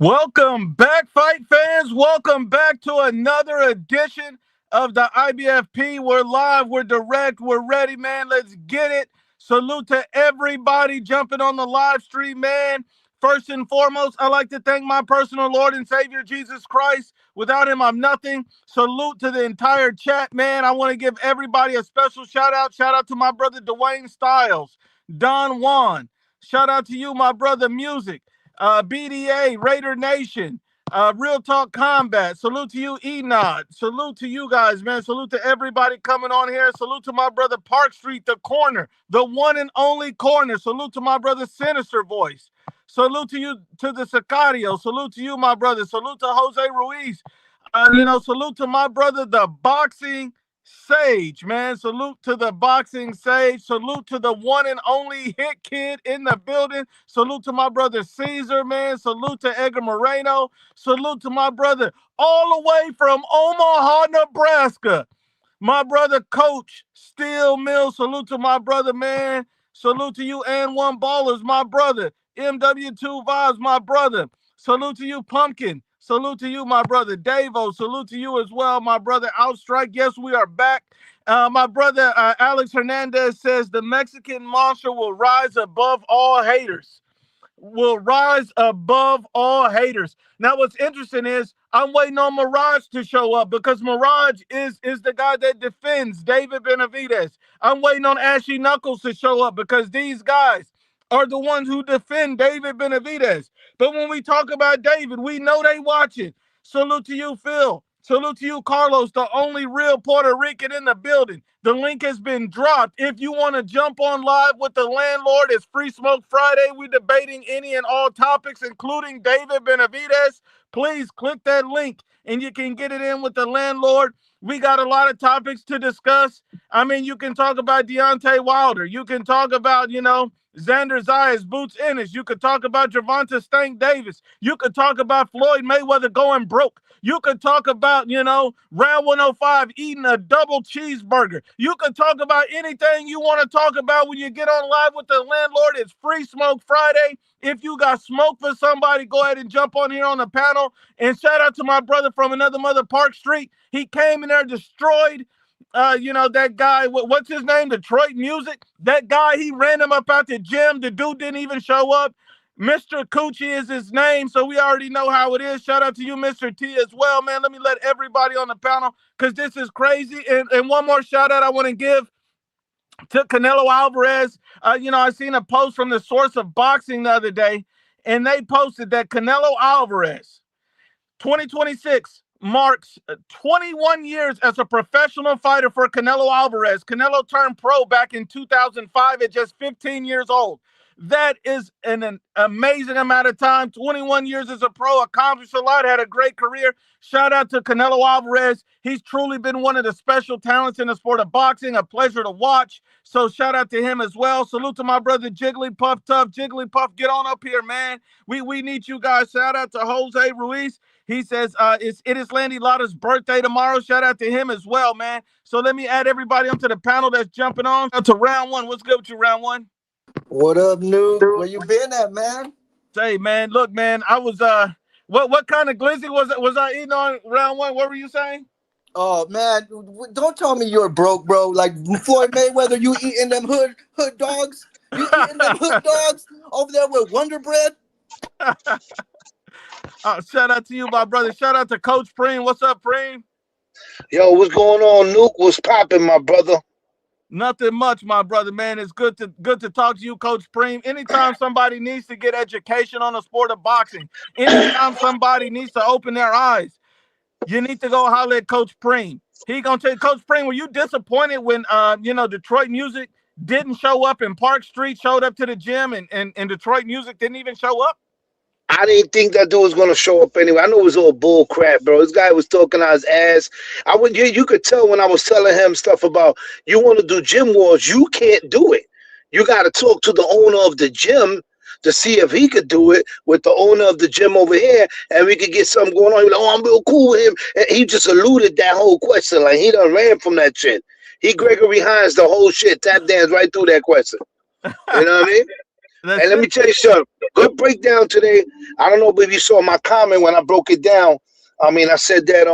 Welcome back, fight fans. Welcome back to another edition of the IBFP. We're live, we're direct, we're ready, man. Let's get it. Salute to everybody jumping on the live stream, man. First and foremost, I'd like to thank my personal Lord and Savior, Jesus Christ. Without him, I'm nothing. Salute to the entire chat, man. I want to give everybody a special shout out. Shout out to my brother Dwayne Styles, Don Juan. Shout out to you, my brother Music. BDA, Raider Nation, Real Talk Combat. Salute to you, Enod. Salute to you guys, man. Salute to everybody coming on here. Salute to my brother Park Street, the corner, the one and only corner. Salute to my brother Sinister Voice. Salute to you, to the Sicario. Salute to you, my brother. Salute to Jose Ruiz. Salute to my brother, the Boxing Sage, man. Salute to the Boxing Sage. Salute to the one and only hit kid in the building. Salute to my brother Caesar, man. Salute to Edgar Moreno. Salute to my brother all the way from Omaha, Nebraska. My brother Coach Steel Mill. Salute to my brother, man. Salute to you and One Ballers, my brother. MW2 Vibes, my brother. Salute to you, Pumpkin. Salute to you, my brother Davo. Salute to you as well, my brother Outstrike. Yes, we are back. My brother Alex Hernandez says the Mexican monster will rise above all haters. Will rise above all haters. Now, what's interesting is I'm waiting on Mirage to show up because Mirage is the guy that defends David Benavidez. I'm waiting on Ashy Knuckles to show up because these guys are the ones who defend David Benavidez. But when we talk about David, we know they watching. Salute to you, Phil. Salute to you, Carlos, the only real Puerto Rican in the building. The link has been dropped. If you want to jump on live with the landlord, it's Free Smoke Friday. We're debating any and all topics, including David Benavidez. Please click that link and you can get it in with the landlord. We got a lot of topics to discuss. I mean, you can talk about Deontay Wilder. You can talk about, Xander Zayas, Boots Ennis. You could talk about Gervonta Stank Davis. You could talk about Floyd Mayweather going broke. You could talk about, round 105 eating a double cheeseburger. You could talk about anything you want to talk about when you get on live with the landlord. It's Free Smoke Friday. If you got smoke for somebody, go ahead and jump on here on the panel. And shout out to my brother from another mother, Park Street. He came in there, destroyed that guy, what's his name? Detroit Music. That guy, he ran him up out the gym. The dude didn't even show up. Mr. Coochie is his name, so we already know how it is. Shout out to you, Mr. T, as well, man. Let me let everybody on the panel, because this is crazy. And one more shout out I want to give to Canelo Alvarez. I seen a post from the Source of Boxing the other day, and they posted that Canelo Alvarez, 2026, marks 21 years as a professional fighter for Canelo Alvarez. Canelo turned pro back in 2005 at just 15 years old. That is an amazing amount of time. 21 years as a pro, accomplished a lot, had a great career. Shout out to Canelo Alvarez. He's truly been one of the special talents in the sport of boxing. A pleasure to watch. So shout out to him as well. Salute to my brother Jigglypuff Tough. Jigglypuff, get on up here, man. We need you guys. Shout out to Jose Ruiz. He says it is Landy Lotta's birthday tomorrow. Shout out to him as well, man. So let me add everybody onto the panel that's jumping on to round one. What's good with you, round one? What up, Nuke? Where you been at, man? Say, man, look, man, I was what kind of glizzy was I eating on round one? What were you saying? Oh man, don't tell me you're broke, bro. Like Floyd Mayweather, you eating them hood dogs? You eating them hood dogs over there with Wonder Bread? Shout out to you, my brother. Shout out to Coach Preem. What's up, Preem? Yo, what's going on, Nuke? What's popping, my brother? Nothing much, my brother, man. It's good to talk to you, Coach Preem. Anytime somebody needs to get education on the sport of boxing, anytime somebody needs to open their eyes, you need to go holler at Coach Preem. He gonna tell you, Coach Preem, were you disappointed when Detroit Music didn't show up and Park Street showed up to the gym and Detroit Music didn't even show up? I didn't think that dude was gonna show up anyway. I know it was all bull crap, bro. This guy was talking out his ass. You could tell when I was telling him stuff about you want to do gym wars, you can't do it. You got to talk to the owner of the gym to see if he could do it with the owner of the gym over here, and we could get something going on. He's like, oh, I'm real cool with him. And he just eluded that whole question. Like, he done ran from that shit. He Gregory Hines the whole shit, tap dance right through that question. You know what I mean? That's And let me it. tell you something. Good breakdown today. I don't know if you saw my comment when I broke it down. I mean, I said that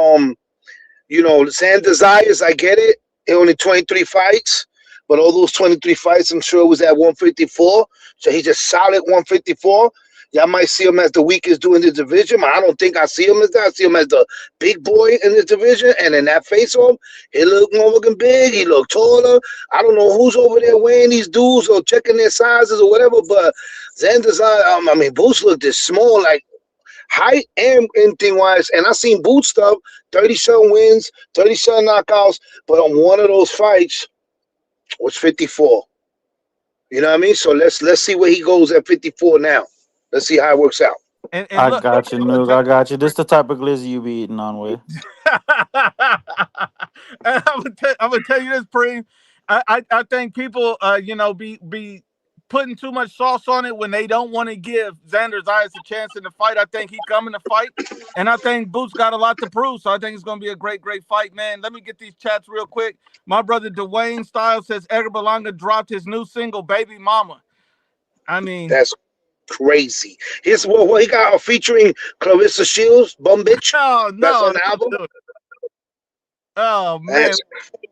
Zan Desires, I get it. Only 23 fights, but all those 23 fights, I'm sure it was at 154. So he's just solid 154. Y'all might see him as the weakest dude in the division. But I don't think I see him as that. I see him as the big boy in the division. And in that face-off, he looked more looking big. He looked taller. I don't know who's over there weighing these dudes or checking their sizes or whatever. But Xander's, Boots looked this small, like height and thing wise. And I seen Boots stuff, 37 wins, 37 knockouts. But on one of those fights was 54. You know what I mean? So let's see where he goes at 54 now. Let's see how it works out. And I look, got you, look, Nuke. I got you. This the type of glizzy you be eating on with. and I'm gonna tell you this, Preem. I think people, be putting too much sauce on it when they don't want to give Xander Zayas a chance in the fight. I think he coming to fight, and I think Boots got a lot to prove. So I think it's gonna be a great fight, man. Let me get these chats real quick. My brother Dwayne Styles says Edgar Berlanga dropped his new single, "Baby Mama." I mean, That's crazy. Here's what he got featuring Clarissa Shields, Bum Bitch. oh That's no, on the album. oh man. That's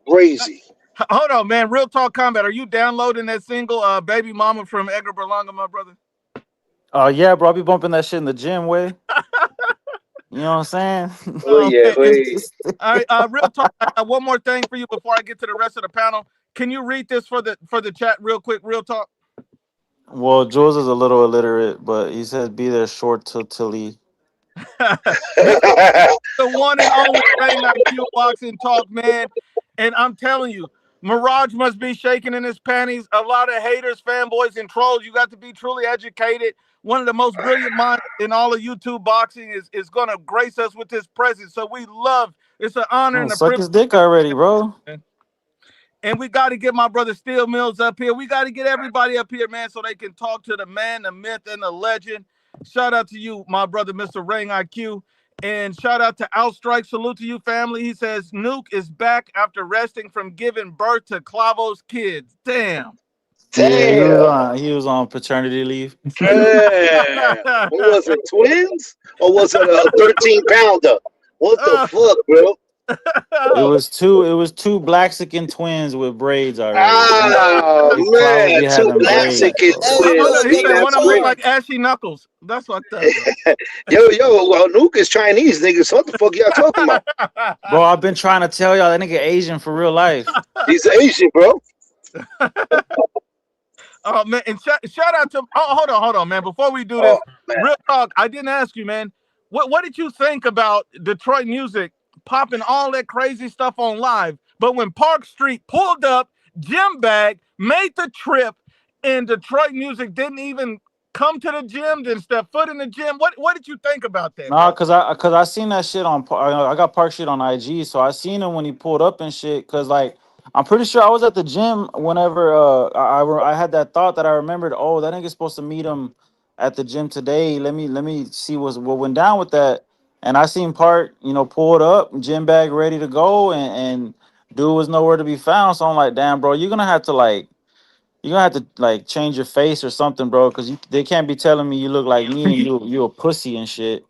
crazy. Hold on, man. Real talk combat. Are you downloading that single, "Baby Mama" from Edgar Berlanga, my brother? Yeah, bro. I be bumping that shit in the gym way. You know what I'm saying? Oh yeah, Man. wait. All right, real talk. I got one more thing for you before I get to the rest of the panel. Can you read this for the chat real quick? Real talk. Well, Jules is a little illiterate, but he says be there short till Tilly. This the one and only Ring IQ boxing talk, man. And I'm telling you, Mirage must be shaking in his panties. A lot of haters, fanboys, and trolls. You got to be truly educated. One of the most brilliant minds in all of YouTube boxing is going to grace us with his presence. So we love. It's an honor Oh, and a suck privilege. his dick already, bro. And we got to get my brother Steel Mills up here. We got to get everybody up here, man, so they can talk to the man, the myth, and the legend. Shout out to you, my brother, Mr. Ring IQ. And shout out to Outstrike. Salute to you, family. He says Nuke is back after resting from giving birth to Clavo's kids. Damn. Yeah, Damn. he was on paternity leave. Damn. What was it, twins? Or was it a 13-pounder? What the fuck, bro? It was two Blaxican twins with braids already. Oh They man, probably two having black braids. chicken So. twins. He said one That's of them look great. like Ashy Knuckles. That's fucked up. Yo, well, Nuke is Chinese, niggas. What the fuck y'all talking about? Bro, I've been trying to tell y'all that nigga Asian for real life. He's Asian, bro. Oh man, and shout out to hold on, man. Before we do this, Oh man. real talk. I didn't ask you, man. What did you think about Detroit music popping all that crazy stuff on live? But when Park Street pulled up, gym bag, made the trip, and Detroit music didn't even come to the gym, didn't step foot in the gym. What did you think about that, Nah, bro? cause I seen that shit on. I got Park Shit on IG, so I seen him when he pulled up and shit. Cause like I'm pretty sure I was at the gym whenever I had that thought that I remembered. Oh, that nigga's supposed to meet him at the gym today. Let me see what went down with that. And I seen Park, pulled up, gym bag ready to go, and dude was nowhere to be found. So I'm like, damn, bro, you're gonna have to like change your face or something, bro, because they can't be telling me you look like me and you a pussy and shit.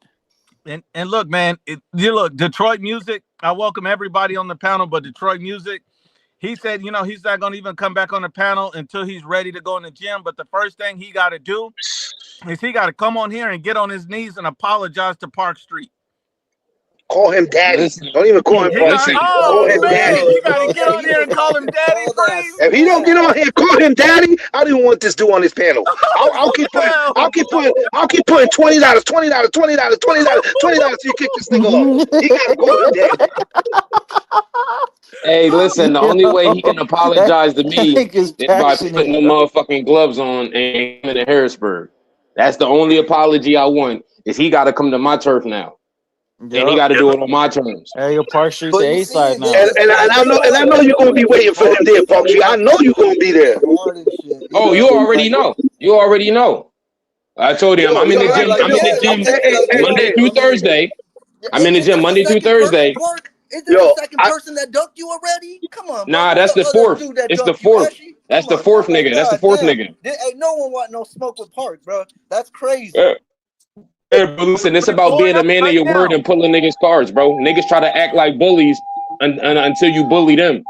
And look, man, you look Detroit music. I welcome everybody on the panel, but Detroit music. He said, he's not going to even come back on the panel until he's ready to go in the gym. But the first thing he got to do is he got to come on here and get on his knees and apologize to Park Street. Call him daddy. Listen, Don't even call him listen. Park. Oh, Call him man, daddy. you got to get on here and call him daddy, please. If he don't get on here, call him daddy. I don't even want this dude on his panel. I'll keep putting $20, $20, $20, $20, $20 till you kick this nigga off. He gotta call him daddy. Hey, listen, the only way he can apologize to me is by passionate. putting the motherfucking gloves on and coming to Harrisburg. That's the only apology I want, is he got to come to my turf now. And he got to do it on my terms. Hey, your Park Street's But the you A see, side now. And I know you're gonna be waiting for him there, Park. I know you're gonna be there. Oh, you already know. You already know. I told him I'm in the gym. I'm in the gym Monday through Thursday. I'm in the gym Monday through Thursday. Is there a second person that dunked you already? Come on, Nah, bro. that's the fourth. It's the fourth. That's the fourth nigga. That's the fourth nigga. Ain't no one want no smoke with Park, bro. That's crazy. Hey, but listen, it's about being a man of your word and pulling niggas' cards, bro. Niggas try to act like bullies until you bully them.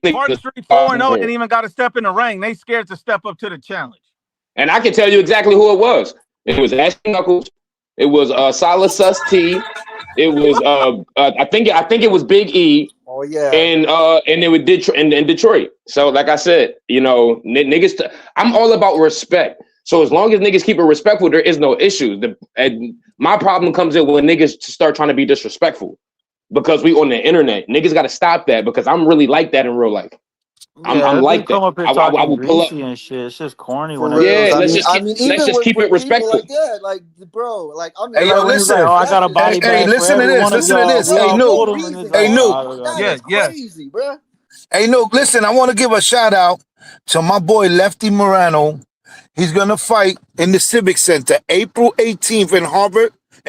Park Street 4-0 ain't even got to step in the ring. They scared to step up to the challenge. And I can tell you exactly who it was. It was Ashley Knuckles. It was Silas Sus T. It was I think it was Big E. Oh yeah. And it was Detroit. So like I said, you know, niggas. I'm all about respect. So as long as niggas keep it respectful, there is no issues. And my problem comes in when niggas start trying to be disrespectful because we on the internet. Niggas got to stop that because I'm really like that in real life. I'm like that. I will pull up and shit. It's just corny. Yeah, let's just keep it respectful. Like that, like bro, like I mean, hey, yo, listen. Like, I got a body bag. Hey, listen to this. Listen to this. Hey, Nuke. Hey, Nuke. That is crazy, bro. Hey, Nuke. Listen, I want to give a shout out to my boy Lefty Morano. He's gonna fight in the Civic Center April 18th in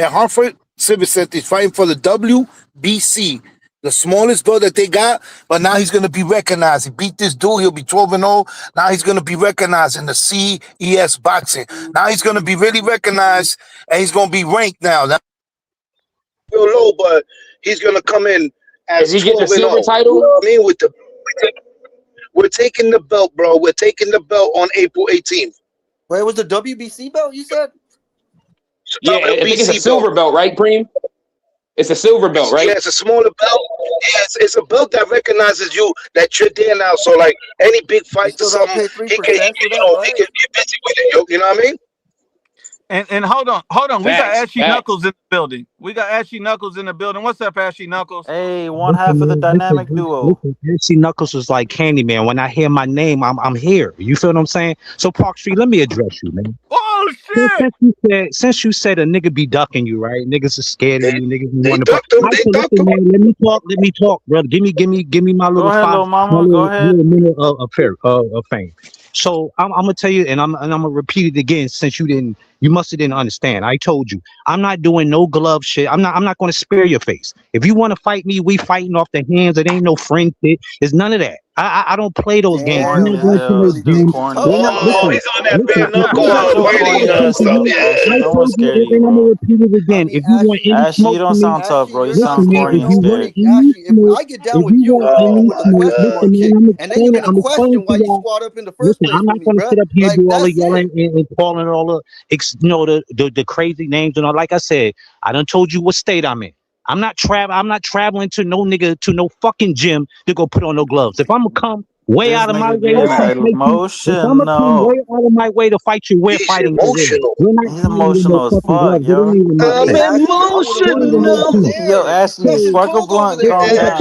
Hartford Civic Center. He's fighting for the WBC. The smallest belt that they got, but now he's going to be recognized. He beat this dude. He'll be 12-0. Now he's going to be recognized in the CES boxing. Now he's going to be really recognized, and he's going to be ranked now. Real low, but he's going to come in as 12-0. He get the silver title? You know what I mean? We're taking the belt, bro. We're taking the belt on April 18th. Wait, was the WBC belt you said? Yeah, I think it's a silver belt, right, Preem? It's a silver belt, right? Yeah, it's a smaller belt. Yeah, it's a belt that recognizes you, that you're there now. So, like, any big fight or something, he can get busy with it. You know what I mean? And hold on. We got Ashy Knuckles in the building. What's up, Ashy Knuckles? Hey, one half of the dynamic duo. Ashy Knuckles was like Candyman. When I hear my name, I'm here. You feel what I'm saying? So Park Street, let me address you, man. Oh shit! Since you said a nigga be ducking you, right? Niggas are scared of you. Niggas want to. Let me talk, brother. Give me my little minute of fame. So I'm gonna tell you, and I'm gonna repeat it again since you must have didn't understand. I told you I'm not doing no glove shit. I'm not gonna spare your face. If you want to fight me, we fighting off the hands. It ain't no friend shit. It's none of that. I don't play those games. I'm not going to those games. He's on that bare knuckle stuff. And I'm gonna repeat it again. If you want any smoke, you don't sound tough, bro. You sound corny and scared. If I get down with you, and then you're gonna question why you squat up in the first place. I'm not gonna sit up here and do all of yelling and calling all the crazy names and all. Like I said, I done told you what state I'm in. I'm not traveling to no nigga to no fucking gym to go put on no gloves. If I'm gonna come way out of my way to fight you, if I'm gonna come way out of my way to fight you, we're fighting. He's emotional as fuck, yo. I'm emotional. Yo, Ashley, Sparkle Blunt, calm down.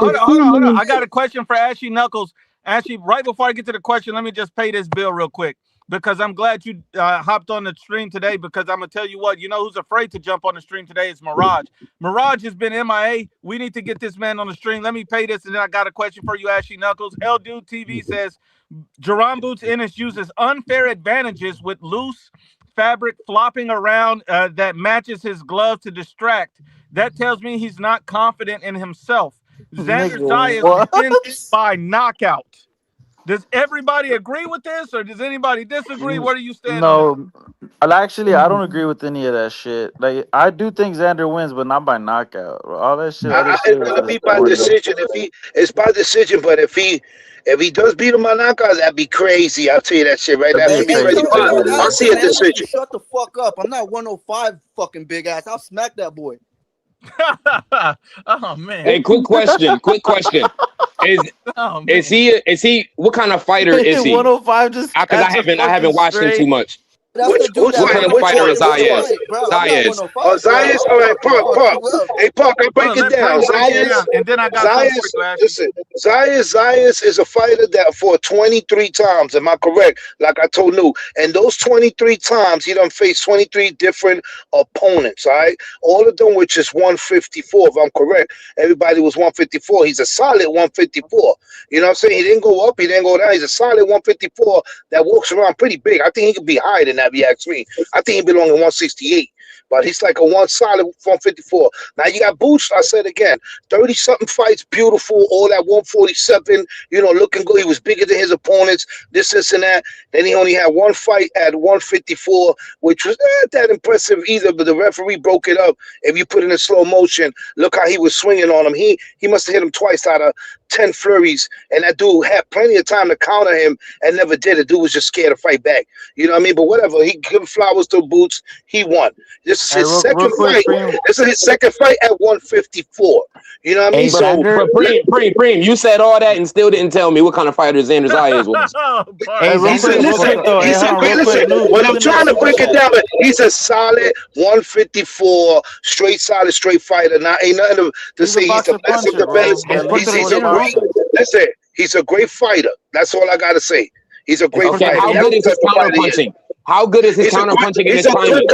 Hold on. I got a question for Ashy Knuckles. Ashley, right before I get to the question, let me just pay this bill real quick. Because I'm glad you hopped on the stream today, because I'm going to tell you what, you know who's afraid to jump on the stream today? It's Mirage. Mirage has been MIA. We need to get this man on the stream. Let me pay this, and then I got a question for you, Ashy Knuckles. Hell Dude TV says, Jerome Boots Ennis uses unfair advantages with loose fabric flopping around that matches his glove to distract. That tells me he's not confident in himself. Xander Zayas wins by knockout. Does everybody agree with this, or does anybody disagree? Where do you stand? No, actually, I don't agree with any of that shit. Like, I do think Xander wins, but not by knockout. All that shit. It's gonna be by decision. It's by decision, but if he does beat him by knockout, that'd be crazy. I'll tell you that shit right now. That'd be crazy. I'll see a decision. Shut the fuck up. I'm not 105 fucking big ass. I'll smack that boy. Oh man. Hey, quick question. Is he what kind of fighter is he? 105 just because I haven't watched him too much. Which kind of fighter is Zayas? Zayas. All right, Park. Hey, Park, I'll break it down. Zayas. And then I got listen, Zayas is a fighter that fought 23 times. Am I correct? Like I told you. And those 23 times, he done faced 23 different opponents, all right? All of them, which is 154, if I'm correct. Everybody was 154. He's a solid 154. You know what I'm saying? He didn't go up, he didn't go down. He's a solid 154 that walks around pretty big. I think he could be higher than that, if you ask me. I think he belongs in 168. but he's like a one solid 154. Now you got Boots. I said again, 30 something fights, beautiful, all that 147. Looking good. He was bigger than his opponents. This and that. Then he only had one fight at 154, which was not that impressive either. But the referee broke it up. If you put it in slow motion, look how he was swinging on him. He must have hit him twice out of 10 flurries, and that dude had plenty of time to counter him and never did it. Dude was just scared to fight back. You know what I mean? But whatever. He gave flowers to Boots. He won. This is his second fight. This is his second fight at 154. You know what I mean? So, Preem, you said all that and still didn't tell me what kind of fighter Xander Zayas was. Listen, when I'm trying to break it down, he's a solid 154, straight fighter. Now, ain't nothing to say he's the best of the best. Listen, he's a great fighter. That's all I got to say. He's a great fighter. How good is his counter-punching? How good is his counter-punching in his timing?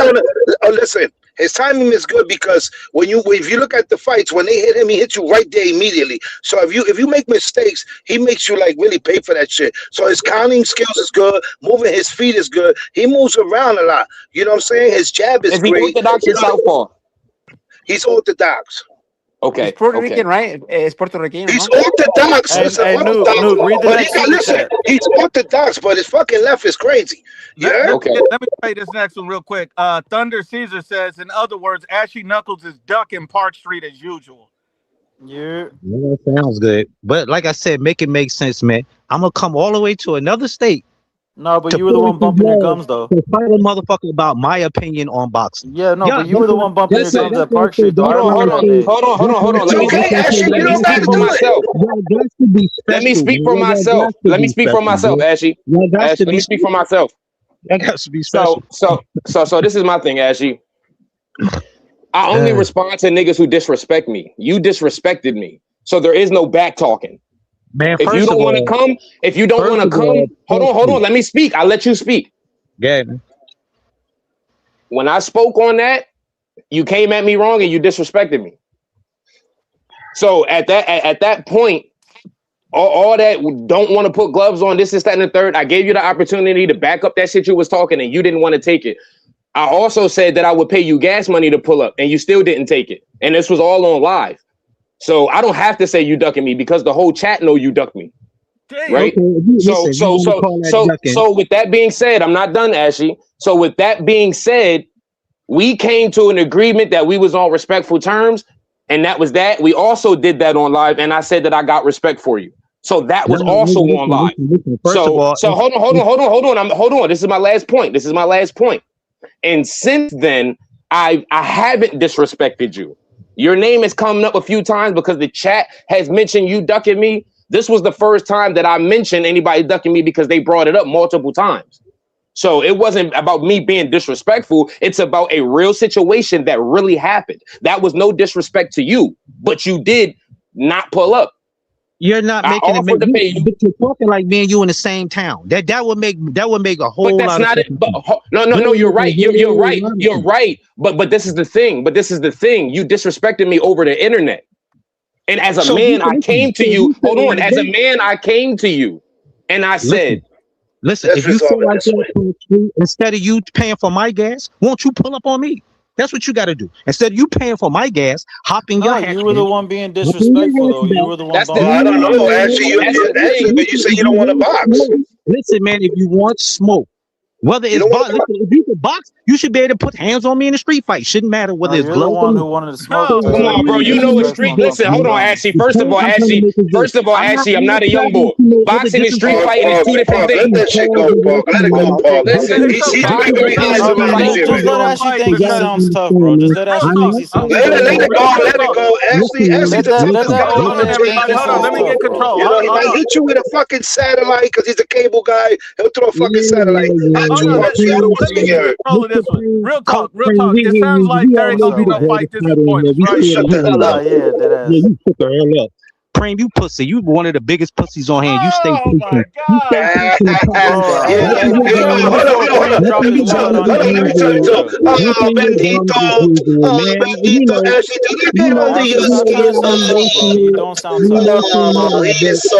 Listen, his timing is good because if you look at the fights, when they hit him, he hits you right there immediately. So if you make mistakes, he makes you like really pay for that shit. So his counting skills is good, moving his feet is good. He moves around a lot. You know what I'm saying? His jab is great. Is he orthodox or southpaw? He's orthodox. Okay. He's Puerto Rican, right? It's Puerto Rican. He's orthodox. He's orthodox, but his fucking left is crazy. Yeah. Let me play this next one real quick. Thunder Caesar says, in other words, Ashy Knuckles is ducking Park Street as usual. Yeah, that sounds good. But like I said, make it make sense, man. I'm gonna come all the way to another state. No, but you were the one bumping your gums, though. To fight a motherfucker about my opinion on boxing. Yeah, no, but you were the one bumping your gums at Park Street. Hold on. Let me speak for myself. Let me speak for myself, Ashy. Let me speak for myself. That has to be special. So this is my thing, Ashy. I only respond to niggas who disrespect me. You disrespected me. So there is no back talking. Man, if you don't want to come, hold on. Let me speak. I'll let you speak. Yeah. When I spoke on that, you came at me wrong and you disrespected me. So at that point, all that don't want to put gloves on, this, that, and the third, I gave you the opportunity to back up that shit you was talking and you didn't want to take it. I also said that I would pay you gas money to pull up and you still didn't take it. And this was all on live. So I don't have to say you ducking me because the whole chat know you ducked me. Damn. Right? Okay, so with that being said, I'm not done, Ashy. So with that being said, we came to an agreement that we was on respectful terms, and that was that. We also did that on live, and I said that I got respect for you. So that was also on live. So hold on. This is my last point. And since then, I haven't disrespected you. Your name has come up a few times because the chat has mentioned you ducking me. This was the first time that I mentioned anybody ducking me because they brought it up multiple times. So it wasn't about me being disrespectful. It's about a real situation that really happened. That was no disrespect to you, but you did not pull up. You're not making it. But you're talking like me and you in the same town. That would make a whole lot. But that's not it. No. You're right. You're right. But this is the thing. You disrespected me over the internet. And as a man, I came to you. Hold on. As a man, I came to you, and I said, "Listen, if you feel like that, instead of you paying for my gas, won't you pull up on me?" That's what you got to do. Instead of you paying for my gas, hopping your you were the one being disrespectful, though. You were the one. I don't know. Actually, but you say you don't want to box. Listen, man, if you want smoke, whether it's if you can box, you should be able to put hands on me in a street fight. Shouldn't matter whether it's gloves. The one who wanted to smoke. Come on, bro. You know it's street. Listen, hold on, Ashley. First of all, Ashley, I'm not a young boy. Boxing and street fighting is two different things. Let that shit go, Paul. Let it go, Paul. Listen, he's very just let Ashley think he sounds tough, bro. Just let Ashley think he sounds tough. Let it go. Ashley, hold on. Let me get control. He might hit you with a fucking satellite because he's a cable guy. He'll throw a fucking satellite. Let me get control of this one. Real talk. It sounds like there ain't gonna be no fight disappointments, right? Shut the hell up. Yeah, you took the hell up. Praying, you pussy. You one of the biggest pussies on hand. You stay Hold on. Let me tell you. Bendito, You don't sound tough. he is so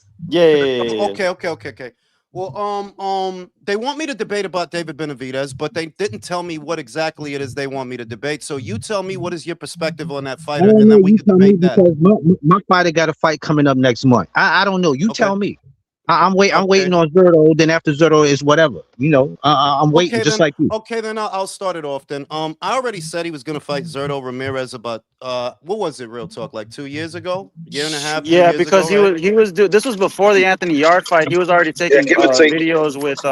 Yeah. Okay. Well, they want me to debate about David Benavidez, but they didn't tell me what exactly it is they want me to debate. So you tell me what is your perspective on that I fighter, don't and know. then we You could tell me debate that. because my fighter got a fight coming up next month. I don't know. You tell me. I'm waiting on Zerto. Then after Zerto is whatever. I'm waiting Okay, just then. like you. Okay, then I'll start it off. Then, I already said he was gonna fight Zerto Ramirez about what was it? Real talk, like 2 years ago, year and a half, 2 Yeah, years because ago, right? this was before the Anthony Yard fight. He was already Yeah, taking give it to videos with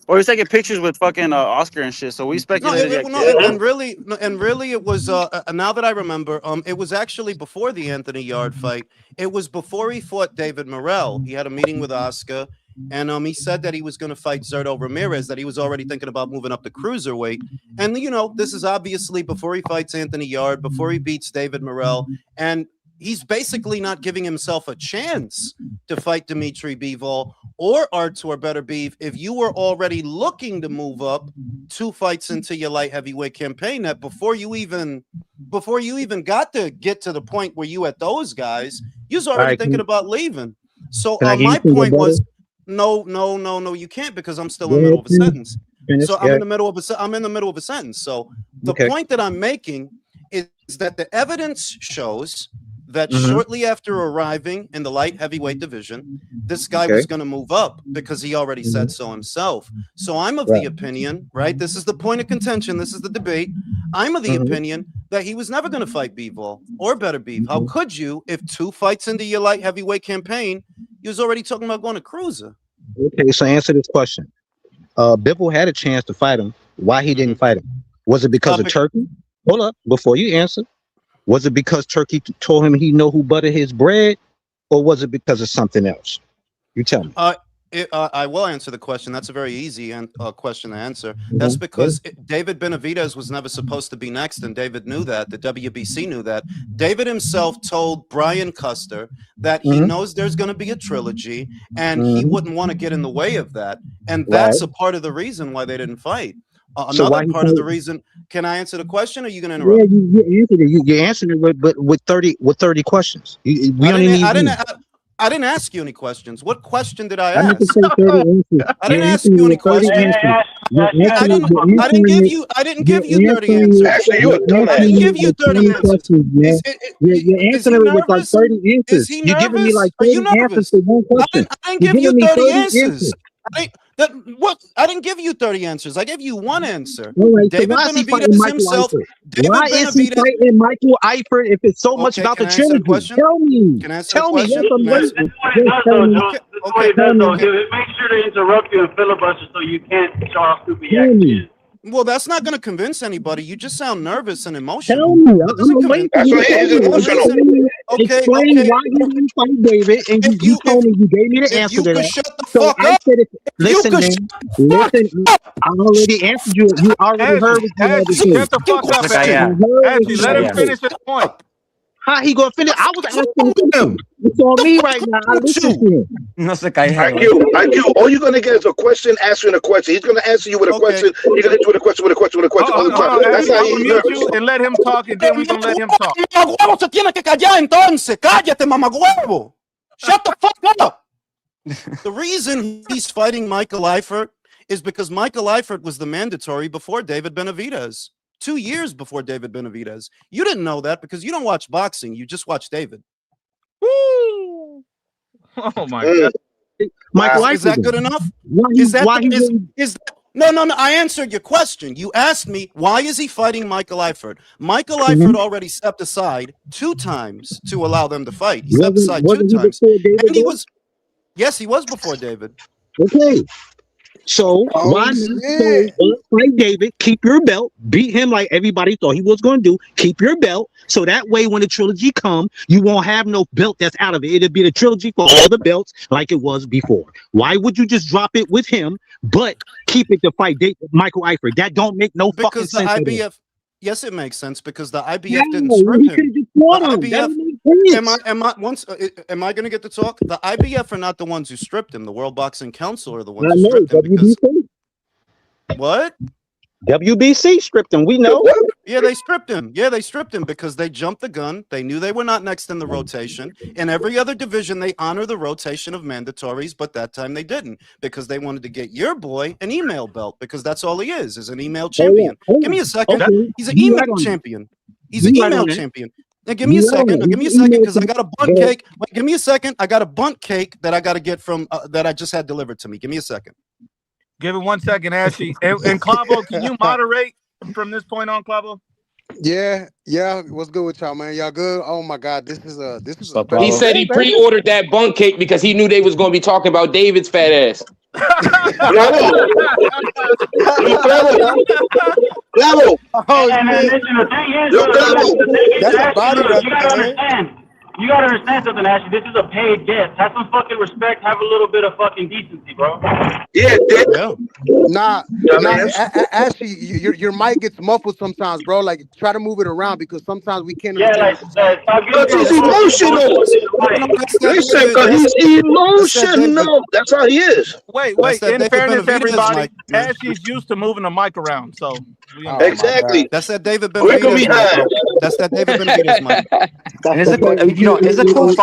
or he was taking pictures with fucking Oscar and shit. So we No, speculated like, no, and really, no, and really, it was. Now that I remember, it was actually before the Anthony Yard fight. It was before he fought David Morrell. He had a meeting with Oscar, and he said that he was going to fight Zerto Ramirez. That he was already thinking about moving up to cruiserweight. And this is obviously before he fights Anthony Yard, before he beats David Morrell, and he's basically not giving himself a chance to fight Dimitri Bivol or Artur Beterbiev if you were already looking to move up 2 fights into your light heavyweight campaign. That before you even got to get to the point where you at those guys, you was already thinking about leaving. So my point was, no, you can't, because I'm still in the middle of a sentence. So I'm in the middle of a sentence. So the point that I'm making is that the evidence shows that shortly after arriving in the light heavyweight division, this guy was going to move up because he already said so himself. So I'm of the opinion, right? This is the point of contention. This is the debate. I'm of the opinion that he was never going to fight Bivol or Beterbiev. How could you, if 2 fights into your light heavyweight campaign, you was already talking about going to cruiser? Okay, so answer this question. Bivol had a chance to fight him. Why he didn't fight him? Was it because of Turkey? Hold up, before you answer. Was it because Turkey told him he know who buttered his bread, or was it because of something else? You tell me. I will answer the question. That's a very easy question to answer. That's because David Benavidez was never supposed to be next, and David knew that. The WBC knew that. David himself told Brian Custer that he knows there's going to be a trilogy, and he wouldn't want to get in the way of that. And that's a part of the reason why they didn't fight. Another part of the reason. Can I answer the question, or are you going to interrupt? Yeah, you answered it. You answered it with 30 questions. I didn't ask you any questions. What question did I ask? I didn't ask you any questions. I didn't give you 30 answers. Actually, you're a dumbass. I didn't give you 30 answers. You're answering it with like 30 answers. Is he You're giving me nervous? like Are you 30 nervous? answers to one question. I didn't give you 30 answers. I didn't give you 30 answers. I gave you one answer. Right, David Benavidez himself. Why is he fighting Michael Eifert if it's so much about the trilogy? Tell me. Can I answer Tell the me. question? Yes, Make sure to interrupt you and filibuster so you can't show how stupid you are. Well, that's not going to convince anybody. You just sound nervous and emotional. Tell me. I'm waiting for you to That's emotional. Explain why you didn't fight David, and you told me, you gave me the answer to that. Shut the So fuck I up. said, listen, man. Listen, I already answered you. You already heard what you had to say. Shut the fuck up, Ashley. Let him finish his point. How he gonna finish? I was asking him. It's on me right now. I listen to him. No se cae. IQ. All you're gonna get is a question answering a question. He's gonna answer you with a question. You're gonna hit you with a question, all the time. That's how he's nervous. And let him talk, and then we gonna let him talk. Mamahuevo se tiene que callar entonces. Cállate, mamahuevo. Shut the fuck up. The reason he's fighting Michael Eifert is because Michael Eifert was the mandatory before David Benavidez. 2 years before David Benavidez. You didn't know that because you don't watch boxing. You just watch David. Woo! Oh my God. Michael, is that good enough? No. I answered your question. You asked me, why is he fighting Michael Eifert? Michael Eifert already stepped aside 2 times to allow them to fight. He stepped aside 2 times. And he was before David. Okay. So why not fight David? Keep your belt. Beat him like everybody thought he was going to do. Keep your belt. So that way, when the trilogy come, you won't have no belt that's out of it. It'll be the trilogy for all the belts like it was before. Why would you just drop it with him, but keep it to fight Michael Eifert? That don't make no fucking sense. Because the IBF. Yes, it makes sense because the IBF didn't strip him. Am I going to get to talk? The IBF are not the ones who stripped him. The World Boxing Council are the ones who stripped him. Because, what? WBC stripped him. We know. Yeah, they stripped him. Because they jumped the gun. They knew they were not next in the rotation. In every other division, they honor the rotation of mandatories, but that time they didn't because they wanted to get your boy an email belt because that's all he is an email champion. Give me a second. He's an email champion. He's an email champion. Give me a second. Give me a second, because I got a bunt cake. Wait, give me a second. I got a bunt cake that I got to get from that I just had delivered to me. Give me a second. Give it 1 second, Ashy. And Clavo, can you moderate from this point on, Clavo? Yeah. What's good with y'all, man? Y'all good? Oh my God, this is a He said he pre-ordered that bunk cake because he knew they was gonna be talking about David's fat ass. Clavo. Oh, and shit. listen, the thing is, That's a body you rub, gotta understand. You gotta understand something, Ashley. This is a paid guest. Have some fucking respect. Have a little bit of fucking decency, bro. Yeah, dick. Nah. Actually, your mic gets muffled sometimes, bro. Like, try to move it around because sometimes we can't understand what you're saying. But he's emotional. Listen, cause he's emotional. That's how he is. Wait. In fairness, everybody, Ashley's used to moving the mic around, so exactly. That's that David Benavidez mic, bro. That's that David Benavidez mic. And it's a cool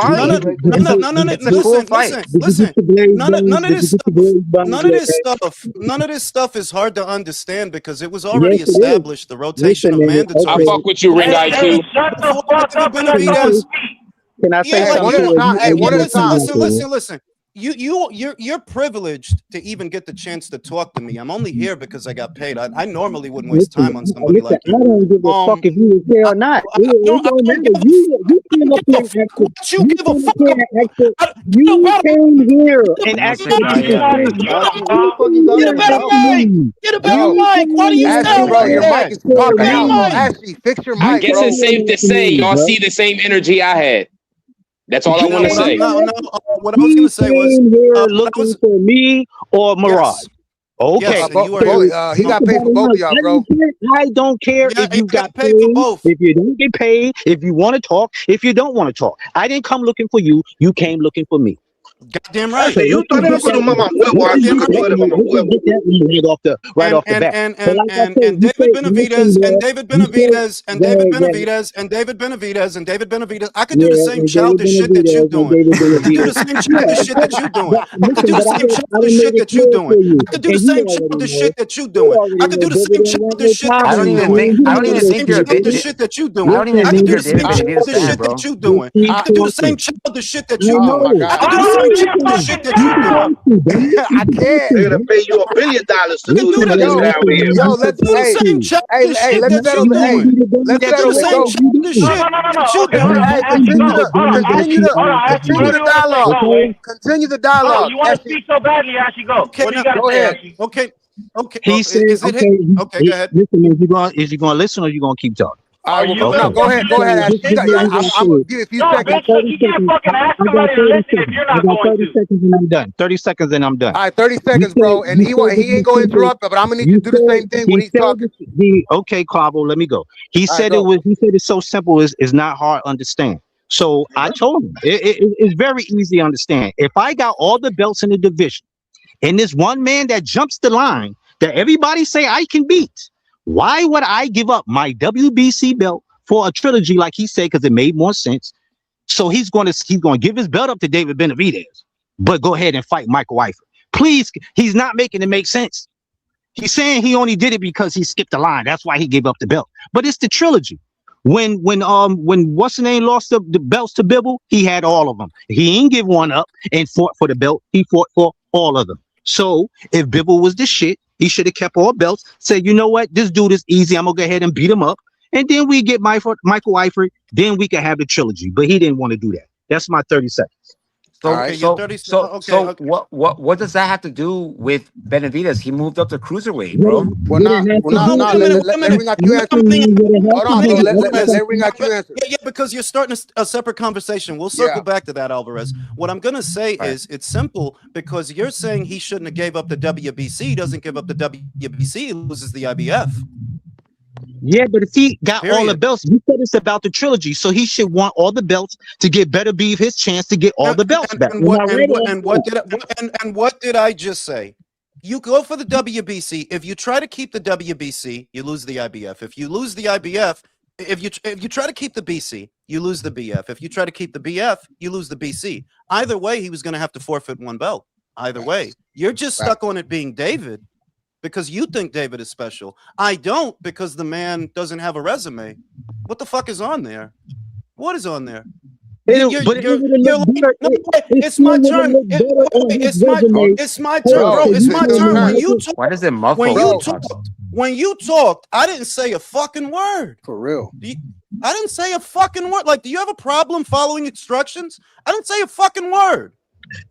fight. Listen. None of this stuff is hard to understand because it was already established. The rotation of mandatory. I fuck with you, Ring IQ. Shut the fuck up and let Can I say Listen. You're privileged to even get the chance to talk to me. I'm only here because I got paid. I normally wouldn't waste time on somebody like you. I don't give a fuck if you was there or not. You came up here and you give a fuck. You came here and actually Get a better mic. Get a better mic. Why do you sound bro, like your that? mic is talking out. Ashley, fix your mic. I guess it's safe to say y'all see the same energy I had. That's all I want to say. What I was going to say was looking for me or Mirage. Yes. Okay, Yes, he got paid for both of y'all, bro. I don't care if you got paid for both. If you don't get paid, if you want to talk, if you don't want to talk. I didn't come looking for you. You came looking for me. Goddamn right. You thought right off the bat. And David Benavidez. I could do the same childish shit that you're doing. I could do the same childish shit that you're doing. I could do the same childish shit that you're doing. I could do the same childish shit that you're doing. I could do the same childish shit that you're doing. I could do the same childish shit that you're doing. I could do the same childish shit that you're doing. I could do the same childish shit that you're doing. I could do the same childish shit that you're doing. I can't. They're gonna pay you $1 billion to do this down here. Yo, let's let's settle the dialogue. Continue the dialogue. You want to speak so badly, Ashley? Go. What do you got to say, Ashley? Okay. He said, okay, go ahead. Listen, is you gonna listen or you gonna keep talking? All right, no, go ahead, Ashley. I'm gonna give you a few seconds. You can't fucking ask somebody to listen if you're not going to. 30 seconds and I'm done. 30 seconds and I'm done. All right, 30 seconds, bro. And he ain't gonna interrupt, but I'm gonna need you to do the same thing when he's talking. Okay, Clavo, let me go. He said it's so simple, it's not hard to understand. So I told him it's very easy to understand. If I got all the belts in the division and this one man that jumps the line that everybody say I can beat, why would I give up my WBC belt for a trilogy like he said? Because it made more sense. So he's going to give his belt up to David Benavidez, but go ahead and fight Michael Eifert. Please, he's not making it make sense. He's saying he only did it because he skipped the line. That's why he gave up the belt. But it's the trilogy. When what's the name lost the belts to Bibble, he had all of them. He didn't give one up and fought for the belt. He fought for all of them. So if Bibble was the shit, he should have kept all belts. Said, you know what? This dude is easy. I'm gonna go ahead and beat him up, and then we get Michael Eifert. Then we can have the trilogy. But he didn't want to do that. That's my 30 seconds. So what does that have to do with Benavidez? He moved up to cruiserweight, bro. Well, let Ring IQ answer. Yeah, because you're starting a separate conversation. We'll circle back to that, Alvarez. What I'm gonna say is it's simple because you're saying he shouldn't have gave up the WBC. He doesn't give up the WBC, he loses the IBF. Yeah, but if he got all the belts, you said it's about the trilogy, so he should want all the belts to get better be his chance to get all the belts back. And what did I just say? You go for the WBC. If you try to keep the WBC, you lose the IBF. If you lose the IBF, if you try to keep the BC, you lose the BF. If you try to keep the BF, you lose the BC. Either way, he was going to have to forfeit one belt. Either way, you're just stuck on it being David. Because you think David is special. I don't, because the man doesn't have a resume. What the fuck is on there? What is on there? It's my turn. It's my turn, bro. It's my turn. When you talk, why does it muffle? When you talked, I didn't say a fucking word. For real. I didn't say a fucking word. Like, do you have a problem following instructions? I didn't say a fucking word.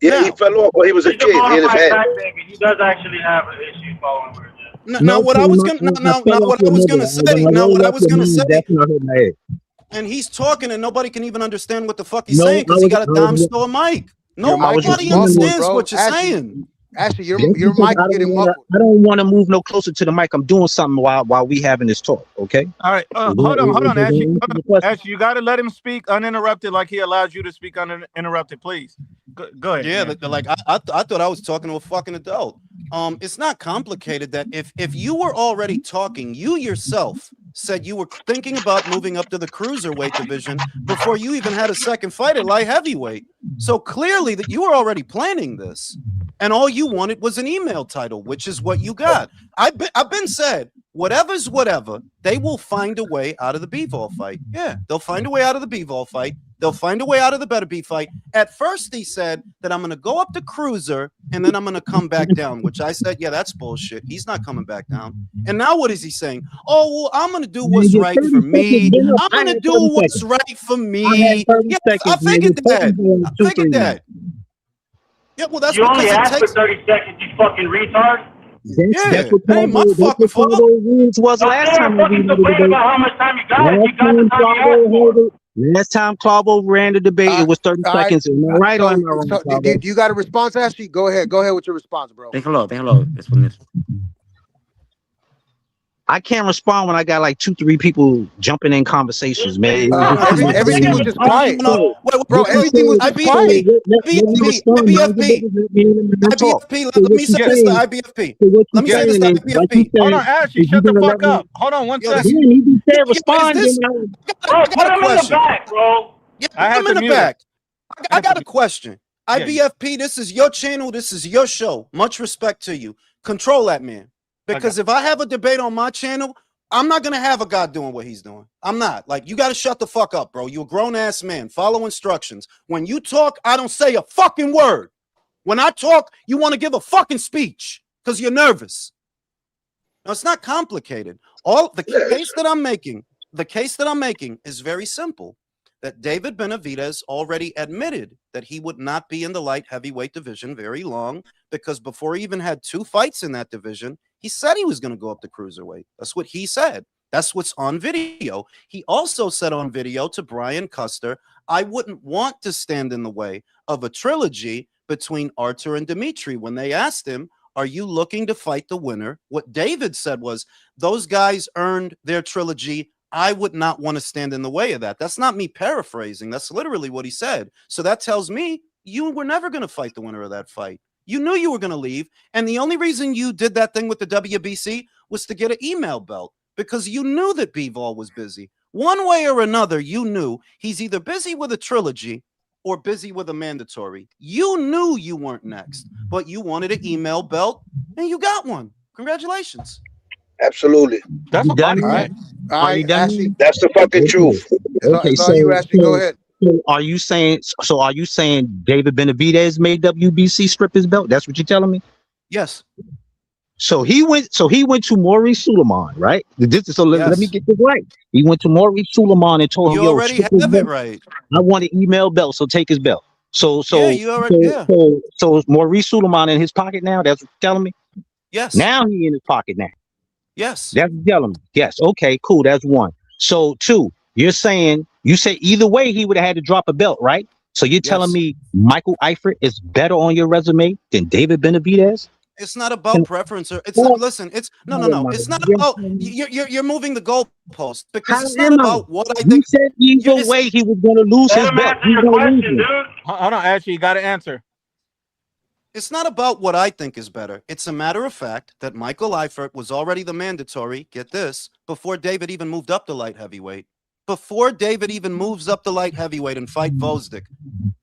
Yeah, he fell off when he was a kid. He does actually have an issue following words. Now, what I was gonna say. And he's talking, and nobody can even understand what the fuck he's saying because he got a dime store mic. Nobody understands what you're saying. Actually, your mic getting muffled. I don't want to move no closer to the mic. I'm doing something while we having this talk. Okay. All right. Hold on, Ashley. Ashley, you got to let him speak uninterrupted, like he allows you to speak uninterrupted. Please. Go ahead. Yeah, like I thought I was talking to a fucking adult. It's not complicated. That if you were already talking, you yourself said you were thinking about moving up to the cruiserweight division before you even had a second fight at light heavyweight. So clearly that you were already planning this. And all you wanted was an email title, which is what you got. I've been said, whatever's whatever, they will find a way out of the Bivol fight. Yeah, they'll find a way out of the Bivol fight. They'll find a way out of the Better Beef fight. At first, he said that I'm going to go up to cruiser and then I'm going to come back down, which I said, yeah, that's bullshit. He's not coming back down. And now what is he saying? Oh, well, I'm going to do what's right for me. I'm going to do what's right for me. Yeah, I figured that. Yeah, well, that's you only asked for 30 seconds, you fucking retard. That's what rules was last time. About how much time you got. You got the time you asked for. Last time Clavo ran the debate, it was 30 seconds. Am I right or am I wrong? Do you got a response, Ashley? Go ahead with your response, bro. Déjalo. I can't respond when I got like 2-3 people jumping in conversations, man. Everything was just quiet. No, bro, everything was just quiet. IBFP, let me say this to IBFP. Let me say this to IBFP. Hold on, Ashley, shut the fuck up. Hold on 1 second. He said respond. Bro, put him in the back, bro. I have him in the back. I got a question. IBFP, this is your channel. This is your show. Much respect to you. Control that man. Because if I have a debate on my channel, I'm not going to have a guy doing what he's doing. I'm not. Like, you got to shut the fuck up, bro. You're a grown-ass man. Follow instructions. When you talk, I don't say a fucking word. When I talk, you want to give a fucking speech because you're nervous. Now, it's not complicated. The case that I'm making is very simple. That David Benavidez already admitted that he would not be in the light heavyweight division very long because before he even had 2 fights in that division, he said he was going to go up to cruiserweight. That's what he said. That's what's on video. He also said on video to Brian Custer, I wouldn't want to stand in the way of a trilogy between Artur and Dimitri. When they asked him, are you looking to fight the winner? What David said was, those guys earned their trilogy. I would not want to stand in the way of that. That's not me paraphrasing. That's literally what he said. So that tells me you were never going to fight the winner of that fight. You knew you were going to leave. And the only reason you did that thing with the WBC was to get an email belt because you knew that Bivol was busy. One way or another, you knew he's either busy with a trilogy or busy with a mandatory. You knew you weren't next, but you wanted an email belt and you got one. Congratulations. Absolutely. That's a All right, Ashley. That's the fucking truth. Okay, so you, Ashley. Go ahead. So are you saying David Benavidez made WBC strip his belt? That's what you're telling me? Yes. So he went to Maurice Suleiman, right? Let me get this right. He went to Maurice Suleiman and told him, you already have it right. I want an email belt, so take his belt. So Maurice Suleiman in his pocket now. That's what you're telling me? Yes. Now he in his pocket now. Yes. That's what you're telling me. Yes. Okay, cool. That's 1. So 2, you said either way he would have had to drop a belt, right? So you're telling me Michael Eifert is better on your resume than David Benavidez? It's not about preference. It's not, listen. It's no. It's not about you're moving the goalpost because it's not about what I think. You said either way he was going to lose his belt. Hold on, Ashley, you got to answer. It's not about what I think is better. It's a matter of fact that Michael Eifert was already the mandatory. Get this, before David even moved up to light heavyweight. Before David even moves up to light heavyweight and fight Vosdick.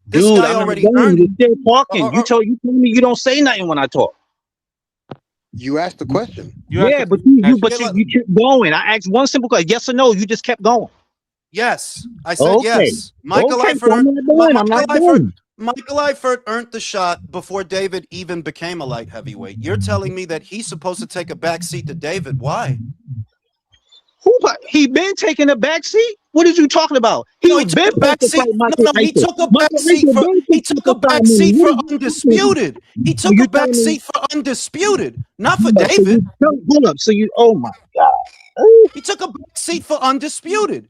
This guy already earned it. You're still talking. You told me you don't say nothing when I talk. You asked the question. But you keep going. I asked one simple question, yes or no. You just kept going. Yes, I said yes. Michael Eifert earned the shot before David even became a light heavyweight. You're telling me that he's supposed to take a back seat to David. Why? He been taking a back seat? What are you talking about? He took a back seat. He took a back seat for undisputed. He took a back seat for undisputed, not for David. Hold up. So oh my God. He took a back seat for undisputed.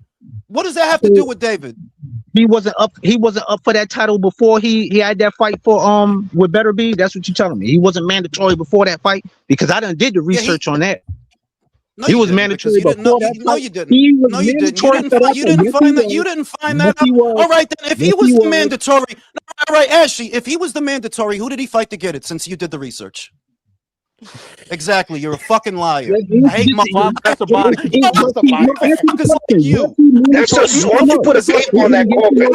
What does that have to do with David? He wasn't up for that title before he had that fight for with Better Be. That's what you're telling me. He wasn't mandatory before that fight because I done did the research on that. No, he was mandatory before that fight. No, you didn't. You didn't find that. You didn't find that out. All right, then. If he was the mandatory, all right, Ashley. If he was the mandatory, who did he fight to get it? Since you did the research. Exactly, you're a fucking liar. I hate motherfuckers. That's a body. Motherfuckers like you. That's a swamp. You put a tape on that coffin.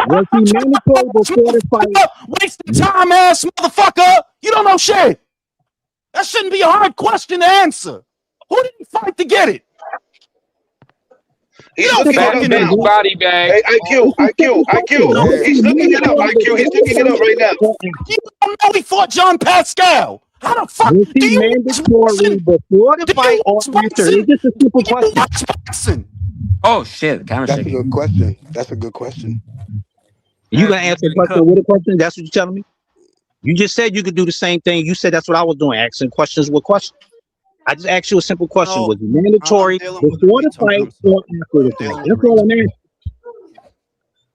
Was he mandatory before the fight? Wasting time, ass motherfucker. You don't know shit. That shouldn't be a hard question to answer. Who did he fight to get it? He's looking it up now. Body bag. Hey, IQ. He's looking it up. IQ. He's looking it up right now. You don't know he fought John Pascal. How the fuck do you mandatory before the fight or after? It's just a simple question. Oh shit! That's a good question. That's a good question. You gonna answer the question with a question? That's what you're telling me? You just said you could do the same thing. You said that's what I was doing, asking questions with questions. I just asked you a simple question. Was it mandatory before the fight or after the fight? That's all I'm asking.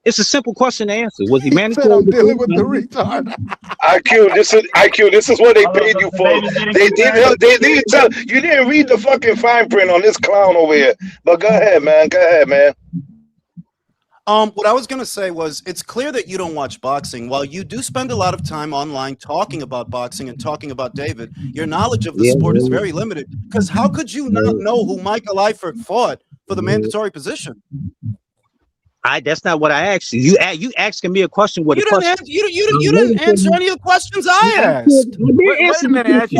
It's a simple question to answer. Was he mandatory? I'm dealing with the retard. IQ, this is what they paid you for. They didn't tell you didn't read the fucking fine print on this clown over here. But go ahead, man. What I was gonna say was, it's clear that you don't watch boxing. While you do spend a lot of time online talking about boxing and talking about David, your knowledge of the sport is very limited. Because how could you not know who Michael Eifert fought for the mandatory position? That's not what I asked you. You asking me a question with a question. You didn't answer any of the questions I asked. Wait a minute,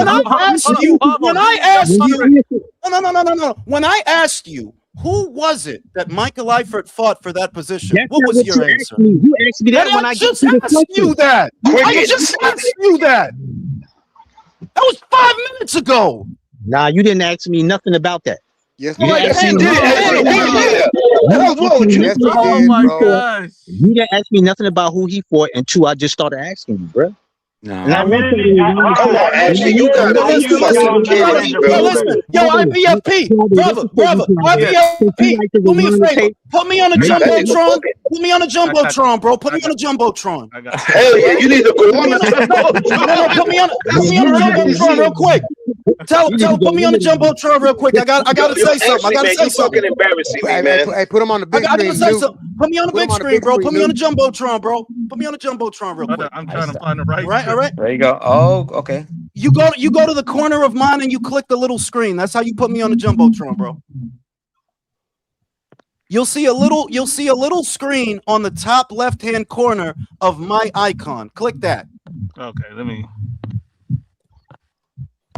When I asked you, who was it that Michael Eifert fought for that position? What was your answer? You asked me that when I just asked you that. I just asked you that. That was 5 minutes ago. Nah, you didn't ask me nothing about that. Yes, you did. Oh my gosh. You didn't ask me nothing about who he fought until I just started asking you, bro. Come on, Ashley, you gotta fucking kidding me, bro. Yo, IBFP, brother, IBFP, do me a favor. Put me on a jumbotron. Put me on a jumbotron, bro. Put me on a jumbotron. Hell yeah, you need to go on. No, put me on a jumbotron real quick. Tell put me on the jumbotron real quick. I gotta say something. You're fucking embarrassing me, man. Hey, put him on the big screen. Put me on the big screen, bro. Put me on the jumbotron, bro. Put me on the jumbotron real quick. I'm trying to find the right. All right. There you go. Oh, okay. You go to the corner of mine and you click the little screen. That's how you put me on the jumbotron, bro. You'll see a little screen on the top left-hand corner of my icon. Click that. Okay, let me.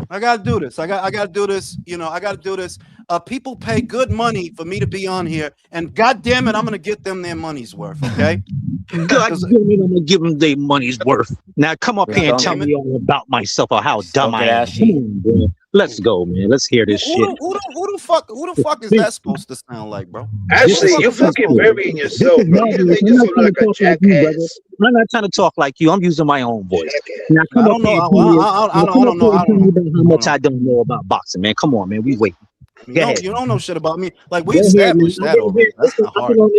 I gotta do this. I gotta do this. I gotta do this. People pay good money for me to be on here, and God damn it, I'm gonna get them their money's worth. Okay. I'm gonna give them their money's worth. Now come up here and tell me all about myself or how dumb I am. Come on, bro. Let's go, man. Let's hear this shit. Who the fuck is that supposed to sound like, bro? Actually, you're fucking burying yourself, bro. You sound like a jackass. I'm not trying to talk like you. I'm using my own voice. Now, I don't know how much I don't know about boxing, man. Come on, man. We wait. You don't know shit about me. Like, we established that already. That's not hard. Under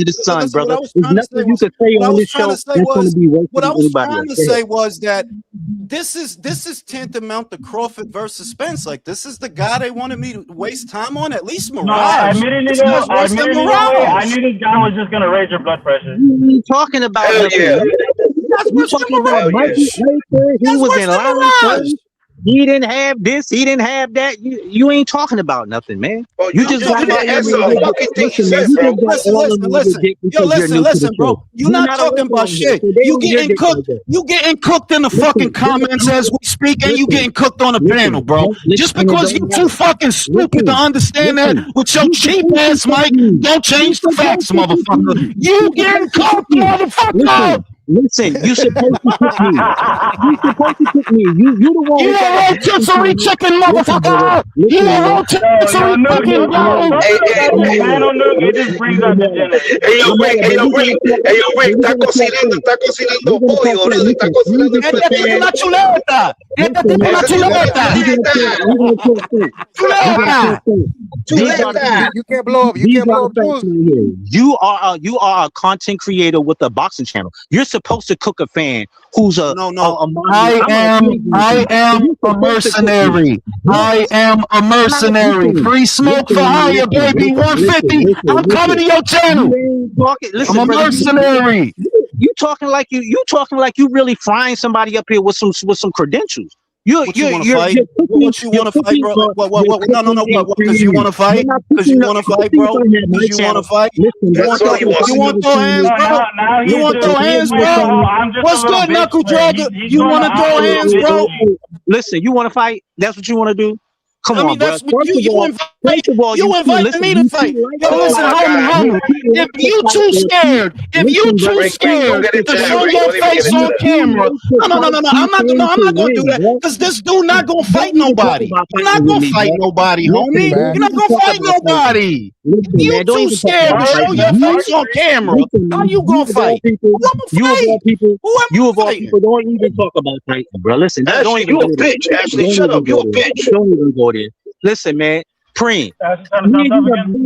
the sun, brother. There's nothing you could say on this show that's going to be worse what than I was anybody trying else. to say was that this is tantamount to Crawford versus Spence. Like, this is the guy they wanted me to waste time on. At least Mirage. No, admittedly, I knew this guy was just gonna raise your blood pressure. What are you talking about? Hell yeah. You talking about Mikey? He was in line. he didn't have this, he didn't have that. You ain't talking about nothing, man. Bro, You just got didn't answer a fucking thing he said, you bro. just got all of them dick because you're new to the Listen, bro. show. You're not talking about shit. So they You don't hear getting dick like cooked. that. You getting cooked in the fucking comments as we speak, and you getting cooked on the panel, bro. Just because you too fucking stupid to understand that with your cheap ass mic, don't change the facts, motherfucker. You getting cooked, motherfucker. Listen, you supposed to cook me. You supposed to cook me. You the one. You a rotisserie chicken, motherfucker. You a rotisserie chicken, bro. It just brings out the genesis. Hey, yo, Rick, está cocinando pollo, bro. Está cocinando Esta tiene una chuleta. Esta tiene una chuleta. Chuleta. You can't blow up. You can't blow up tools. You are a content creator with a boxing channel. You're supposed to cook a fan who's a I am a mercenary. I am a mercenary. Free smoke for hire, baby. 150. I'm coming to your channel. I'm a mercenary. You talking like you really frying somebody up here with some credentials. What you want to fight? What you want to fight, bro? What? No. Because you want to fight? Because you want to fight, bro? Because you want to fight? You want throw hands, bro? You want throw hands, bro? What's good, knuckle dragger? You want to throw hands, bro? Listen, you want to fight? That's what you want to do? Come on, that's bro. what you invited me to fight. Yo, listen, homie. If you too scared to show your face on camera, no. I'm not gonna do that because this dude not gonna fight nobody. You're not gonna fight nobody, homie. You're not gonna fight nobody. If you too scared to show your face on camera, how you gonna fight? You of all people, don't even talk about fighting, bro. Listen, don't even you a bitch, Ashley. Shut up, you a bitch. Don't even go there. Listen, man. Preem,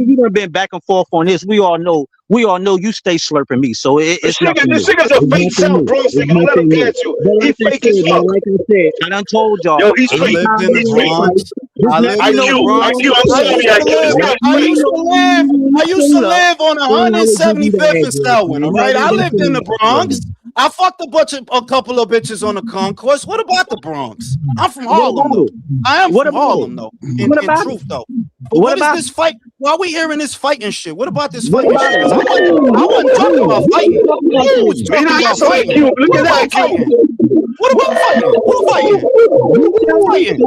you done been back and forth on this. We all know you stay slurping me. So it's not. This nigga's a fake self, bro. This nigga let him catch you. He fake as fuck. Like I said, I done told y'all. Yo, he's fake. He's fake. I used to live on 175th and Selwyn, all right? I lived in the Bronx. I fucked a couple of bitches on the concourse. What about the Bronx? I'm from Harlem, though. I am from Harlem, though. In truth, though. But what is this fight? Why are we hearing this fighting shit? What about this fighting shit? I wasn't talking about fighting. You was talking about fighting. Look at that. What about fighting? Who fighting?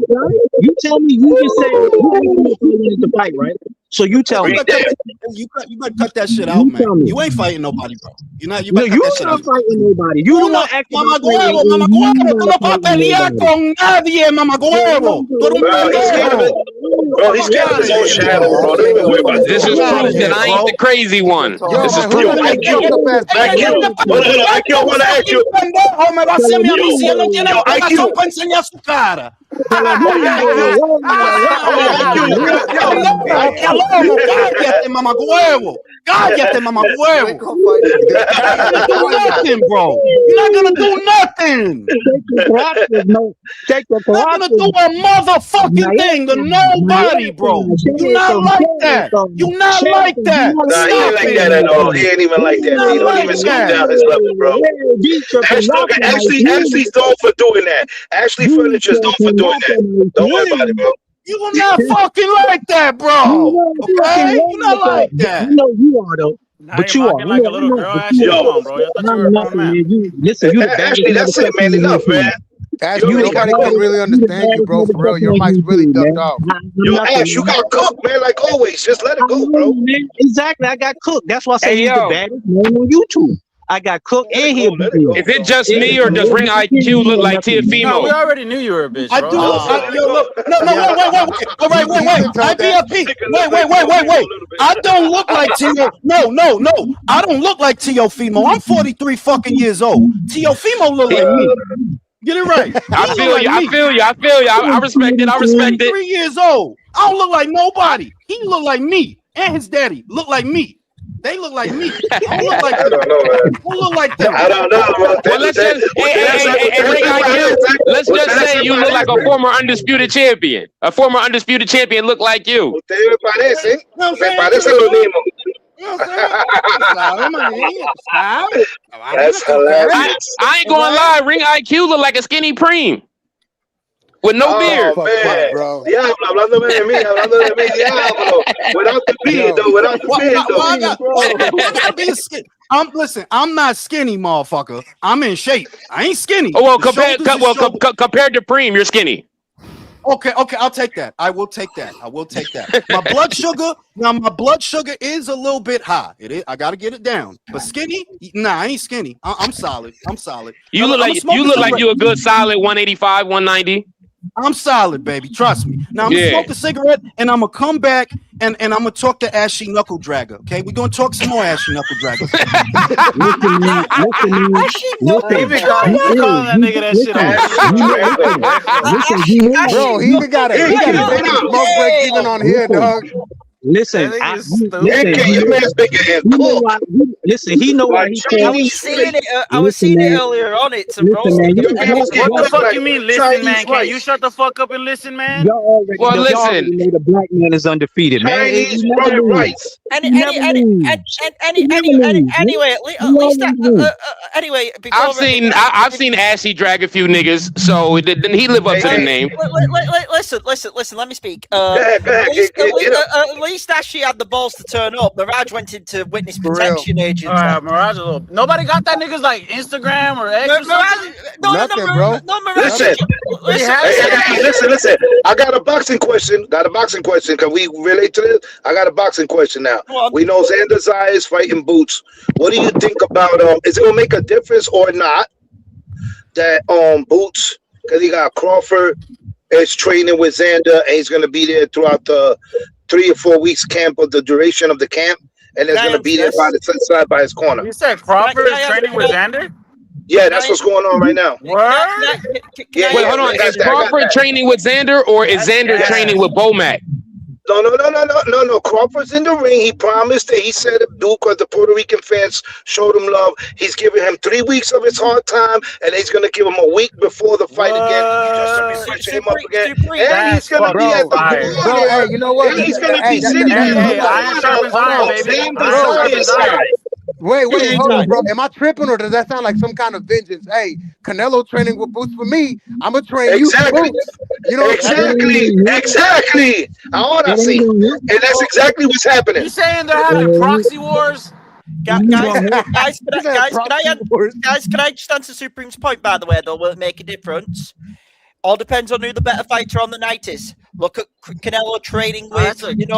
You tell me you just said you wanted to fight, right? So you tell me. You better cut that shit out, man. You ain't fighting nobody, bro. You better cut that shit out. Fighting nobody. You not acting. Mamá Huevo, tú no puedes pelear con nadie, mamá Huevo. Tú eres un pendejo. Bro, he's got his own shadow, bro. This is proof that I ain't the crazy one. This is proof. IQ, I want to ask you. Pendejo, me va a hacer mi amigo si él no tiene corazón para enseñar su cara. Cállate, mamá huevo. Cállate, mamá huevo. You're not gonna do nothing, bro. You're not gonna do nothing. You're not gonna do a motherfucking thing to nobody, bro. You're not like that. You're not like that. Nah, he ain't like that at all. He ain't even like that. He don't even scoot down his level, bro. Ashley's known for doing that. Ashley Furniture's known for doing that. Don't worry about it, bro. You're not fucking like that, bro. Okay? You're not like that. You know you are, though. But you are like a little girl. Ashley, come on, bro. I thought you were a grown man. Listen, Ashley, that's it, man. Enough, man. Ashley, nobody can really understand you, bro. For real, your mic's really ducked off. Yo, Ash, you got cooked, man. Like always, just let it go, bro. Exactly, I got cooked. That's why I say he's the baddest man on YouTube. I got cooked and he. Is it just me or does Ring IQ look like Tiafimo? No, we already knew you were a bitch, bro. I do. Wait. All right, wait. IBFP. Wait. I don't look like Tio. No. I don't look like Tiafimo. I'm 43 fucking years old. Tiafimo look like me. Get it right. I feel you. I respect it. 3 years old. I don't look like nobody. He look like me, and his daddy look like me. They look like me. I don't look like them. Who look like them? I don't know. Well, let's just say you look like a former undisputed champion. A former undisputed champion look like you. Me parece lo mismo. That's hilarious. I ain't gonna lie. Ring IQ look like a skinny preem. with no beard. Oh man, bro. Diablo, hablando de mí, Diablo. Without the beard, though. Without the beard, though. I gotta be skinny. Listen. I'm not skinny, motherfucker. I'm in shape. I ain't skinny. Oh well, compared to Preem, you're skinny. Okay, I'll take that. I will take that. My blood sugar is a little bit high. It is. I gotta get it down. But skinny? Nah, I ain't skinny. I'm solid. You look like you a good solid 185, 190. I'm solid, baby. Trust me. Now I'm gonna smoke a cigarette and I'm gonna come back and I'm gonna talk to Ashy Knuckle Dragger. Okay, we're gonna talk some more Ashy Knuckle Dragger. Bro, he even got a smoke break even on here, dog. Listen, listen, he know why he I was seeing it earlier on. It's a roast. What the fuck you mean, listen, man? Can you shut the fuck up and listen, man? Y'all already know the black man is undefeated, man. Anyway, I've seen Ashy drag a few niggas, so didn't he live up to the name? Listen. Let me speak. At least Ashy had the balls to turn up. Mirage went into witness protection agent. Mirage a little. Nobody got that niggas like Instagram or X or something? Listen. I got a boxing question. Can we relate to this? I got a boxing question now. We know Xander Zaya is fighting Boots. What do you think about is it gonna make a difference or not that Boots, because he got Crawford is training with Xander and he's gonna be there throughout the 3 or 4 weeks camp of the duration of the camp, and is gonna be there by the side by his corner. You said Crawford is training with Xander? Yeah, that's what's going on right now. Wait, hold on. Is Crawford training with Xander or is Xander training with Bomac? No. Crawford's in the ring. He promised that he said Duke, because the Puerto Rican fans showed him love. He's giving him 3 weeks of his hard time, and he's gonna give him a week before the fight again, just to be switching him up again. And he's gonna be at the bro. Hey, you know what? He's gonna be sitting Wait, hold on, bro. Am I tripping or does that sound like some kind of vengeance? Hey, Canelo training with Boots for me. I'm gonna train you for Boots. You know exactly. I want to see, and that's exactly what's happening. You saying they're having proxy wars? Guys, can I just answer Supreme's point, by the way, though? Will it make a difference? All depends on who the better fighter on the night is. Look at Canelo training with, Well, you know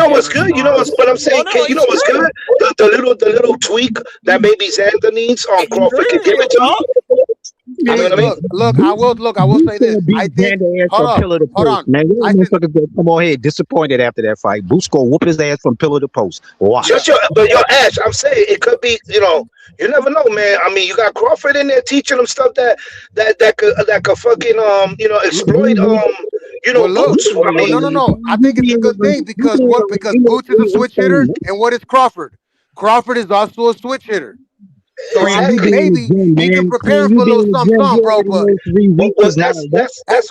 what's good. You know what I'm saying. You know what's good. The little tweak that maybe Xander needs. Crawford can give it to him. Look, I will say this. I think. Hold on. Man, come on here, disappointed after that fight. Boots go whoop his ass from pillar to post. Watch. But your Ash, I'm saying it could be. You never know, man. I mean, you got Crawford in there teaching him stuff that could fucking exploit Boots. No. I think it's a good thing because Boots is a switch hitter, and what is Crawford? Crawford is also a switch hitter. So maybe he can prepare for a little something, bro. But that's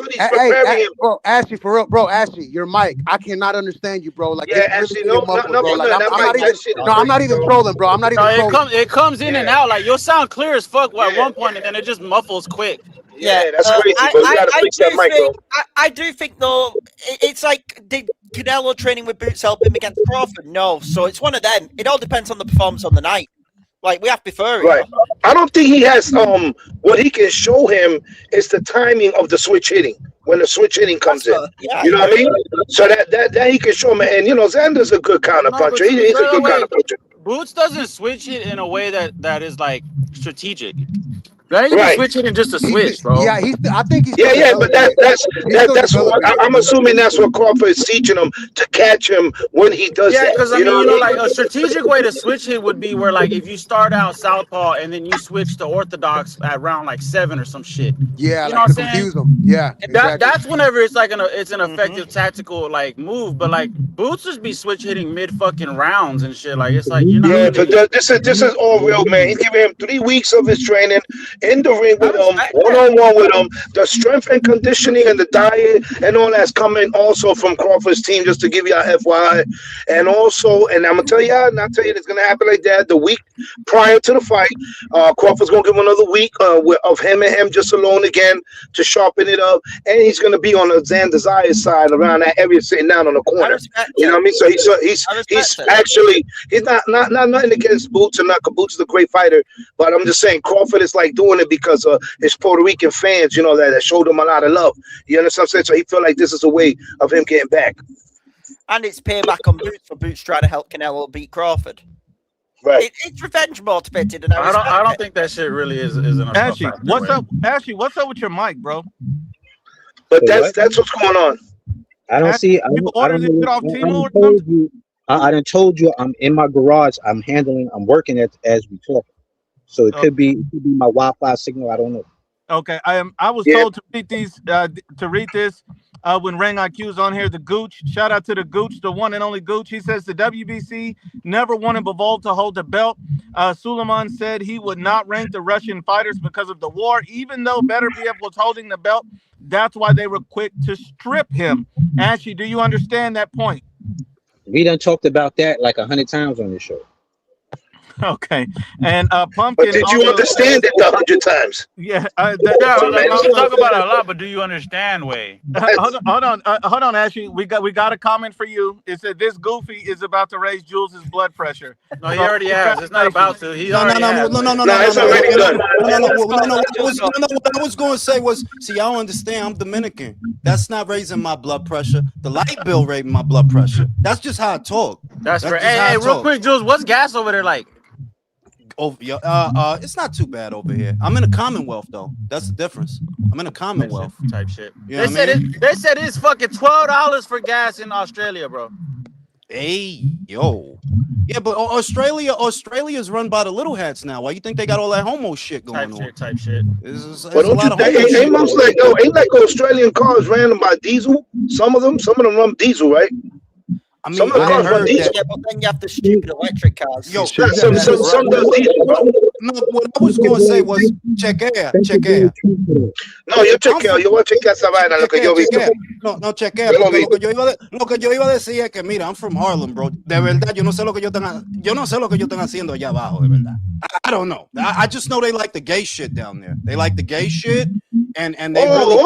what he's preparing him. Bro, Ashley, for real, bro, Ashley, your mic. I cannot understand you, bro. Like, yeah, Ashley, I'm not even trolling, bro. I'm not even trolling. It comes in and out. Like, you'll sound clear as fuck at one point, and then it just muffles quick. Yeah, that's crazy. But you gotta fix that mic, bro. I do think, though, it's like, did Canelo training with Boots help him against Crawford? No. So it's one of them. It all depends on the performance on the night. Like, we have to be fair. Right. I don't think he has what he can show him is the timing of the switch hitting when the switch hitting comes in. You know what I mean? So that he can show him, and Xander's a good counter puncher. He's a good counter puncher. Boots doesn't switch it in a way that is like strategic. That ain't switch hitting just a switch, bro. Yeah, I think he's. Yeah, but that's what I'm assuming. That's what Crawford is teaching him to catch him when he does that. Yeah, because like a strategic way to switch hit would be where, like, if you start out southpaw and then you switch to orthodox at round like 7 or some shit. Yeah, you know what I'm saying? Confuse them. Yeah, that's whenever it's like it's an effective tactical like move. But like Boots just be switch hitting mid fucking rounds and shit. Like, it's like you're not. Yeah, but this is all real, man. He's giving him 3 weeks of his training. in the ring with him, one-on-one with him. The strength and conditioning and the diet and all that's coming also from Crawford's team, just to give you a FYI. And also, and I'm gonna tell you, it's gonna happen like that. The week prior to the fight, Crawford's gonna give him another week of him and him just alone again to sharpen it up, and he's gonna be on the Xander Zayas side around that area, sitting down on the corner. You know what I mean? So he's actually he's not nothing against Boots, and not Boots is a great fighter, but I'm just saying Crawford is like doing it because his Puerto Rican fans, you know, that showed him a lot of love. You understand what I'm saying? So he felt like this is a way of him getting back. And it's payback on Boots for Boots trying to help Canelo beat Crawford. Right. It's revenge motivated, and I don't think that shit really is an Ashley, what's up? Ashley, what's up with your mic, bro? But that's what's going on. I don't see. I done told you I'm in my garage. I'm working as we talk. So it could be my Wi-Fi signal. I don't know. Okay, I was told to read these when Rang IQ's on here. The Gooch, shout out to the Gooch, the one and only Gooch. He says the WBC never wanted Bivol to hold the belt. Suleiman said he would not rank the Russian fighters because of the war, even though Beterbiev was holding the belt. That's why they were quick to strip him. Ashley, do you understand that point? We done talked about that like 100 times on this show. Okay, and Pumpkin. But did you understand it 100 times? Yeah, we talk about it a lot, but do you understand, Way? Hold on, Ashley. We got a comment for you. It said this goofy is about to raise Jules' blood pressure. No, he already has. It's not about to. He already has. No, it's already done. What I was going to say was, see, I don't understand. I'm Dominican. That's not raising my blood pressure. The light bill raising my blood pressure. That's just how I talk. That's right. Hey, real quick, Jules, what's gas over there like? It's not too bad over here. I'm in a Commonwealth though. That's the difference. I'm in a Commonwealth type shit. You know They said it's fucking $12 for gas in Australia, bro. Hey, yo. Yeah, but Australia is run by the little hats now. Why you think they got all that homo shit going on? Type shit. But ain't like Australian cars ran by diesel? Some of them run diesel, right? I mean, some of the cars run diesel. Yeah, but then you have the stupid electric cars. Yo, some does diesel, bro. No, what I was going to say was chequea. No, yo voy a chequear esa vaina, lo que yo he visto. No, chequea. Lo que yo iba a decir es que, mira, I'm from Harlem, bro. De verdad, yo no sé lo que yo están haciendo allá abajo, de verdad. I don't know. I just know they like the gay shit down there. They like the gay shit, and they really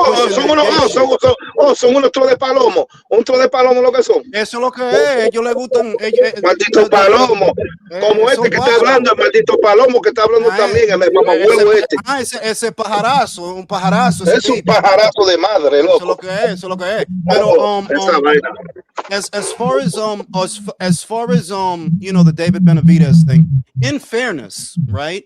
son unos tro de palomo. Un tro de palomo lo que son. Eso es lo que es. Ellos les gustan. Maldito palomo. Como este que está hablando, el maldito palomo que está hablando también, el mamahuevo este. Ese pajarazo, un pajarazo. Es un pajarazo de madre, loco. Eso es lo que es. Pero as far as you know, the David Benavidez thing, in fairness, right?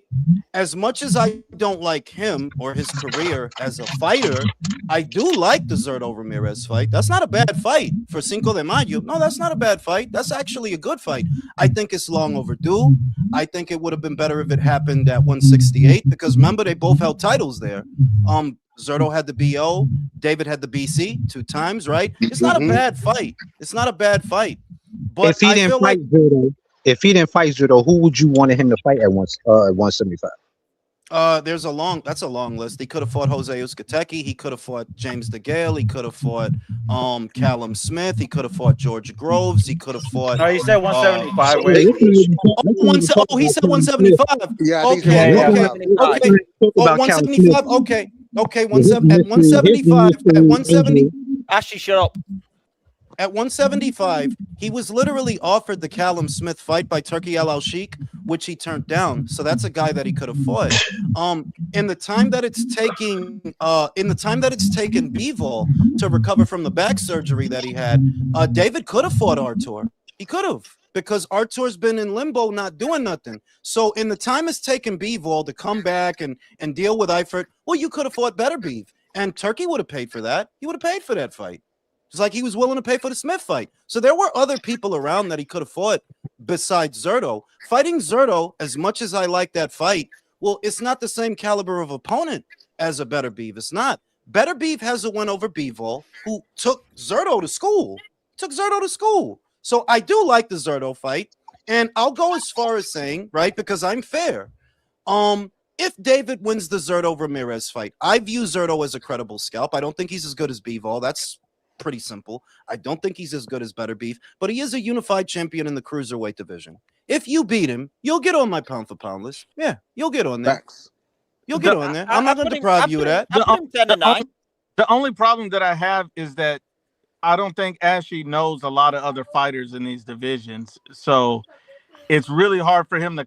As much as I don't like him or his career as a fighter, I do like the Zurdo Ramirez fight. That's not a bad fight for Cinco de Mayo. No, that's not a bad fight. That's actually a good fight. I think it's long overdue. I think it would have been better if it happened at 168 because remember they both held titles there. Zurdo had the BO, David had the BC 2 times, right? It's not a bad fight. It's not a bad fight. But if he didn't fight Zurdo, who would you want him to fight at 175? That's a long list. He could have fought Jose Uzcategui. He could have fought James DeGale. He could have fought Callum Smith. He could have fought George Groves. He could have fought. No, he said 175. He said 175. Yeah, okay. 175. Okay. 175. At 170. Ashley, shut up. At 175, he was literally offered the Callum Smith fight by Turki Al Sheikh, which he turned down. So that's a guy that he could have fought. In the time that it's taking Bivol to recover from the back surgery that he had, David could have fought Artur. He could have, because Artur's been in limbo, not doing nothing. So in the time it's taken Bivol to come back and deal with Eifert, well, you could have fought Beterbiev, and Turki would have paid for that. He would have paid for that fight. Just like he was willing to pay for the Smith fight. So there were other people around that he could have fought besides Zurdo. Fighting Zurdo, as much as I like that fight, well, it's not the same caliber of opponent as a Beterbiev. It's not. Beterbiev has a win over Bivol, who took Zurdo to school. So I do like the Zurdo fight. And I'll go as far as saying, right, because I'm fair. if David wins the Zurdo Ramirez fight, I view Zurdo as a credible scalp. I don't think he's as good as Bivol. That's pretty simple. I don't think he's as good as Better Beef, but he is a unified champion in the cruiserweight division. If you beat him, you'll get on my pound for pound list. Yeah, you'll get on there. Facts. You'll get on there. I'm not going to deprive you of that. The only problem that I have is that I don't think Ashley knows a lot of other fighters in these divisions. So it's really hard for him to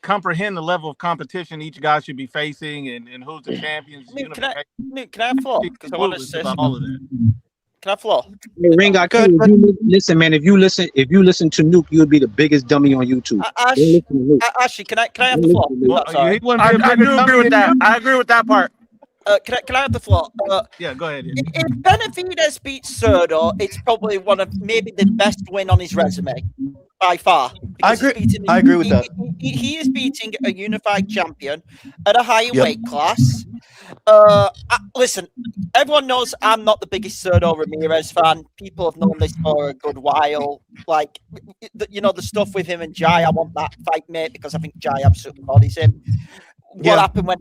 comprehend the level of competition each guy should be facing and who's the champions. Can I have floor? Because I want to say all of that. Can I have floor? Hey, Ring, listen, man. If you listen to Nuke, you'll be the biggest dummy on YouTube. Ashley, can I have the floor? I do agree with that. I agree with that part. Can I have the floor? Yeah, go ahead. If Benavidez beats Zurdo, it's probably one of maybe the best win on his resume by far. I agree with that. He is beating a unified champion at a higher weight class. Listen, everyone knows I'm not the biggest Zurdo Ramirez fan. People have known this for a good while. Like, the stuff with him and Jai, I want that fight, mate, because I think Jai absolutely bodies him. What happened when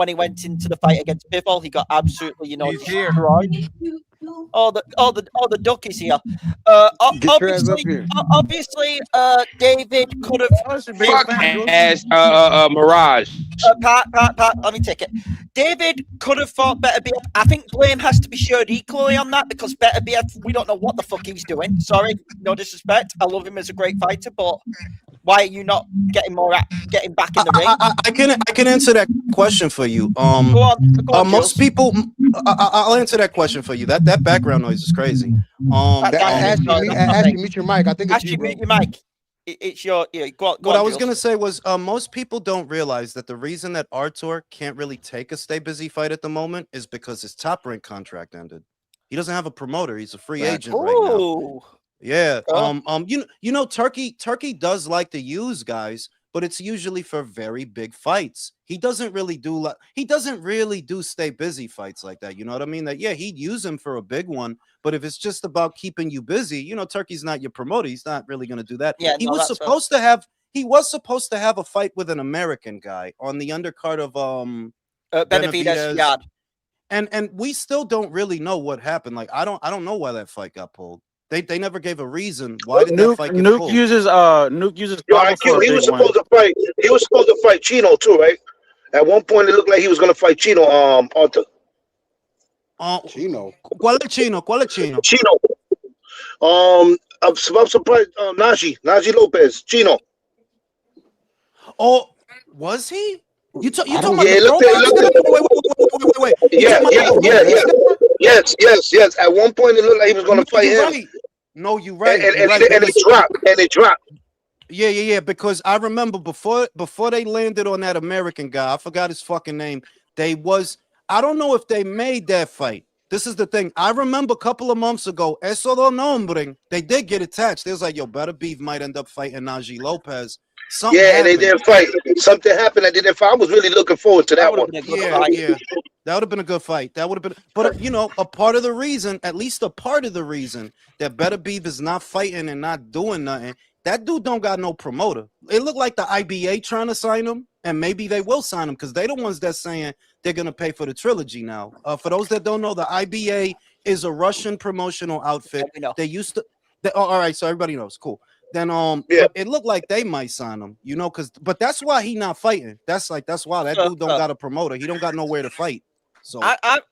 he went into the fight against Bivol? He got absolutely destroyed. All the duckies here. Obviously, David could have as Mirage. Pat, let me take it. David could have fought Better BF. I think blame has to be shared equally on that because Better BF, we don't know what the fuck he's doing. Sorry, no disrespect. I love him as a great fighter, but why are you not getting back in the ring? I can answer that question for you. Go on, most people, I'll answer that question for you. That background noise is crazy. Ashley, mute your mic. I think it's Ashley, mute your mic. It's your go what on, I was gonna say was most people don't realize that the reason that Artur can't really take a stay busy fight at the moment is because his Top Rank contract ended. He doesn't have a promoter. He's a free agent right now. Yeah. Turkey does like to use guys, but it's usually for very big fights. He doesn't really do stay busy fights like that. You know what I mean? That he'd use him for a big one, but if it's just about keeping you busy, Turkey's not your promoter. He's not really going to do that. Yeah, he was supposed to have a fight with an American guy on the undercard of Benavidez. And we still don't really know what happened. Like I don't know why that fight got pulled. They never gave a reason. Why did that fight get pulled? Nuke uses he was supposed to fight. He was supposed to fight Chino too, right? At one point, it looked like he was going to fight Chino. Arthur. Chino. ¿Cuál es Chino? Chino. I'm surprised. Najee Lopez. Chino. Oh, was he? You talking about wait. Yes. At one point, it looked like he was going to fight him. Right. No, you're right. And it dropped. Yeah. Because I remember before they landed on that American guy, I forgot his fucking name. I don't know if they made that fight. This is the thing. I remember a couple of months ago, eso do nombre, they did get attached. They was like, Better Beef might end up fighting Najee Lopez. Something happened. They didn't fight. Something happened. They didn't fight. I was really looking forward to that one. Yeah. That would have been a good fight. That would have been, but a part of the reason, at least a part of the reason that Better Beef is not fighting and not doing nothing, that dude don't got no promoter. It looked like the IBA trying to sign him, and maybe they will sign him because they're the ones that's saying they're gonna pay for the trilogy now. For those that don't know, the IBA is a Russian promotional outfit. They used to. All right, so everybody knows. Cool. Then it looked like they might sign him, but that's why he not fighting. That's why that dude don't got a promoter. He don't got nowhere to fight. So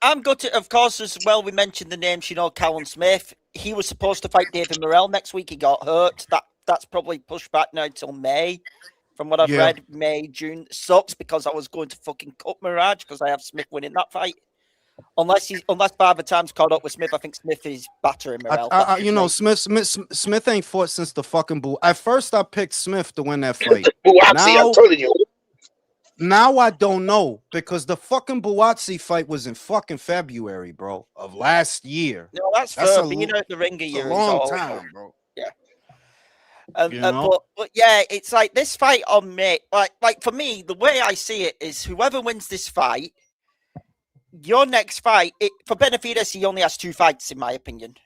I'm gutted, of course, as well. We mentioned the name, Callum Smith. He was supposed to fight David Morrell next week. He got hurt. That's probably pushed back now till May. From what I've read, May, June. Sucks because I was going to fucking cut Mirage because I have Smith winning that fight. Unless Barber Time's caught up with Smith, I think Smith is battering Morrell. Smith ain't fought since the fucking Boo. At first, I picked Smith to win that fight. I'm telling you. Now I don't know because the fucking Buatsi fight was in fucking February, bro, of last year. No, that's for being out the ring a year. A long time, bro. Yeah. But yeah, it's like this fight on May. Like for me, the way I see it is whoever wins this fight, your next fight for Benavidez, he only has 2 fights, in my opinion,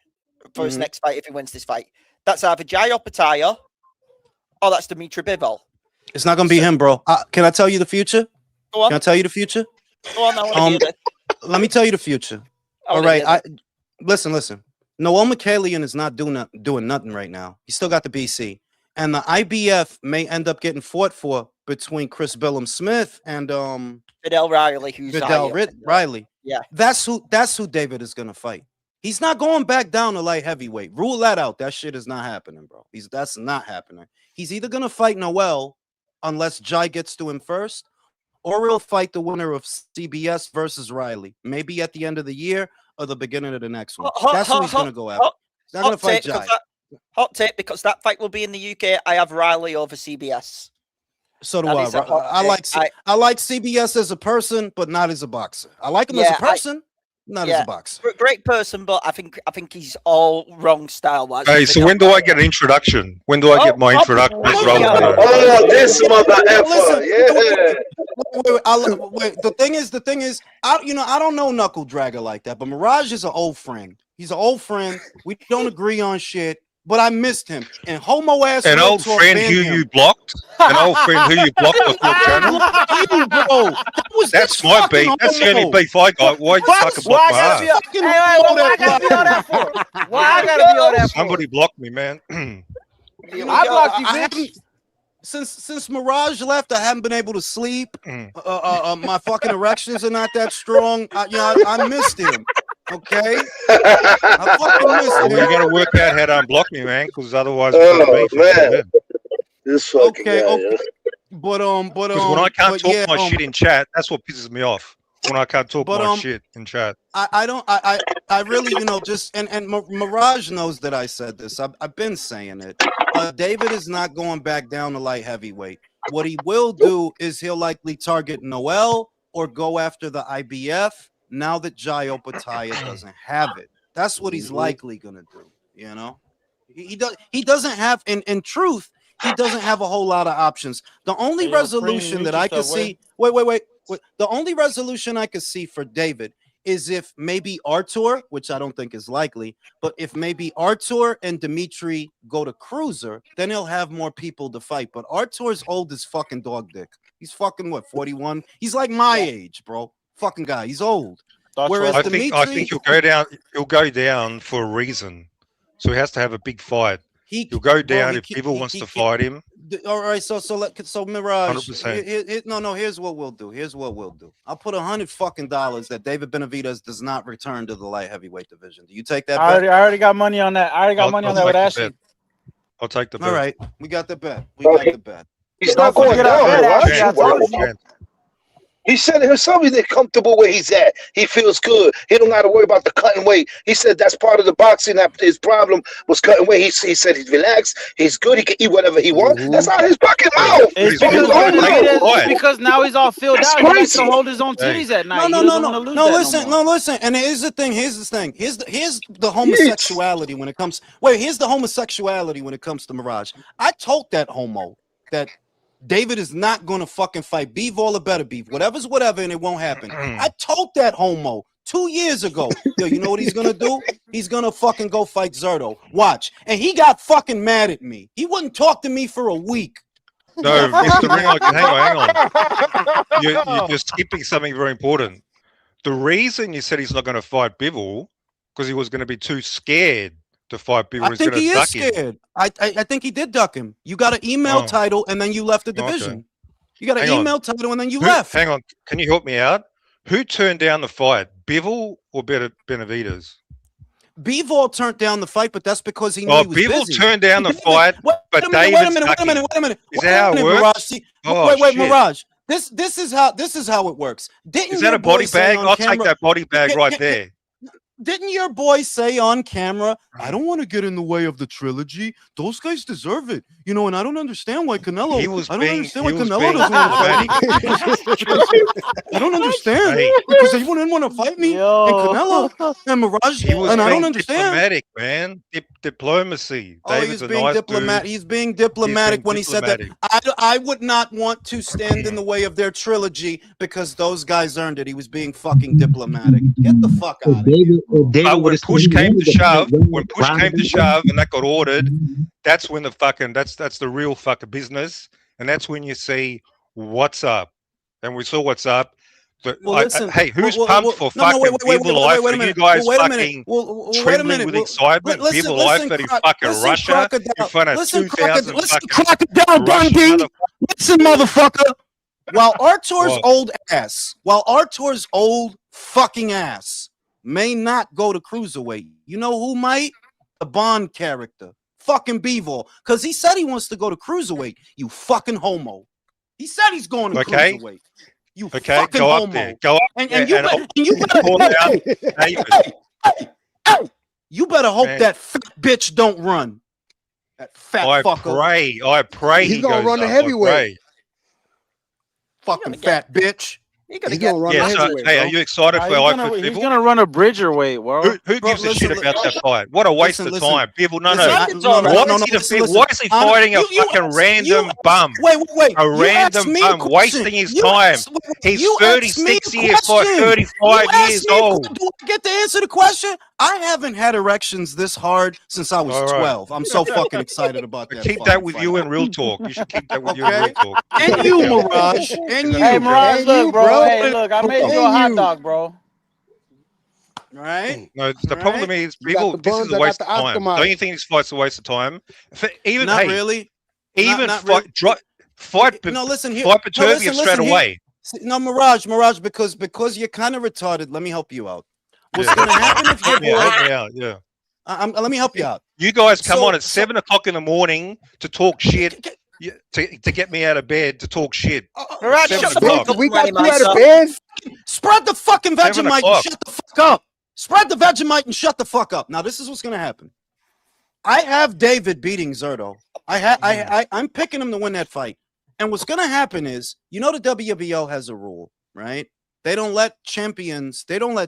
for his next fight. If he wins this fight, that's either Jai Opetaia or that's Dimitri Bivol. It's not gonna be him, bro. Can I tell you the future? Go on. Can I tell you the future? Go on, I want to hear this. Let me tell you the future. All right, listen. Noel McCallion is not doing nothing right now. He's still got the BC, and the IBF may end up getting fought for between Chris Billum Smith and Vidal Riley, who's Riley. Yeah, that's who David is gonna fight. He's not going back down to light heavyweight. Rule that out. That shit is not happening, bro. That's not happening. He's either gonna fight Noel, unless Jai gets to him first, or he'll fight the winner of CBS versus Riley, maybe at the end of the year or the beginning of the next one. That's who he's gonna go after. He's not gonna fight Jai. Hot take, because that fight will be in the UK. I have Riley over CBS. So do I. I like CBS as a person, but not as a boxer. I like him as a person. Not as a boxer. Great person, but I think he's all wrong style wise. Hey, so when do I get an introduction? When do I get my introduction? Oh, this mother effer. Yeah. Wait. The thing is, I don't know Knuckle Dragger like that, but Mirage is an old friend. He's an old friend. We don't agree on shit. But I missed him. And homo ass. An old friend who you blocked? An old friend who you blocked off your channel? Bro, that's my beef. That's the only beef I got. Why you fucking block my ass? Why I gotta be on that for? Why I gotta be on that for? Somebody blocked me, man. I blocked you, bitch. Since Mirage left, I haven't been able to sleep. My fucking erections are not that strong. I missed him. Okay, I fucking missed him. You gotta work out how to unblock me, man, because otherwise we're gonna beef. Man. This fucking guy, okay. But because when I can't talk my shit in chat, that's what pisses me off. When I can't talk my shit in chat. I really, just and Mirage knows that I said this. I've been saying it. David is not going back down to light heavyweight. What he will do is he'll likely target Noel or go after the IBF now that Jai Opataya doesn't have it. That's what he's likely gonna do. He doesn't have, in truth, he doesn't have a whole lot of options. The only resolution that I could see, wait. The only resolution I could see for David is if maybe Artur, which I don't think is likely, but if maybe Artur and Dimitri go to cruiser, then he'll have more people to fight. But Artur's old as fucking dog dick. He's fucking 41? He's like my age, bro. Fucking guy. He's old. Whereas I think he'll go down. He'll go down for a reason. So he has to have a big fight. He'll go down if people wants to fight him. All right, so Mirage. 100%. Here's what we'll do. I'll put $100 that David Benavidez does not return to the light heavyweight division. Do you take that? I already got money on that. I already got money on that with Ashley. I'll take the bet. All right, we got the bet. Got the bet. He's not going down. He said himself he's comfortable where he's at. He feels good. He don't got to worry about the cutting weight. He said that's part of the boxing. That his problem was cutting weight. He said he's relaxed. He's good. He can eat whatever he wants. That's out his fucking mouth. It's because now he's all filled out. He likes to hold his own titties at night. No, listen. And here's the thing. Here's the homosexuality when it comes. Here's the homosexuality when it comes to Mirage. I told that homo that David is not going to fucking fight Bivol or better beef. Whatever's whatever, and it won't happen. I told that homo 2 years ago. Yo, you know what he's going to do? He's going to fucking go fight Zerto. Watch. And he got fucking mad at me. He wouldn't talk to me for a week. No, Mr. Ring, hang on. You're skipping something very important. The reason you said he's not going to fight Bivol, because he was going to be too scared to fight Bivol. I think he is scared. I think he did duck him. You got an email title and then you left the division. Okay. You got an email title and then you left. Hang on. Can you help me out? Who turned down the fight? Bivol or Benavidez? Bivol turned down the fight, but that's because he knew he was Bivol busy. turned down the fight, but David's wait a minute. Is that how it works? Wait, Mirage. This is how it works. Is that a body bag? I'll take that body bag right there. Didn't your boy say on camera, I don't want to get in the way of the trilogy. Those guys deserve it. And I don't understand why Canelo. Canelo doesn't want to fight. I don't understand. Because he wouldn't want to fight me. And Canelo and Mirage. And I don't understand. Diplomatic, man. Diplomacy. He's being diplomatic. He's being diplomatic when he said that. I would not want to stand in the way of their trilogy because those guys earned it. He was being fucking diplomatic. Get the fuck out of here. But when push came to shove, and that got ordered, that's when that's the real fucking business, and that's when you see what's up. and we saw what's up. But Well, listen. hey, who's pumped for fucking Bibble Life? Are you guys fucking trembling with excitement? Bibble Life that he fucking Russia in front of 2,000 fucking Crocodile Dundee. Listen, motherfucker. While Artur's old fucking ass may not go to cruiserweight, you know who might? The Bond character, fucking Beevil, because he said he wants to go to cruiserweight. You fucking homo. He said he's going to cruiserweight. You fucking go homo. up there. Go up and there. you better hope that fat bitch don't run. That fat fucker. I pray he's gonna run the heavyweight. Fucking fat bitch. He's gonna run the heavyweight. Hey, are you excited for Bibble? He's gonna run a Bridgerweight, bro. Who gives a shit about that fight? What a waste of time. Bibble, no. Why is he fighting a fucking random bum? Wait. A random bum wasting his time. He's 36 years, 35 years old. Do I get to answer the question? I haven't had erections this hard since I was 12. I'm so fucking excited about that. Keep that with you in real talk. You should keep that with you in real talk. And you, Mirage. And you. Hey, Mirage, look, bro. Hey, look, I made you a hot dog, bro. Right? No, the problem is, people, this is a waste of time. Don't you think this fight's a waste of time? Even, not really. Even not fight Peterbian straight away. No, Mirage, because you're kind of retarded. Let me help you out. What's going to happen if you're let me help you out. You guys come on at 7 o'clock in the morning to talk shit, to get me out of bed to talk shit. Mirage, we got you out of bed. Spread the fucking Vegemite and shut the fuck up. Spread the Vegemite and shut the fuck up. Now, this is what's going to happen. I have David beating Zerto. I'm picking him to win that fight. And what's going to happen is, you know, the WBO has a rule, right? They don't let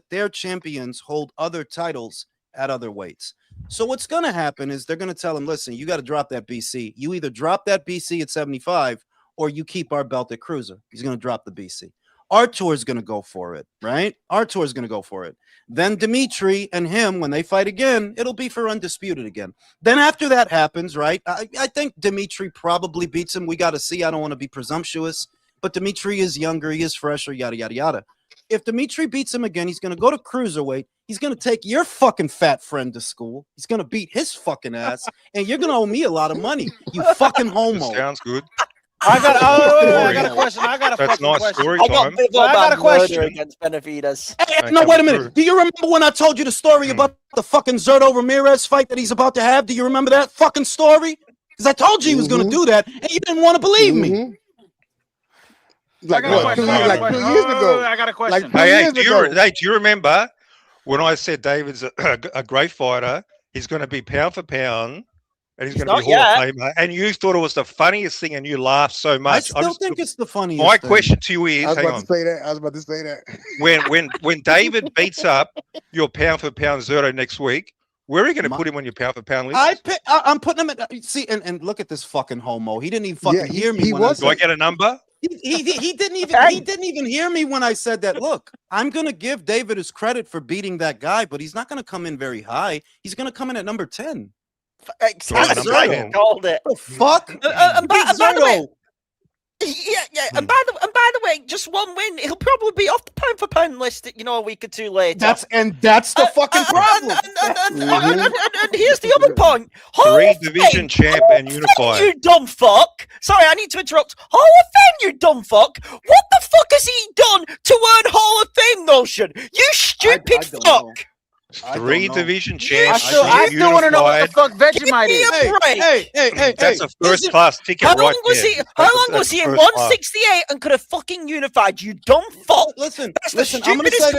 their champions hold other titles at other weights. So what's going to happen is they're going to tell him, listen, you got to drop that BC. You either drop that BC at 75 or you keep our belt at cruiser. He's going to drop the BC. Artur is going to go for it, right? Artur is going to go for it. Then Dimitri and him, when they fight again, it'll be for undisputed again. Then after that happens, right? I think Dimitri probably beats him. We got to see. I don't want to be presumptuous. But Dimitri is younger, he is fresher, yada, yada, yada. If Dimitri beats him again, he's going to go to cruiserweight. He's going to take your fucking fat friend to school. He's going to beat his fucking ass. And you're going to owe me a lot of money, you fucking homo. This sounds good. I got a question. That's nice story time. I got a question against Benavidez. Hey, no, wait a minute. Do you remember when I told you the story about the fucking Zerto Ramirez fight that he's about to have? Do you remember that fucking story? Because I told you he was going to do that, and you didn't want to believe me. Like 2 years ago. I got a question. Hey, do you remember when I said David's a great fighter? He's going to be pound for pound, and he's going to be Hall of Famer. And you thought it was the funniest thing, and you laughed so much. I still think it's the funniest. My question to you is, I was about to say that. When David beats up your pound for pound Zerto next week, where are you going to put him on your pound for pound list? I'm putting him at. See, and look at this fucking homo. He didn't even fucking hear me. Do I get a number? He didn't even hear me when I said that. Look, I'm gonna give David his credit for beating that guy, but he's not gonna come in very high. He's gonna come in at number 10. Exactly. Called it. The fuck? And by the way, And by the way, just one win, he'll probably be off the pound for pound list, a week or two later. That's the fucking problem. And here's the other point. Three division champ and unified. You dumb fuck. Sorry, I need to interrupt. Hall of Fame, you dumb fuck. What the fuck has he done to earn Hall of Fame notion? You stupid fuck. Three division champ. I still want to know what the fuck Vegemite is. Hey. That's a first class ticket. How long was he in 168 and could have fucking unified? You dumb fuck. Listen, that's the I'm gonna say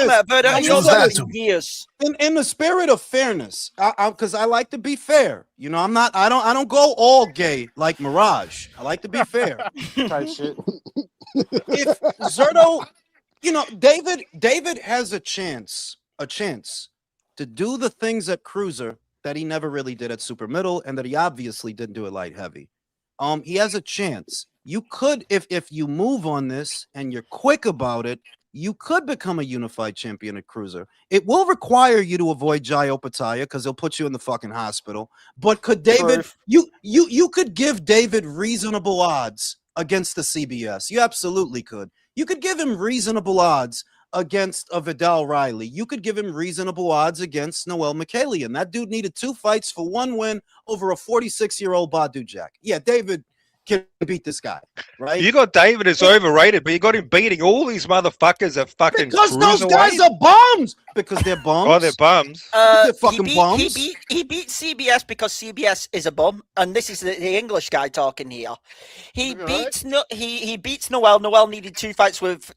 this. Years. In the spirit of fairness, because I like to be fair. I don't go all gay like Mirage. I like to be fair. Type shit. If Zerto, David has a chance to do the things at cruiser that he never really did at super middle, and that he obviously didn't do at light heavy. He has a chance. You could, if you move on this and you're quick about it, you could become a unified champion at cruiser. It will require you to avoid Jai Opataya because he'll put you in the fucking hospital. But could David, you could give David reasonable odds against the CBS. You absolutely could. You could give him reasonable odds against a Vidal Riley. You could give him reasonable odds against Noel Mikhailian. That dude needed 2 fights for 1 win over a 46-year-old Badu Jack. Yeah, David can beat this guy, right? You got David as overrated, but you got him beating all these motherfuckers at fucking because those guys are bums. Because they're bums. Oh, they're bums. They're fucking bums. He beat CBS because CBS is a bum, and this is the English guy talking here. He beats Noel. Noel needed 2 fights with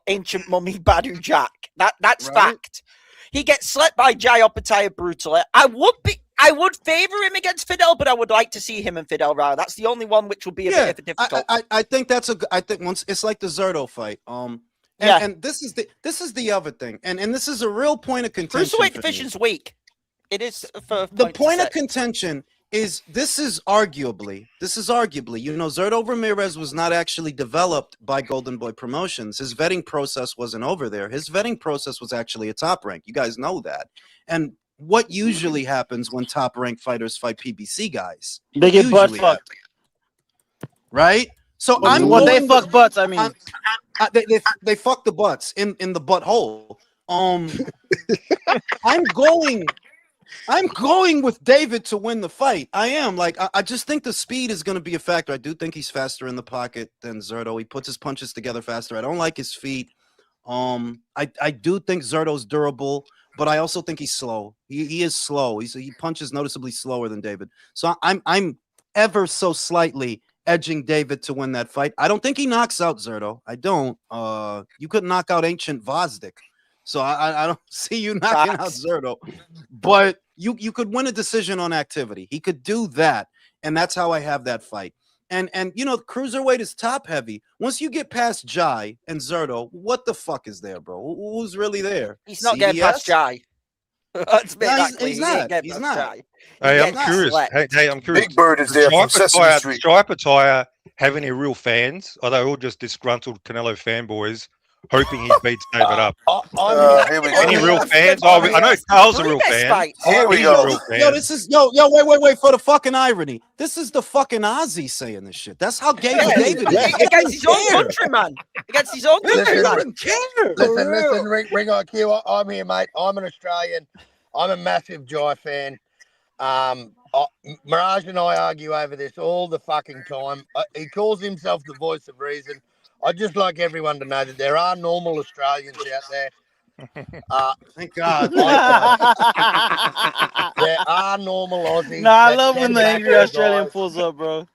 ancient mummy Badu Jack. That's fact. He gets slept by Jai Opetaia brutally. I would favor him against Fidel, but I would like to see him and Fidel Rara. That's the only one which will be a bit difficult. I think once it's like the Zerto fight. And this is the other thing, and this is a real point of contention. Cruiserweight division's weak. It is for the point of contention. This is arguably, Zerto Ramirez was not actually developed by Golden Boy Promotions. His vetting process wasn't over there. His vetting process was actually a Top Rank. You guys know that. And what usually happens when Top Rank fighters fight PBC guys? They get butt fucked. Right? So they fuck butts, I mean. They fuck the butts in the butthole. I'm going with David to win the fight. I am. I just think the speed is going to be a factor. I do think he's faster in the pocket than Zerto. He puts his punches together faster. I don't like his feet. I do think Zerto's durable, but I also think he's slow. He is slow. He punches noticeably slower than David. So I'm ever so slightly edging David to win that fight. I don't think he knocks out Zerto. I don't. You couldn't knock out ancient Vosdik. So I don't see you knocking out Zerto. But you could win a decision on activity. He could do that. And that's how I have that fight. And cruiserweight is top heavy. Once you get past Jai and Zerto, what the fuck is there, bro? Who's really there? He's not getting past Jai. He's not. Hey, I'm curious. Hey, I'm curious. Big Bird is there from Sesame Street. Stripe Attire have any real fans? Are they all just disgruntled Canelo fanboys hoping he beats David up? Any real fans? I know Carl's a real fan. Here we go. Wait for the fucking irony. This is the fucking Aussie saying this shit. That's how gay David is. Against his own countryman. Against his own countryman. Listen, Ring IQ, I'm here, mate. I'm an Australian. I'm a massive Jai fan. Mirage and I argue over this all the fucking time. He calls himself the voice of reason. I'd just like everyone to know that there are normal Australians out there. Thank God. There are normal Aussies. No, I love when the angry Australian pulls up, bro.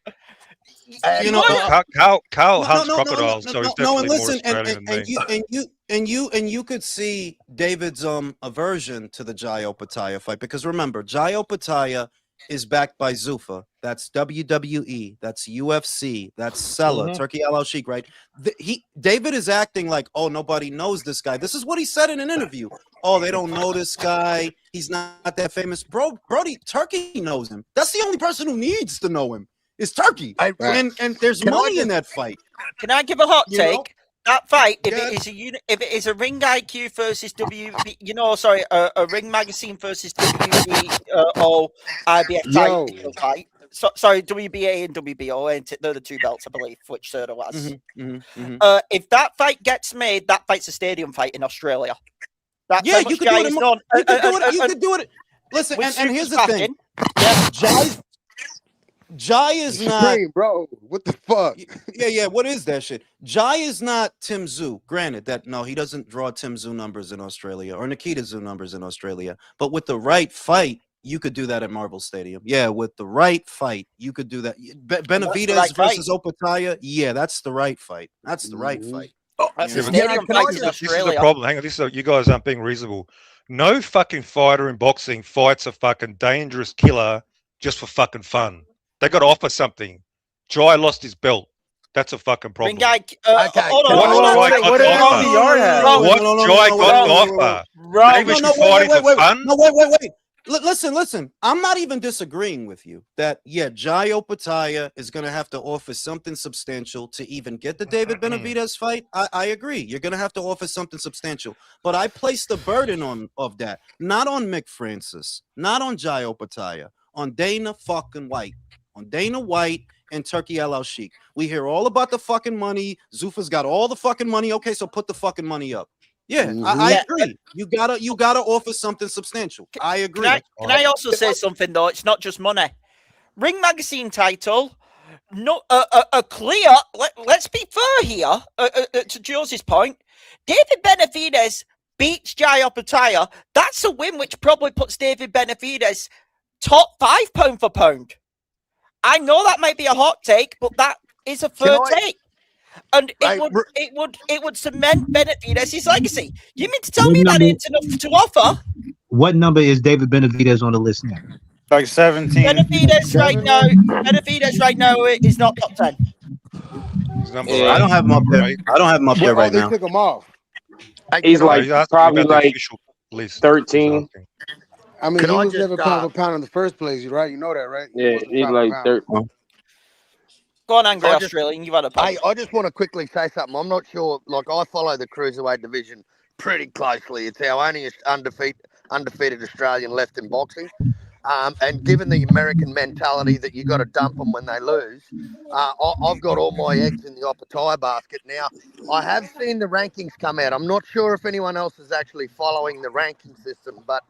Carl hunts crocodiles, so he's definitely more Australian than me. And you could see David's aversion to the Jai Opetaia fight, because remember, Jai Opetaia is backed by Zuffa. That's WWE. That's UFC. That's Sella, Turkey Al Sheikh, right? David is acting like, oh, nobody knows this guy. This is what he said in an interview. Oh, they don't know this guy. He's not that famous. Brody, Turkey knows him. That's the only person who needs to know him is Turkey. And there's money in that fight. Can I give a hot take? That fight, if it is a Ring IQ versus a Ring Magazine versus WBO IBF fight. Sorry, WBA and WBO, they're the 2 belts, I believe, which Zerto has. If that fight gets made, that fight's a stadium fight in Australia. You could do it. Listen, and here's the thing. Jai is not, bro. What the fuck? Yeah. What is that shit? Jai is not Tim Tszyu. Granted that he doesn't draw Tim Tszyu numbers in Australia or Nikita Tszyu numbers in Australia. But with the right fight, you could do that at Marvel Stadium. Yeah, with the right fight, you could do that. Benavidez versus Opetaia. Yeah, that's the right fight. That's the right fight. This is the problem. Hang on, you guys aren't being reasonable. No fucking fighter in boxing fights a fucking dangerous killer just for fucking fun. They got to offer something. Jai lost his belt. That's a fucking problem. What Jai got to offer? Maybe she's fighting for fun? No, wait. Listen. I'm not even disagreeing with you that, Jai Opetaia is going to have to offer something substantial to even get the David Benavidez fight. I agree. You're going to have to offer something substantial. But I place the burden of that, not on Mick Francis, not on Jai Opetaia, on Dana fucking White. On Dana White and Turkey El Sheikh. We hear all about the fucking money. Zuffa's got all the fucking money. Okay, so put the fucking money up. Yeah, I agree. You gotta offer something substantial. I agree. Can I also say something though? It's not just money. Ring Magazine title, no, a clear. Let's be fair here. To Josie's point, David Benavidez beats Jai Opetaia. That's a win which probably puts David Benavidez top 5 pound for pound. I know that might be a hot take, but that is a fair take. And it would cement Benavidez' legacy. You mean to tell me that ain't enough to offer? What number is David Benavidez on the list now? Like 17. Benavidez right now is not top 10. I don't have him up there. I don't have him up there right now. They took him off. He's like probably like 13. I mean, he was never pound for pound in the first place, right? You know that, right? Yeah, he's like 13. Go on, Angry Australian. You've had a Hey, I just want to quickly say something. I'm not sure. Like, I follow the cruiserweight division pretty closely. It's our only undefeated Australian left in boxing. And given the American mentality that you got to dump them when they lose, I've got all my eggs in the Opetaia basket. Now, I have seen the rankings come out. I'm not sure if anyone else is actually following the ranking system, but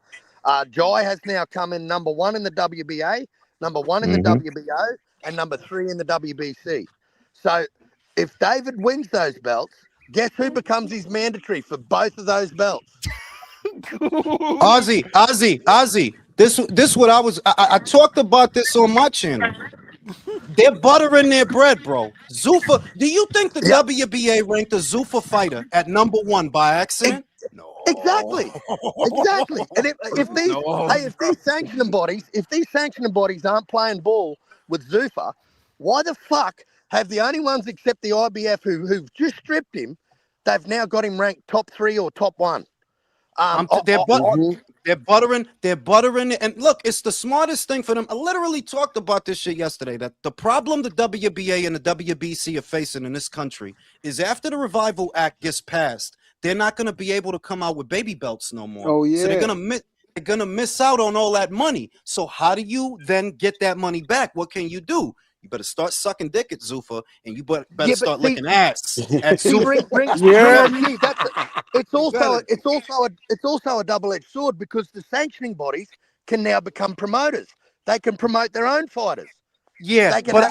Jai has now come in number 1 in the WBA, number 1 in the WBO, and number 3 in the WBC. So if David wins those belts, guess who becomes his mandatory for both of those belts? Ozzy. This what I talked about this on my channel. They're buttering their bread, bro. Zuffa, do you think the WBA ranked a Zuffa fighter at number 1 by accident? No. Exactly. And if these sanctioning bodies aren't playing ball with Zuffa, why the fuck have the only ones except the IBF who've just stripped him, they've now got him ranked top 3 or top 1? They're buttering, and look, it's the smartest thing for them. I literally talked about this shit yesterday, that the problem the WBA and the WBC are facing in this country is after the Revival Act gets passed, they're not going to be able to come out with baby belts no more. Oh, yeah. So they're gonna miss out on all that money. So how do you then get that money back? What can you do? You better start sucking dick at Zuffa, and you better start licking ass at Zuffa. It's also a double-edged sword because the sanctioning bodies can now become promoters. They can promote their own fighters. Yeah, but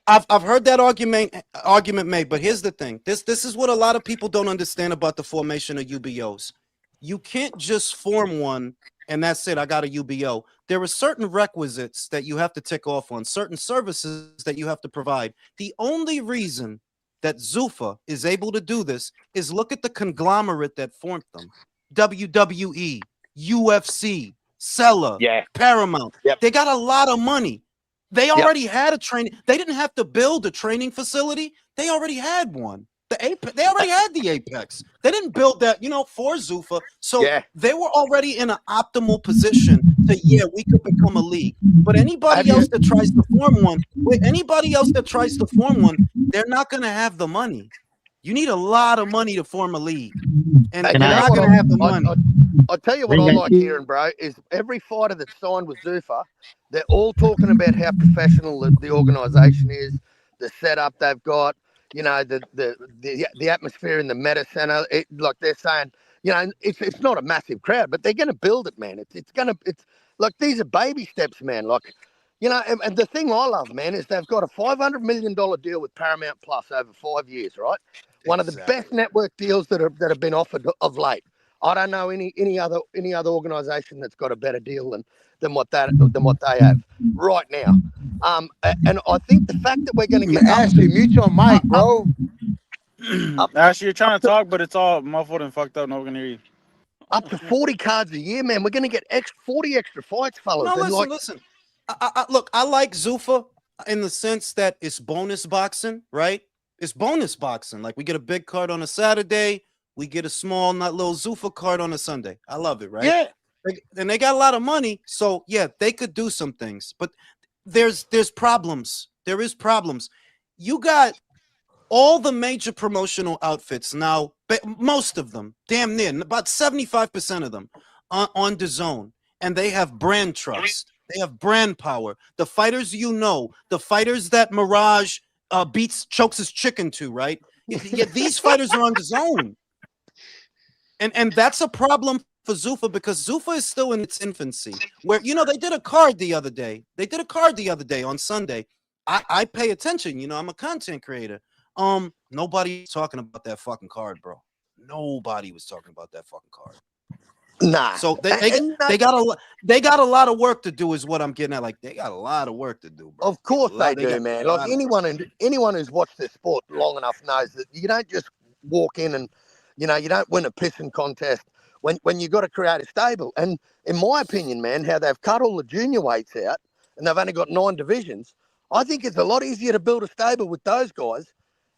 I've heard that argument made. But here's the thing: this is what a lot of people don't understand about the formation of UBOs. You can't just form one and that's it. I got a UBO. There are certain requisites that you have to tick off on, certain services that you have to provide. The only reason that Zuffa is able to do this is look at the conglomerate that formed them. WWE, UFC, Sella, Paramount. They got a lot of money. They already had a training. They didn't have to build a training facility. They already had one. They already had the Apex. They didn't build that, for Zuffa. So they were already in an optimal position to, we could become a league. But anybody else that tries to form one, they're not going to have the money. You need a lot of money to form a league. And they're not going to have the money. I'll tell you what I like hearing, bro, is every fighter that's signed with Zuffa, they're all talking about how professional the organization is, the setup they've got. The atmosphere in the Meta Center, like they're saying, it's not a massive crowd, but they're going to build it, man. It's like these are baby steps, man. Like, and the thing I love, man, is they've got a $500 million deal with Paramount Plus over 5 years, right? One of the best network deals that have been offered of late. I don't know any other organization that's got a better deal than what they have right now. And I think the fact that we're going to get Ashley, mute your mic, bro. Ashley, you're trying to talk, but it's all muffled and fucked up. No one can hear you. Up to 40 cards a year, man. We're going to get 40 extra fights, fellas. No, listen. Look, I like Zuffa in the sense that it's bonus boxing, right? It's bonus boxing. Like we get a big card on a Saturday, we get a small, not little Zuffa card on a Sunday. I love it, right? Yeah. And they got a lot of money, so yeah, they could do some things. But there's problems. There is problems. You got all the major promotional outfits now, most of them, damn near, about 75% of them on DAZN, and they have brand trust. They have brand power. The fighters the fighters that Mirage chokes his chicken to, right? Yeah, these fighters are on the zone. And that's a problem for Zuffa because Zuffa is still in its infancy. Where, they did a card the other day. On Sunday. I pay attention. I'm a content creator. Nobody's talking about that fucking card, bro. Nobody was talking about that fucking card. Nah. So they got a lot of work to do, is what I'm getting at. Like, they got a lot of work to do, bro. Of course they do, man. Like anyone who's watched this sport long enough knows that you don't just walk in and you don't win a pissing contest when you got to create a stable. And in my opinion, man, how they've cut all the junior weights out and they've only got 9 divisions, I think it's a lot easier to build a stable with those guys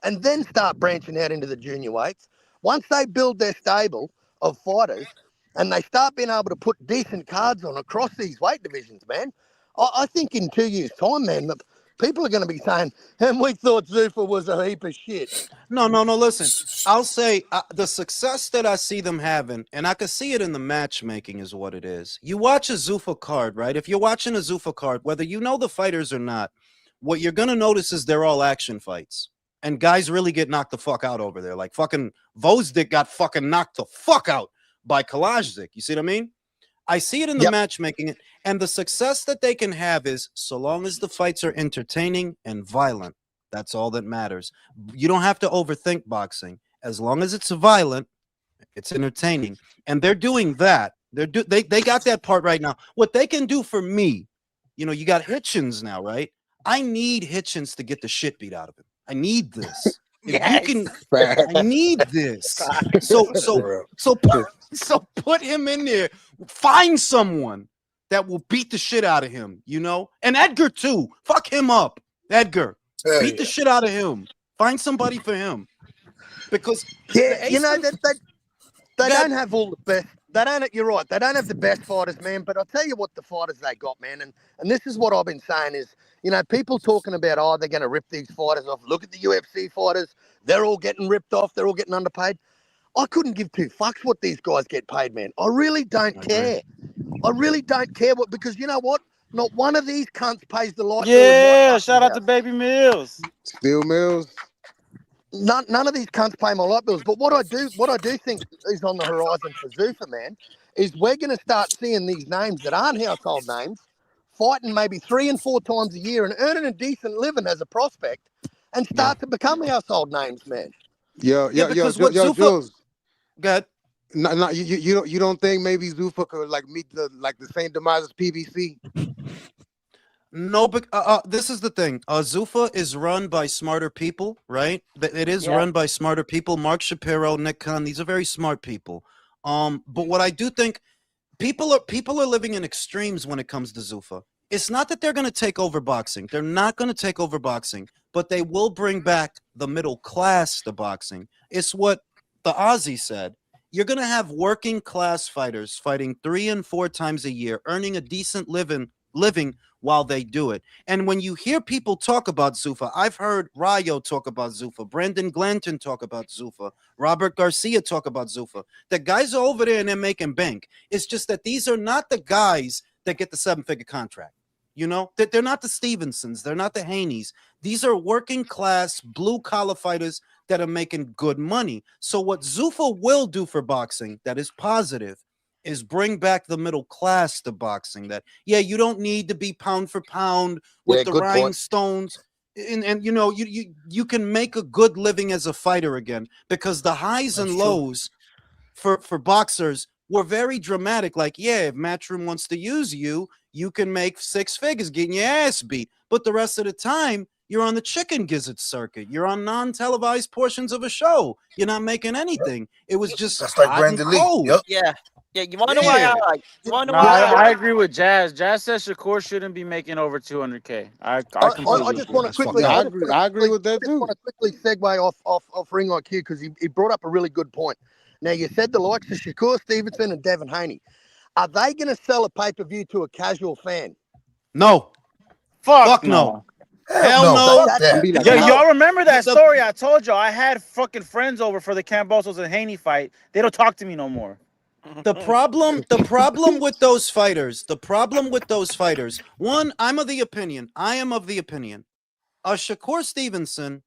and then start branching out into the junior weights. Once they build their stable of fighters and they start being able to put decent cards on across these weight divisions, man, I think in 2 years' time, man, people are going to be saying, and we thought Zuffa was a heap of shit. No, listen. I'll say the success that I see them having, and I can see it in the matchmaking is what it is. You watch a Zuffa card, right? If you're watching a Zuffa card, whether you know the fighters or not, what you're going to notice is they're all action fights. And guys really get knocked the fuck out over there. Like fucking Vozdik got fucking knocked the fuck out by Kalajdzic. You see what I mean? I see it in the matchmaking. And the success that they can have is so long as the fights are entertaining and violent. That's all that matters. You don't have to overthink boxing. As long as it's violent, it's entertaining. And they're doing that. They got that part right now. What they can do for me, you got Hitchens now, right? I need Hitchens to get the shit beat out of him. I need this. I need this. So put him in there. Find someone that will beat the shit out of him, And Edgar too. Fuck him up. Edgar. Beat the shit out of him. Find somebody for him. Because they don't have all the best. You're right. They don't have the best fighters, man. But I'll tell you what the fighters they got, man. And this is what I've been saying is, people talking about, they're going to rip these fighters off. Look at the UFC fighters. They're all getting ripped off. They're all getting underpaid. I couldn't give 2 fucks what these guys get paid, man. I really don't care. I really don't care because you know what? Not one of these cunts pays the light bill. Yeah, shout out to Baby Mills. Steel Mills. None of these cunts pay my light bills. But what I do think is on the horizon for Zuffa, man, is we're going to start seeing these names that aren't household names fighting maybe 3 and 4 times a year and earning a decent living as a prospect and start to become household names, man. Yo, Zuffa, Jules. Good. No, you don't think maybe Zuffa could meet the same demise as PBC? No, but this is the thing. Zuffa is run by smarter people, right? It is run by smarter people. Mark Shapiro, Nick Khan, these are very smart people. But what I do think, people are living in extremes when it comes to Zuffa. It's not that they're going to take over boxing. They're not going to take over boxing, but they will bring back the middle class to boxing. It's what the Aussie said. You're going to have working class fighters fighting 3 and 4 times a year, earning a decent living while they do it. And when you hear people talk about Zuffa, I've heard Rayo talk about Zuffa, Brendan Glanton talk about Zuffa, Robert Garcia talk about Zuffa. The guys are over there and they're making bank. It's just that these are not the guys that get the 7-figure contract. They're not the Stevensons. They're not the Haneys. These are working class blue collar fighters that are making good money. So what Zuffa will do for boxing that is positive is bring back the middle class to boxing. That, you don't need to be pound for pound with the rhinestones. And you can make a good living as a fighter again, because the highs and lows for boxers were very dramatic. Like, if Matchroom wants to use you, you can make 6 figures getting your ass beat. But the rest of the time, you're on the chicken gizzard circuit. You're on non-televised portions of a show. You're not making anything. It was just like Brandon Lee. Yep. Yeah. You want to know why I agree with Jazz. Jazz says Shakur shouldn't be making over 200K. I just want to quickly. I agree with that too. I want to quickly segue off Ring IQ because he brought up a really good point. Now, you said the likes of Shakur Stevenson and Devin Haney. Are they going to sell a pay-per-view to a casual fan? No. Fuck no. Hell no. Y'all remember that story I told y'all? I had fucking friends over for the Cambosos and Haney fight. They don't talk to me no more. The problem with those fighters, one, I am of the opinion, Shakur Stevenson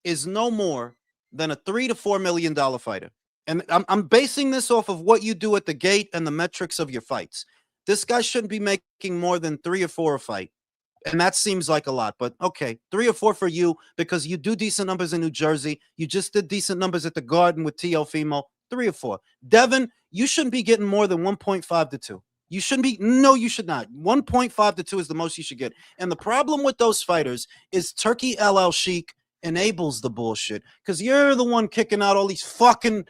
is no more than a $3 to $4 million fighter. And I'm basing this off of what you do at the gate and the metrics of your fights. This guy shouldn't be making more than 3 or 4 a fight. And that seems like a lot, but okay, 3 or 4 for you because you do decent numbers in New Jersey. You just did decent numbers at the Garden with T.O. Fimo. 3 or 4. Devin, you shouldn't be getting more than 1.5 to 2. You shouldn't be. No, you should not. 1.5 to 2 is the most you should get. And the problem with those fighters is Turkey LL Sheik enables the bullshit because you're the one kicking out all this fucking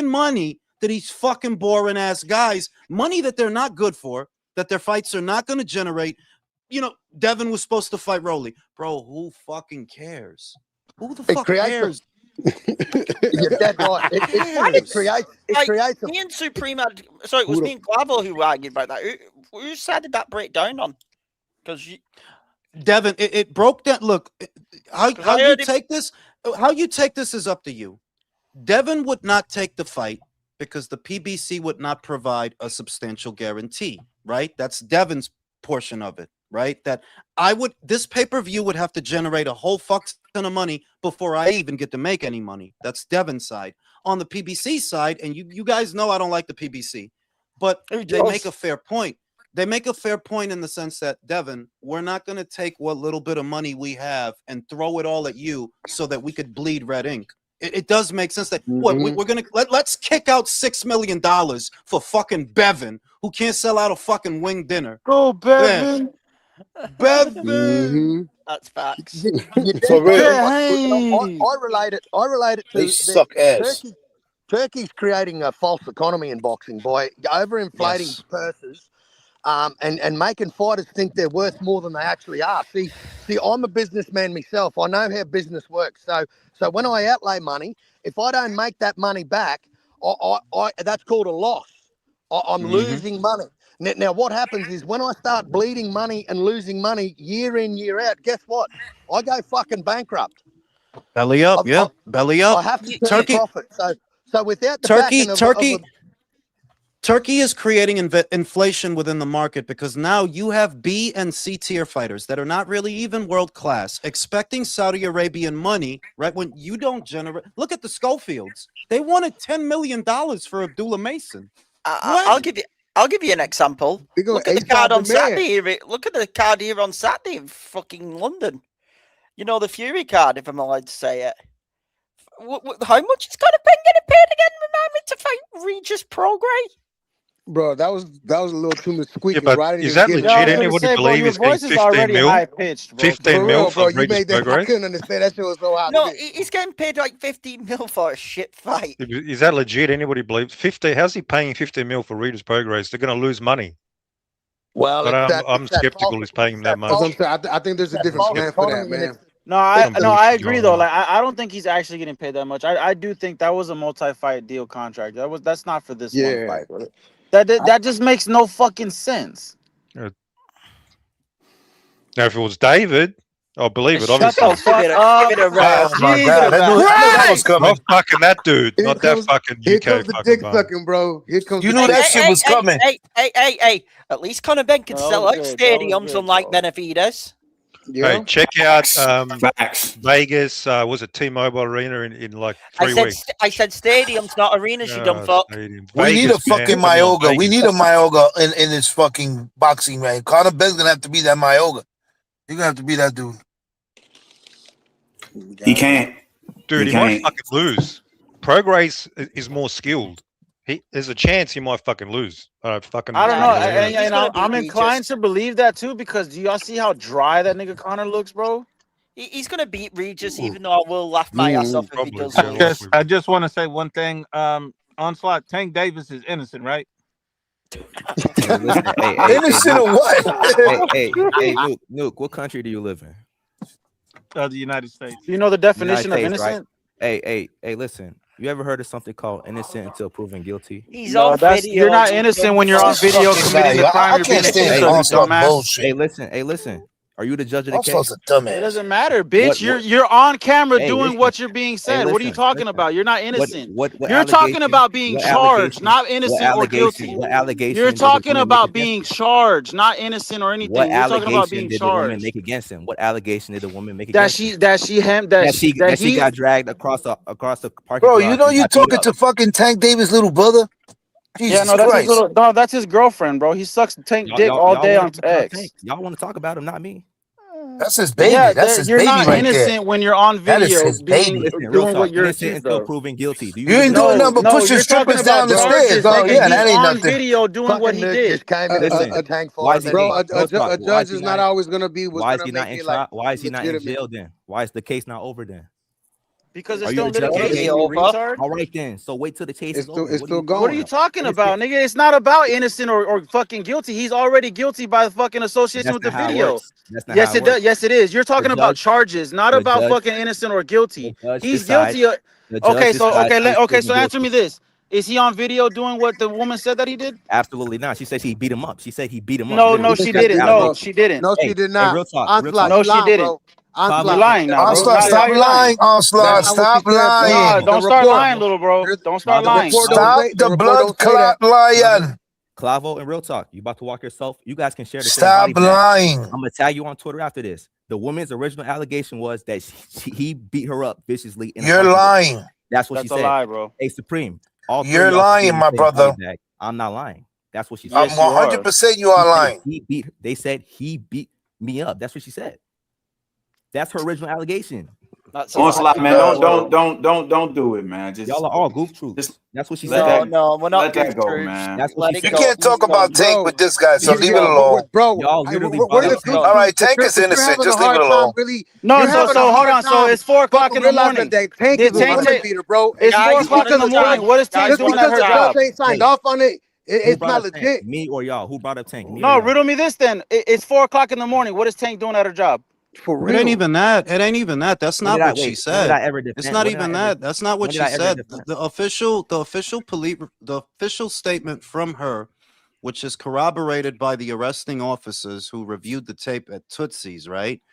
money to these fucking boring ass guys, money that they're not good for, that their fights are not going to generate. You know, Devin was supposed to fight Rolly. Bro, who fucking cares? Who the fuck cares? You're dead right. It creates me and Supreme sorry, it was me and Clavo who argued about that. Whose side did that break down on? Because Devin, it broke down. Look, how you take this is up to you. Devin would not take the fight because the PBC would not provide a substantial guarantee, right? That's Devin's portion of it, right? That this pay-per-view would have to generate a whole fuck ton of money before I even get to make any money. That's Devin's side. On the PBC side, and you guys know I don't like the PBC, but they make a fair point. They make a fair point in the sense that, Devin, we're not going to take what little bit of money we have and throw it all at you so that we could bleed red ink. It does make sense that we're going to let's kick out $6 million for fucking Bevan, who can't sell out a fucking wing dinner. Go, Bevan. Bevan. That's facts. For real. I relate it to they suck ass. Turkey's creating a false economy in boxing by overinflating purses. And making fighters think they're worth more than they actually are. See, I'm a businessman myself. I know how business works. So when I outlay money, if I don't make that money back, that's called a loss. I'm losing money. Now, what happens is when I start bleeding money and losing money year in, year out, guess what? I go fucking bankrupt. Belly up, belly up. I have to turn profit. So without the backing of Turkey is creating inflation within the market because now you have B and C tier fighters that are not really even world class, expecting Saudi Arabian money, right? When you don't generate, look at the Schofields. They wanted $10 million for Abdullah Mason. I'll give you an example. Look at the card on Saturday. Look at the card here on Saturday in fucking London. You know, the Fury card, if I'm allowed to say it. How much is going to get paid again? Remind me to fight Regis Prograis. Bro, that was a little too much squeaking. Yeah, but is that legit? Anybody believe it's getting 15 mil? 15 mil for you made that. I couldn't understand. That shit was so hard. No, he's getting paid like 15 mil for a shit fight. Is that legit? Anybody believe 50? How's he paying 15 mil for Regis Prograis? They're going to lose money. Well, but I'm skeptical he's paying him that much. I think there's a different plan for that, man. No, I agree though. Like I don't think he's actually getting paid that much. I do think that was a multi-fight deal contract. That's not for this one fight. That just makes no fucking sense. Now, if it was David, I'll believe it. Shut Obviously. the fuck up. Give it a rest. Oh my God, I knew that was coming. Not fucking that dude. Not that fucking UK. Here comes the dick sucking, bro. Here comes. You knew that shit was coming. Hey! At least Conor Ben can sell out stadiums, unlike Benavidez. Yeah. Hey, check out Vegas. Was it T-Mobile Arena in like 3 weeks? I said stadiums, not arenas. You dumb fuck. We need a fucking Myoga. We need a Myoga in this fucking boxing, man. Conor Ben's gonna have to be that Myoga. He's gonna have to be that dude. He can't. Dude, he might fucking lose. Prograis is more skilled. There's a chance he might fucking lose. I don't know. And I'm inclined to believe that too because do y'all see how dry that nigga Conor looks, bro? He's gonna beat Regis, even though I will laugh my ass off if he does. I just want to say one thing. Onslaught, Tank Davis is innocent, right? Innocent of what? hey, Nuke, what country do you live in? The United States. You know the definition of innocent? Right? Hey, listen. You ever heard of something called innocent until proven guilty? He's on video. You're not innocent when you're on video committing the crime. Hey, listen. Are you the judge of the All case? sorts of dumbass. It doesn't matter, bitch. You're on camera doing what you're being said. What are you talking about? You're not innocent. You're talking about being charged, not innocent or guilty. What allegation? You're talking about being charged, not innocent or anything. You're talking about being did the woman charged. make against him? What allegation did the woman make That against him? she got dragged across the parking Bro, garage. you know you talking to fucking Tank Davis' little brother? Jesus Christ. That's his girlfriend, bro. He sucks Tank dick all day on X. Y'all want to talk about him, not me. That's his baby. Yeah, That's his you're baby not right innocent there. when you're on That is video his baby. doing what you're innocent accused until of. proven guilty. Do You ain't doing nothing but pushing strippers down the stairs. Oh yeah, that ain't on nothing. video doing what he did. Just came in a tank why is fire. Bro, a judge is not always gonna be. Why is he not in trial? Why is he not in jail then? Why is the case not over then? Because Are it's you still the judge of the litigation, case? you retard. All right then. So wait till the case is over. It's still going. What are you talking about, nigga? It's not about innocent or fucking guilty. He's already guilty by the fucking association with the video. Yes, it does. Yes, it is. You're talking about charges, not about fucking innocent or guilty. He's guilty. Okay, so answer me this: is he on video doing what the woman said that he did? Absolutely not. She said he beat him up. She said he beat him up. No, she didn't. No, she didn't. No, she did not. Real talk. No, she didn't. You're lying now, bro. Onslaught, stop lying. Onslaught, stop lying. Don't start lying, little bro. Don't start lying. Stop the blood clot lying. Clavo and Real Talk, you about to walk yourself. You guys can share the Stop lying. I'm gonna tag you on Twitter after this. The woman's original allegation was that he beat her up viciously. You're lying. That's what she said. That's a lie, bro. Hey, Supreme. You're lying, my brother. I'm not lying. That's what she said. I'm 100% you are lying. They said he beat me up. That's what she said. That's her original allegation. Onslaught, man. Don't do it, man. Just y'all are all goof truths. That's what she let said. No, we're not let that goof go, truths. man. That's what she You said. can't talk about Tank with this guy, so leave it alone. Bro, y'all literally all right, Tank is innocent. Just leave it alone. No, so hold on. So it's 4 o'clock in the morning. Tank is a woman beater, bro. It's 4 o'clock in the morning. What is Tank doing at her job? Ain't signed off on it. It's not legit. Me or y'all? Who brought up Tank? No, riddle me this then. It's 4 o'clock in the morning. What is Tank doing at her job? For real. It ain't even that. It ain't even that. That's not what she said. It's not even that. That's not what she said. The official statement from her, which is corroborated by the arresting officers who reviewed the tape at Tootsie's, right?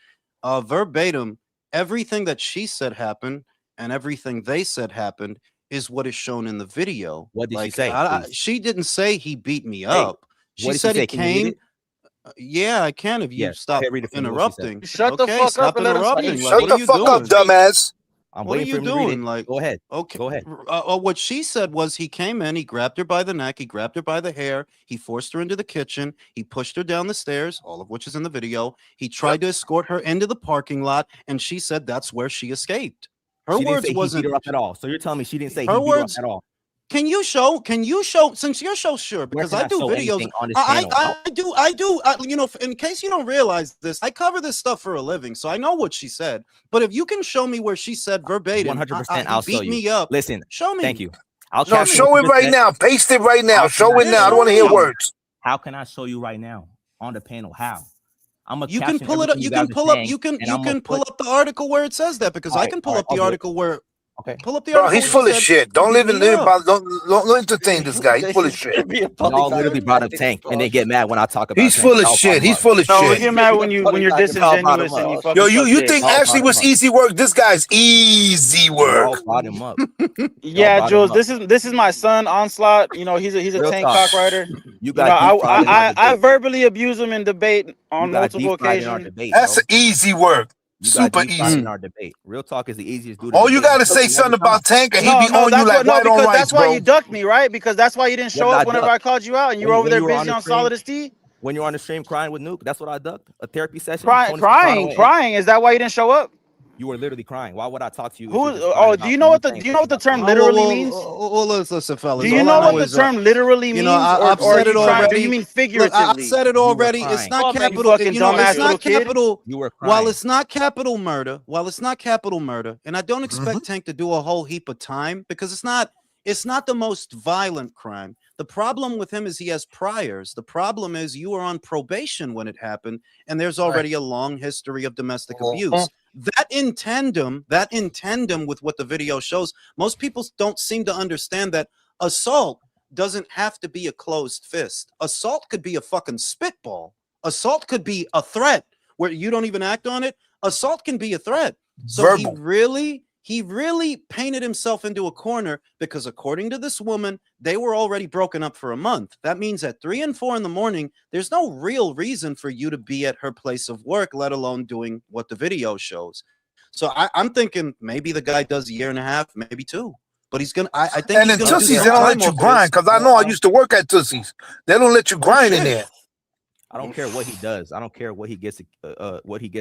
Verbatim, everything that she said happened and everything they said happened is what is shown in the video. What did she say? She didn't say he beat me up. She said he came. Yeah, I can if you stop interrupting. Shut the fuck up and let him speak. Shut the fuck up, dumbass. What are you doing? Like, go ahead. Okay, go ahead. What she said was he came in, he grabbed her by the neck, he grabbed her by the hair, he forced her into the kitchen, he pushed her down the stairs, all of which is in the video. He tried to escort her into the parking lot, and she said that's where she escaped. Her words wasn't beat her up at all. So you're telling me she didn't say her he beat her words up at all. Can you show? Since you're so sure, because I do videos. I do. You know, in case you don't realize this, I cover this stuff for a living, so I know what she said. But if you can show me where she said verbatim, 100%, I'll show you. Me up. Listen, show me. Thank you. No, show it right now. Paste it right now. Show it now. I don't want to hear words. How can I show you right now on the panel? How? You can pull it up. You can pull up. You can pull up the article where it says that, because I can pull up the article where. Okay. Pull up the Bro, article. he's full of shit. Don't don't entertain this guy. He's full of shit. Y'all literally brought up Tank and they get mad when I talk about. He's full of shit. He's full of shit. No, we get mad when you're disingenuous and you fucking. Yo, you think Ashley was easy work? This guy's easy work. Brought him up. Yeah, Jules. This is my son Onslaught. You know, he's a Tank cock rider. I verbally abuse him in debate on multiple occasions. That's easy work. Super easy. In our debate. Real talk is the easiest dude. All you gotta say something about Tank and he be on you like white on rice, that's why you ducked me, right? Because that's why you didn't show up whenever I called you out and you were over there busy on Solid as T. When you're on the stream crying with Nuke, that's what I ducked. A therapy session. Crying. Is that why you didn't show up? You were literally crying. Why would I talk to you? Do you know what the term literally means? Listen, fellas. Do you know what the term literally means? I've said it already. Do you mean figuratively? I've said it already. It's not capital. You know, it's not capital. You were crying. While it's not capital murder, and I don't expect Tank to do a whole heap of time because it's not the most violent crime. The problem with him is he has priors. The problem is you were on probation when it happened, and there's already a long history of domestic abuse. That in tandem with what the video shows, most people don't seem to understand that assault doesn't have to be a closed fist. Assault could be a fucking spitball. Assault could be a threat. where you don't even act on it, assault can be a threat. So Verbal. he really painted himself into a corner because according to this woman, they were already broken up for a month. That means at 3 and 4 in the morning, there's no real reason for you to be at her place of work, let alone doing what the video shows. So I'm thinking maybe the guy does a year and a half, maybe 2. But he's gonna. I think. And he's then gonna Tootsie's, they don't let you grind, because I know I used to work at Tootsie's. They don't let you grind in there. I don't care what he does. I don't care what he gets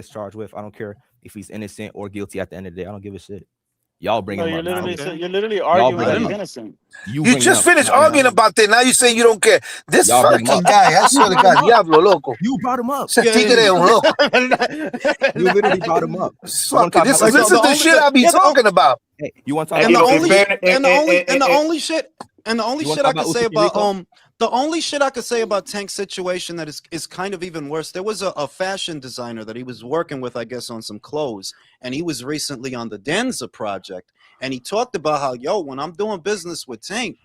charged with. I don't care if he's innocent or guilty at the end of the day. I don't give a shit. Y'all bring him up. You're literally arguing that he's innocent. You just finished arguing about that. Now you saying you don't care. This fucking guy, I swear to God, Diablo Loco. You brought him up. You literally brought him up. This is the shit I be talking about. Hey, you want to talk and about the only shit I could say about the only shit I could say about Tank's situation that is kind of even worse. There was a fashion designer that he was working with, I guess, on some clothes, and he was recently on the Denza project, and he talked about how, when I'm doing business with Tank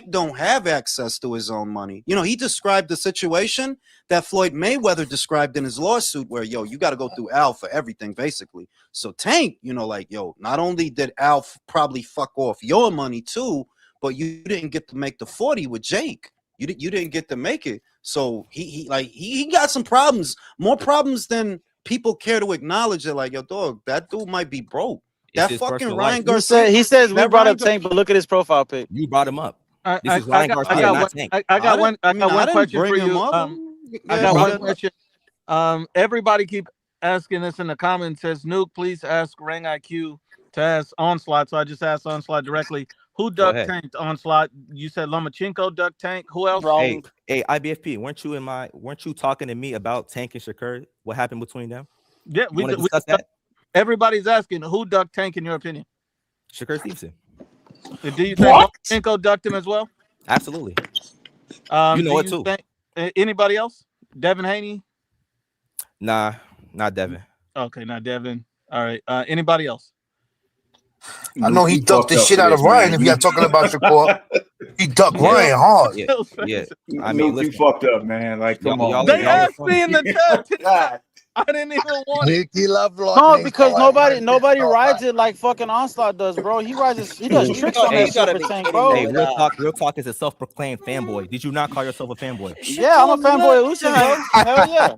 don't have access to his own money. He described the situation that Floyd Mayweather described in his lawsuit where, you got to go through Al for everything, basically. So Tank, not only did Al probably fuck off your money too, but you didn't get to make the 40 with Jake. You didn't get to make it. So he got some problems, more problems than people care to acknowledge. They're like, dog, that dude might be broke. That fucking Ryan Garcia. He says we brought up Tank, but look at his profile pic. You brought him up. This is Ryan Garcia, not Tank. I got one question for you. I got one question. Everybody keep asking this in the comments. Says Nuke, please ask Ring IQ to ask Onslaught. So I just asked Onslaught directly. Who duck tanked Onslaught? You said Lomachenko duck tank. Who else? Hey, IBFP, weren't you talking to me about Tank and Shakur? What happened between them? Yeah, we discussed that. Everybody's asking who ducked Tank in your opinion? Shakur Stevenson. Do you think Lomachenko ducked him as well? Absolutely. You know it too. Anybody else? Devin Haney? Nah, not Devin. Okay, not Devin. All right. Anybody else? I know he ducked the shit out of Ryan. If y'all talking about Shakur, he ducked Ryan hard. Yeah. I mean, you fucked up, man. Like, come on. They asked me in the chat. I didn't even want it. He loved No, because nobody rides it like fucking Onslaught does, bro. He does tricks on that Super Tank, bro. Hey, real talk is a self-proclaimed fanboy. Did you not call yourself a fanboy? Yeah, I'm a fanboy of Usyk, bro. Hell yeah.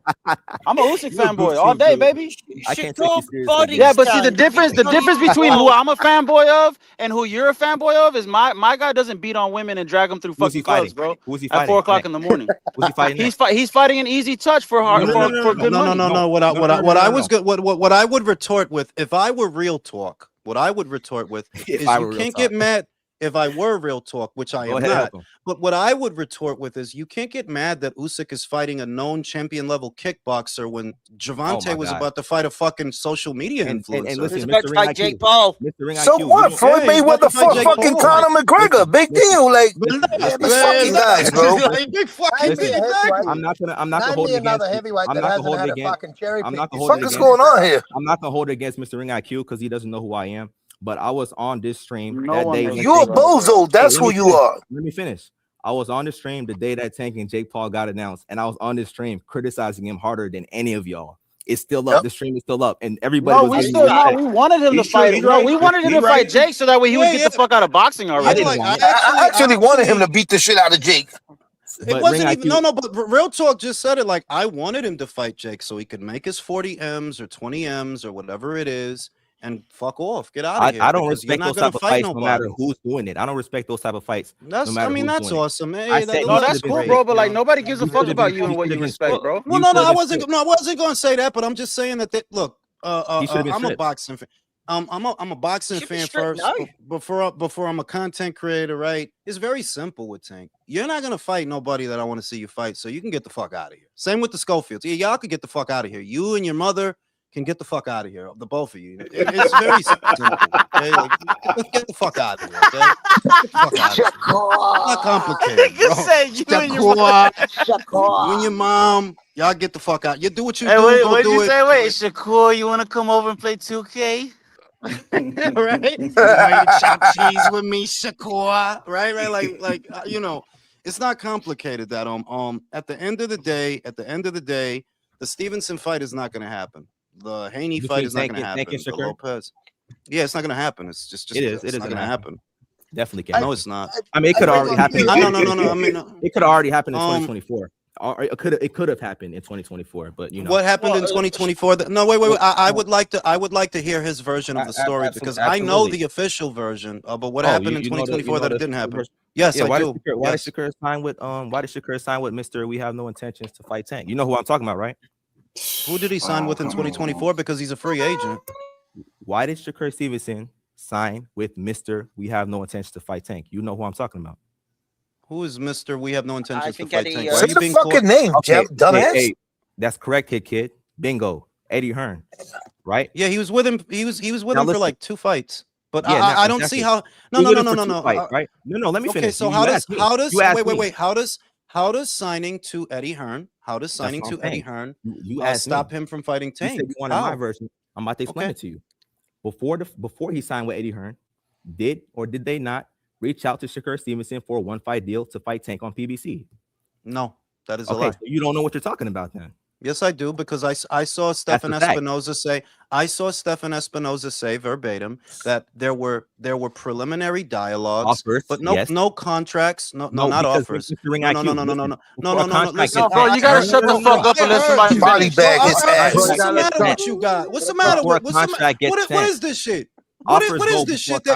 I'm a Usyk fanboy all day, baby. I can't take you seriously. Yeah, but see the difference between who I'm a fanboy of and who you're a fanboy of is my guy doesn't beat on women and drag them through fucking clubs, bro. Who's he at fighting? 4 o'clock in the morning? Who's he fighting? He's fighting an easy touch for good money. No. What I would retort with, if I were real talk, what I would retort with is you can't get mad. If I were real talk, which I am not, but what I would retort with is you can't get mad that Usyk is fighting a known champion level kickboxer when Javante was about to fight a fucking social media influencer. And listen, Mr. Fight Jake Paul. So what? Floyd Mayweather fought fucking Conor McGregor. Big deal. Like, fucking guys, bro. I'm not gonna hold it against. I'm not gonna hold it against. I'm not gonna hold it against. What's going on here? I'm not gonna hold it against Mr. Ring IQ because he doesn't know who I am. But I was on this stream that day. You're a bozo. That's who you are. Let me finish. I was on the stream the day that Tank and Jake Paul got announced, and I was on this stream criticizing him harder than any of y'all. It's still up. The stream is still up, and everybody we wanted him to fight. No, we wanted him to fight Jake so that way he would get the fuck out of boxing already. I actually wanted him to beat the shit out of Jake. It wasn't even but Real Talk just said it. Like, I wanted him to fight Jake so he could make his 40 M's or 20 M's or whatever it is. And fuck off, get out of here. I don't respect those type of fights, no matter who's doing it. I don't respect those type of fights. That's awesome, man. That's cool, bro. But like, nobody gives a fuck about you and what you respect, bro. Well, no, I wasn't going to say that, but I'm just saying that. Look, I'm a boxing fan. I'm a boxing fan first. Before I'm a content creator, right? It's very simple with Tank. You're not gonna fight nobody that I want to see you fight, so you can get the fuck out of here. Same with the Schofields. Yeah, y'all could get the fuck out of here. You and your mother can get the fuck out of here, the both of you. It's very simple. Okay? Like, get the fuck out of here. Okay? Get the fuck out of here. It's not complicated, bro. Say you and your mom. You and your mom, y'all get the fuck out. You do what you do. What did you say? Wait, Shakur, you want to come over and play 2K? Right? You chop cheese with me, Shakur. Right? Like it's not complicated. That at the end of the day, The Stevenson fight is not going to happen. The Haney fight is not going to happen. The Lopez. Yeah, it's not going to happen. It's just it is. It's not going to happen. Definitely can. No, it's not. I mean, it could already happen. No. I mean, it could already happen in 2024. Or it could have happened in 2024. But you know what happened in 2024? No, wait. I would like to hear his version of the story because I know the official version. But what happened in 2024 that it didn't happen? Yes, I do. Why did Shakur sign with Mr. We have no intentions to fight Tank? You know who I'm talking about, right? Who did he sign with in 2024? Because he's a free agent. Why did Shakur Stevenson sign with Mr. We have no intentions to fight Tank? You know who I'm talking about. Who is Mr. We have no intentions to fight Tank? Say the fucking name, okay, dumbass. Hey, that's correct, kid. Bingo. Eddie Hearn, right? Yeah, he was with him. He was with him for like 2 fights. But yeah, I don't see how. No. Right? No. Let me finish. Okay, so how does wait? How does signing to Eddie Hearn? Stop him from fighting Tank? You said you wanted my version. I'm about to explain it to you. Before he signed with Eddie Hearn, did they not reach out to Shakur Stevenson for a 1-fight deal to fight Tank on PBC? No, that is a lie. So you don't know what you're talking about then. Yes, I do, because I saw Stephen Espinoza say verbatim that there were preliminary dialogues, but no contracts, no, not offers. No. Listen, bro, you gotta shut the fuck up and let somebody body bag his ass. What's the matter with you guys? What's the matter with what is this shit? What is this shit?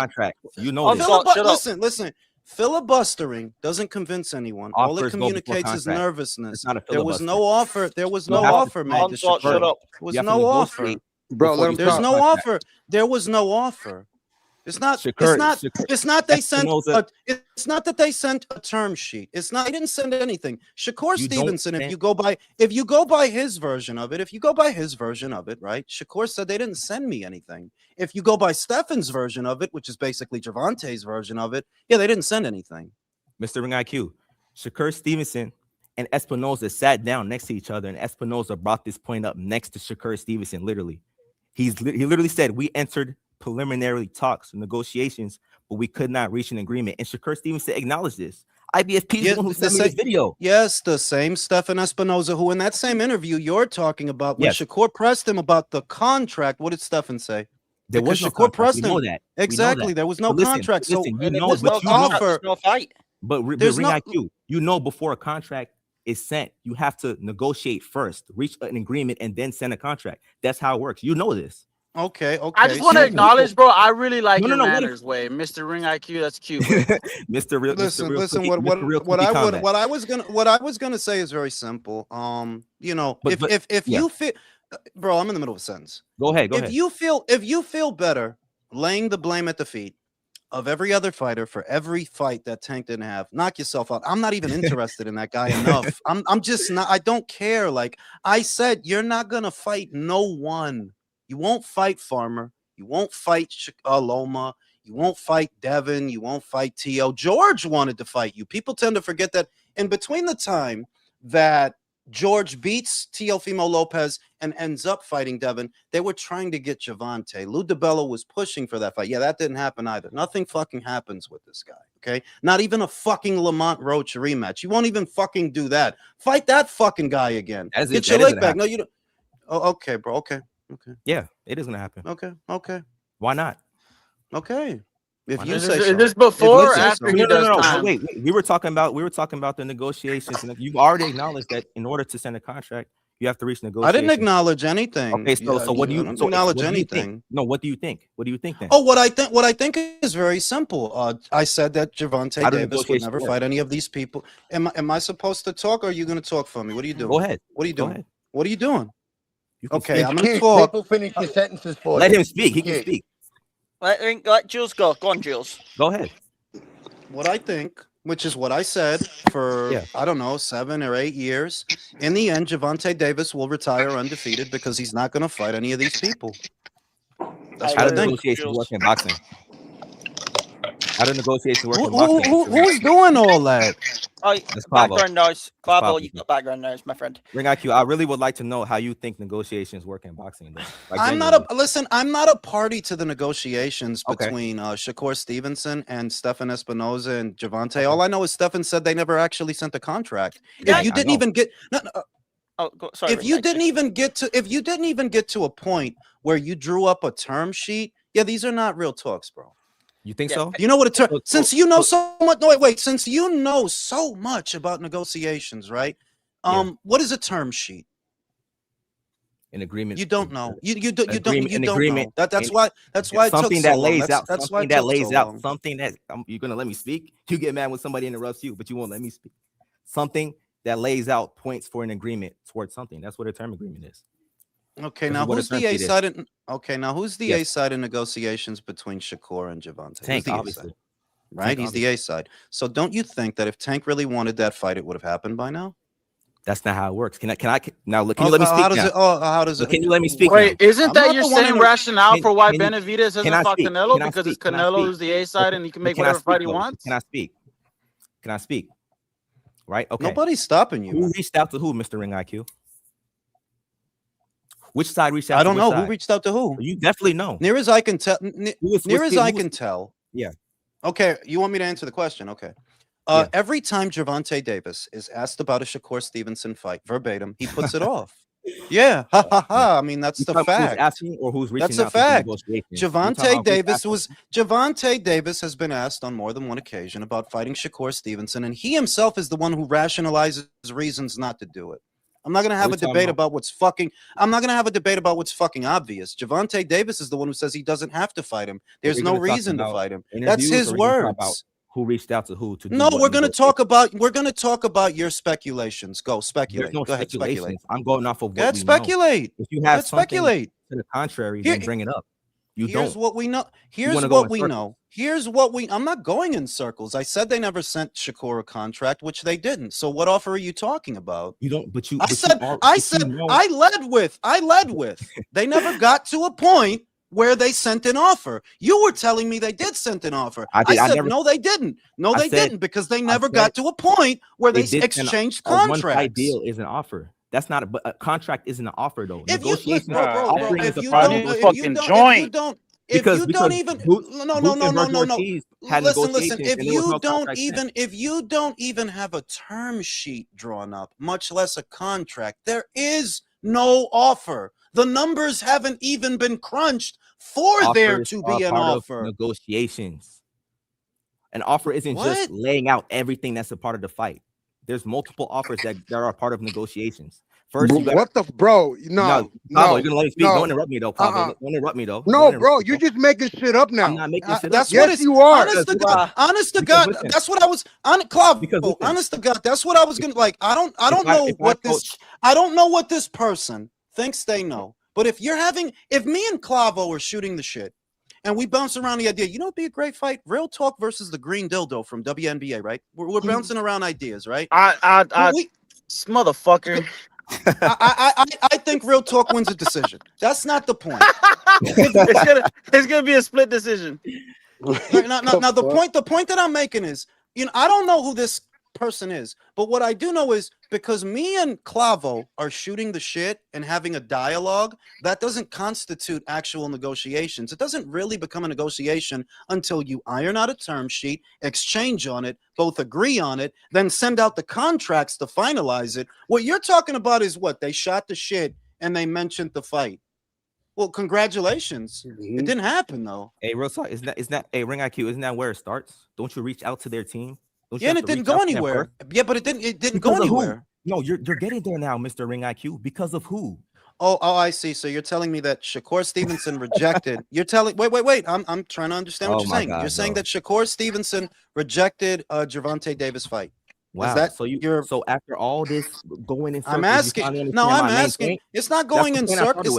You know this. Listen. Filibustering doesn't convince anyone. All it communicates is nervousness. There was no offer. There was no offer, man. There was no offer. Bro, let him There's talk. no offer. There was no offer. It's not that they sent a term sheet. It's not. They didn't send anything. Shakur Stevenson, if you go by his version of it, right? Shakur said they didn't send me anything. If you go by Stefan's version of it, which is basically Gervonta's version of it, yeah, they didn't send anything. Mr. Ring IQ, Shakur Stevenson and Espinoza sat down next to each other, and Espinoza brought this point up next to Shakur Stevenson. Literally, he literally said, "We entered preliminary talks and negotiations, but we could not reach an agreement." And Shakur Stevenson acknowledged this. IBFP is the one who sent me this video. Yes, the same Stefan Espinoza, who in that same interview you're talking about, when Shakur pressed him about the contract, what did Stefan say? There was no contract. We know that. Exactly. There was no contract. So you know, but no offer. No fight. But Ring IQ, you know, before a contract is sent, you have to negotiate first, reach an agreement, and then send a contract. That's how it works. You know this. Okay. I just want to acknowledge, bro. I really like your manners, way, Mr. Ring IQ. That's cute. Mr. Real. Listen. What I was gonna say is very simple. You know, if you feel, bro, I'm in the middle of a sentence. Go ahead. If you feel better laying the blame at the feet of every other fighter for every fight that Tank didn't have, knock yourself out. I'm not even interested in that guy enough. I'm just not. I don't care. Like I said, you're not gonna fight no one. You won't fight Farmer. You won't fight Loma. You won't fight Devin. You won't fight T.O. George wanted to fight you. People tend to forget that in between the time that George beats Teofimo Lopez and ends up fighting Devin, they were trying to get Gervonta. Lou DiBello was pushing for that fight. Yeah, that didn't happen either. Nothing fucking happens with this guy, okay? Not even a fucking Lamont Roach rematch. You won't even fucking do that. Fight that fucking guy again. Get your leg back. No, you don't. Oh, okay, bro. Okay. Yeah, it is gonna happen. Okay. Why not? Okay. If you is say this before or after he does time? Wait. We were talking about the negotiations, and you've already acknowledged that in order to send a contract, you have to reach negotiations. I didn't acknowledge anything. Okay, so what do you acknowledge anything? No, what do you think? What do you think then? Oh, what I think is very simple. I said that Gervonta Davis would never fight any of these people. Am I supposed to talk, or are you going to talk for me? What are you doing? Go ahead. What are you doing? What are you doing? Okay, I'm going to talk. People finish your sentences for Let him speak. He can speak. Let Jules go. Go on, Jules. Go ahead. What I think, which is what I said for, I don't know, 7 or 8 years. In the end, Gervonta Davis will retire undefeated because he's not going to fight any of these people. That's how what do negotiations work in boxing? How do negotiations work in boxing? Who's doing all that? Oh, background noise. Pablo, you got background noise, my friend. Ring IQ, I really would like to know how you think negotiations work in boxing. Like, I'm not a party to the negotiations between Shakur Stevenson and Stefan Espinoza and Gervonta. All I know is Stefan said they never actually sent a contract. If you didn't even get Oh, sorry. If you didn't even get to a point where you drew up a term sheet, yeah, these are not real talks, bro. You think so? You know what a term? Since you know so much. No, wait. Since you know so much about negotiations, right? What is a term sheet? An agreement. You don't know. You don't know. That's why it took something so that long. lays out. That's why something it that took lays so out. long. Something that you're gonna let me speak. You get mad when somebody interrupts you, but you won't let me speak. Something that lays out points for an agreement towards something. That's what a term agreement is. Okay, now who's the A side? Who's the A side in negotiations between Shakur and Gervonta? Tank, obviously. Right, he's the A side. So don't you think that if Tank really wanted that fight, it would have happened by now? That's not how it works. Can I now? Can you let me speak? How does it? Can you let me speak? Wait, now? isn't that your same rationale for why Benavidez hasn't fought Canelo? Because it's Canelo who's the A side and he can make whatever fight he wants? Can I speak? Can I speak? Right? Okay. Nobody's stopping you. Who reached out to who, Mr. Ring IQ? Which side reached out? I don't know who reached out to who. You definitely know. Near as I can tell. Near as I can tell. Yeah. Okay, you want me to answer the question? Okay. Every time Gervonta Davis is asked about a Shakur Stevenson fight, verbatim, he puts it off. Yeah, ha ha ha. I mean, that's the fact. Who's asking or who's reaching that's a out fact. To Gervonta Davis has been asked on more than one occasion about fighting Shakur Stevenson, and he himself is the one who rationalizes reasons not to do it. I'm not gonna have a debate about what's fucking. I'm not gonna have a debate about what's fucking obvious. Gervonta Davis is the one who says he doesn't have to fight him. There's no reason to fight him. That's his words. Who reached out to who? No, we're gonna talk about your speculations. Go speculate. No, go ahead, speculate. I'm going off of what we speculate. Know. If you have speculate to the contrary, then bring it up. Here's what we know. Here's what we know. Here's what we. I'm not going in circles. I said they never sent Shakur a contract, which they didn't. So what offer are you talking about? You don't. But you. I led with. They never got to a point where they sent an offer. You were telling me they did send an offer. I said no, they didn't. No, they didn't because they never got to a point where they exchanged contracts. A one-fight deal is an offer. That's not a contract. Isn't an offer though. If Negotiations, if you don't even if you don't even have a term sheet drawn up, much less a contract, there is no offer. The numbers haven't even been crunched for there to be an offer. Negotiations. An offer isn't just laying out everything that's a part of the fight. There's multiple offers that are part of negotiations. First, No, you're gonna let me speak. Don't interrupt me though, Pablo. Don't interrupt me though. No, bro, you're just making shit up now. I'm not making shit that's up. what you are. Honest to God, that's what I was on Clavo. Honest to God, that's what I was gonna like. I don't know what this person thinks they know. But if me and Clavo are shooting the shit and we bounce around the idea, it'd be a great fight. Real Talk versus the Green Dildo from WNBA, right? We're bouncing around ideas, right? Motherfucker. I think Real Talk wins a decision. That's not the point. It's gonna be a split decision. Now the point that I'm making is, I don't know who this person is, but what I do know is because me and Clavo are shooting the shit and having a dialogue, that doesn't constitute actual negotiations. It doesn't really become a negotiation until you iron out a term sheet, exchange on it, both agree on it, then send out the contracts to finalize it. What you're talking about is what? They shot the shit and they mentioned the fight. Well, congratulations. It didn't happen though. Hey, real talk, isn't that Ring IQ? Isn't that where it starts? Don't you reach out to their team? Yeah, and it didn't go anywhere. Yeah, but it didn't go anywhere. No, you're getting there now, Mr. Ring IQ. Because of who? Oh, I see. So you're telling me that Shakur Stevenson rejected. Wait. I'm trying to understand what you're saying. You're saying that Shakur Stevenson rejected Gervonta Davis fight. Wow. So after all this going in circles, I'm asking. No, I'm asking. It's not going in circles.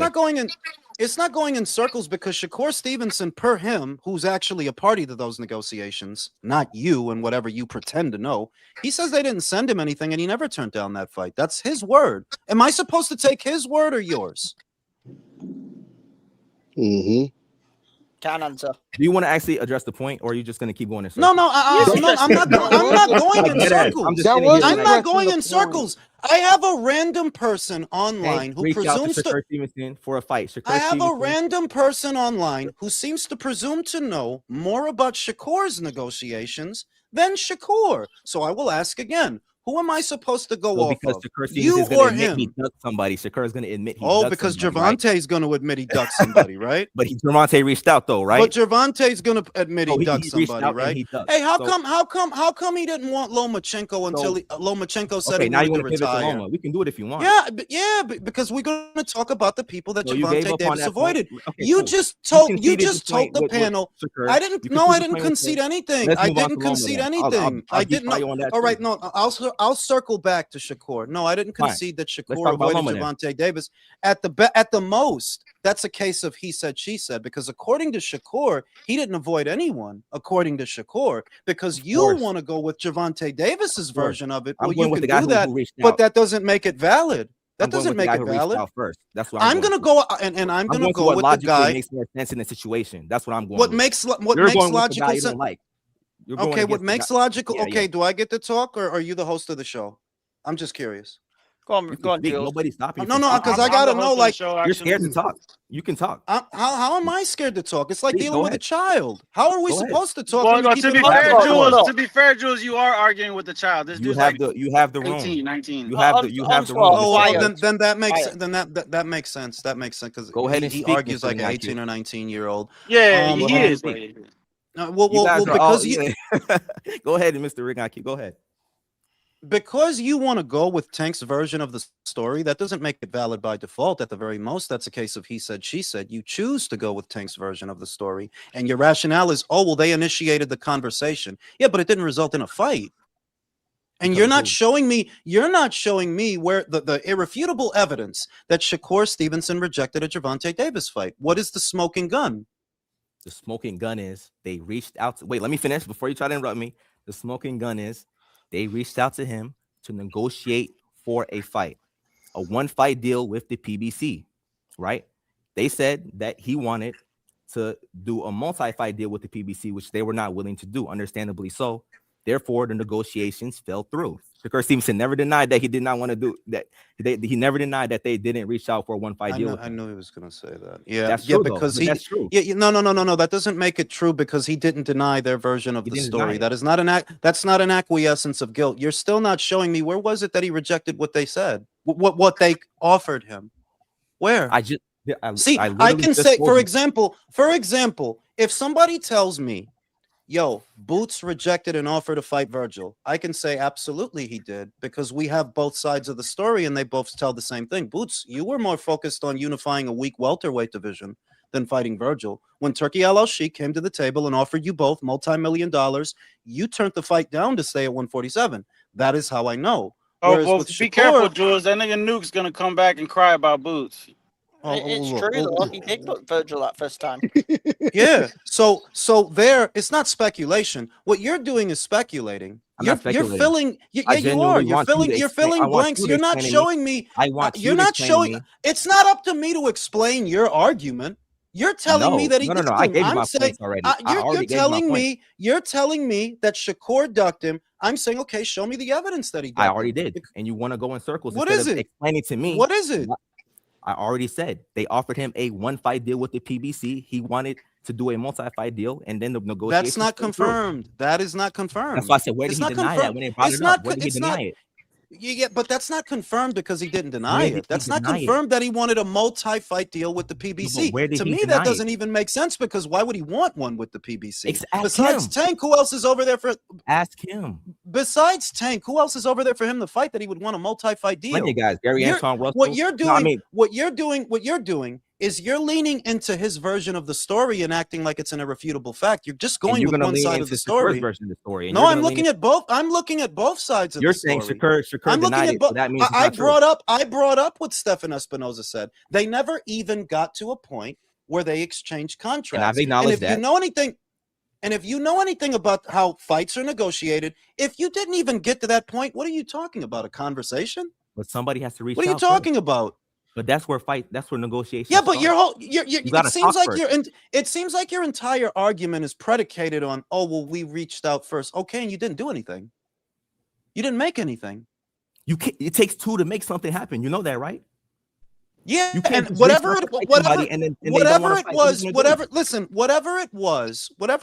It's not going in circles because Shakur Stevenson, per him, who's actually a party to those negotiations, not you and whatever you pretend to know, he says they didn't send him anything and he never turned down that fight. That's his word. Am I supposed to take his word or yours? Can't answer. Do you want to actually address the point, or are you just going to keep going in No, circles? I'm not going in circles. I'm not going in circles. I have a random person online who presumes to Stevenson for a fight. I have a random person online who seems to presume to know more about Shakur's negotiations than Shakur. So I will ask again. Who am I supposed to go off because of? Shakur Stevenson You is going to or admit he him? ducked somebody. Shakur is going to admit he ducked Because somebody, right? Gervonta's going to admit he ducked somebody, right? But Gervonta reached out though, right? But Gervonta's going to admit he So ducked he reached somebody, out and right? he ducked. Hey, how So- come he didn't want Lomachenko until So- Lomachenko said Okay, he now you wanted want to to pivot to retire? Loma. We can do it if you want. Yeah, because we're going to talk about the people that So you gave Gervonta up on Davis that point. avoided. Okay, You cool. just You told conceded the point the with panel. Shakur. I You didn't conceded the point with concede Shakur. anything. Let's I move on didn't to Loma concede then. anything. I'll I didn't know. you on that All right, too. no, I'll circle back to Shakur. No, I didn't Fine. concede that Let's Shakur talk about avoided Loma then. Gervonta Davis. At the most, that's a case of he said, she said, because according to Shakur, he didn't avoid anyone, according to Shakur, because you want to go with Gervonta Davis's version of it. Well, you can do that, but that doesn't make it valid. That doesn't make it valid. First. That's what I'm going to go, and I'm going to go with the guy. Makes more sense in the situation. That's what I'm going. What with. makes You're going logical with the guy you don't like. You're going okay, what against the makes guy- logical? Yeah, okay, yeah. do I get to talk, or are you the host of the show? I'm just curious. Go on, Jules. Jules. Nobody's stopping you. No, because I gotta know. Like, you're scared to talk. You can talk. How am I scared to talk? It's like Please, dealing go with a ahead. child. How are we Go ahead. supposed to talk? Well, when you no, keep to be interrupting fair, us? Jules, you are arguing with the child. This You dude's have like the you have the room. 18, 19. You have the room. Oh, then that makes that makes sense. That makes sense because Go ahead and he speak, argues Mr. like an Iñaki. 18 or 19-year-old. Yeah, Go he ahead and is. speak. Well, You guys are because all- you Go ahead, Mr. Iñaki. Go ahead. because you want to go with Tank's version of the story, that doesn't make it valid by default. At the very most, that's a case of he said, she said. You choose to go with Tank's version of the story, and your rationale is, oh, well, they initiated the conversation. Yeah, but it didn't result in a fight. And you're not showing me where the irrefutable evidence that Shakur Stevenson rejected a Gervonta Davis fight. What is the smoking gun? The smoking gun is they reached out to, wait, let me finish before you try to interrupt me. The smoking gun is they reached out to him to negotiate for a fight, a one-fight deal with the PBC, right? They said that he wanted to do a multi-fight deal with the PBC, which they were not willing to do, understandably so. Therefore, the negotiations fell through. Shakur Stevenson never denied that he did not want to do that. He never denied that they didn't reach out for a one-fight deal. I knew he was going to say that. Yeah, that's true, because that's true. Yeah, no. That doesn't make it true because he didn't deny their version of the story. That is not that's not an acquiescence of guilt. You're still not showing me where was it that he rejected what they said, what they offered him. Where? I can say, for example, if somebody tells me, yo, Boots rejected an offer to fight Virgil, I can say absolutely he did because we have both sides of the story and they both tell the same thing. Boots, you were more focused on unifying a weak welterweight division than fighting Virgil. When Turkey Al-Sheikh came to the table and offered you both multi-million dollars, you turned the fight down to stay at 147. That is how I know. Oh, well, be careful, Jules. That nigga Nuke's going to come back and cry about Boots. It's true, though. He did put Virgil that first time. Yeah. So there, it's not speculation. What you're doing is speculating. You're filling. Yeah, you are. You're filling blanks. You're not showing me. You're not showing. It's not up to me to explain your argument. You're telling me that he ducked him. I gave you my points already. You're telling me that Shakur ducked him. I'm saying, okay, show me the evidence that he ducked him. I already did. And you want to go in circles. What is it? Explaining to me. What is it? I already said they offered him a one-fight deal with the PBC. He wanted to do a multi-fight deal, and then the negotiations. That's not confirmed. That is not confirmed. That's why I said, where did he deny that when they brought it up? Where did he deny it? Yeah, but that's not confirmed because he didn't deny it. That's not confirmed that he wanted a multi-fight deal with the PBC. To me, that doesn't even make sense because why would he want one with the PBC? Besides Tank, who else is over there for? Ask him. Besides Tank, who else is over there for him to fight that he would want a multi-fight deal? Plenty of guys. Gary Anton Russell. What you're doing is you're leaning into his version of the story and acting like it's an irrefutable fact. You're just going with one side of the story. No, I'm looking at both. I'm looking at both sides of the story. You're saying Shakur denied it. So that means I brought up what Stefan Espinoza said. They never even got to a point where they exchanged contracts. And I've acknowledged that. If you know anything about how fights are negotiated, if you didn't even get to that point, what are you talking about? A conversation? But somebody has to reach out. What are you talking about? But that's where negotiations. Yeah, but it seems like your entire argument is predicated on, oh, well, we reached out first. Okay, and you didn't do anything. You didn't make anything. It takes two to make something happen. You know that, right? Yeah, You can't and just reach out to fight whatever somebody and then they don't want to fight. whatever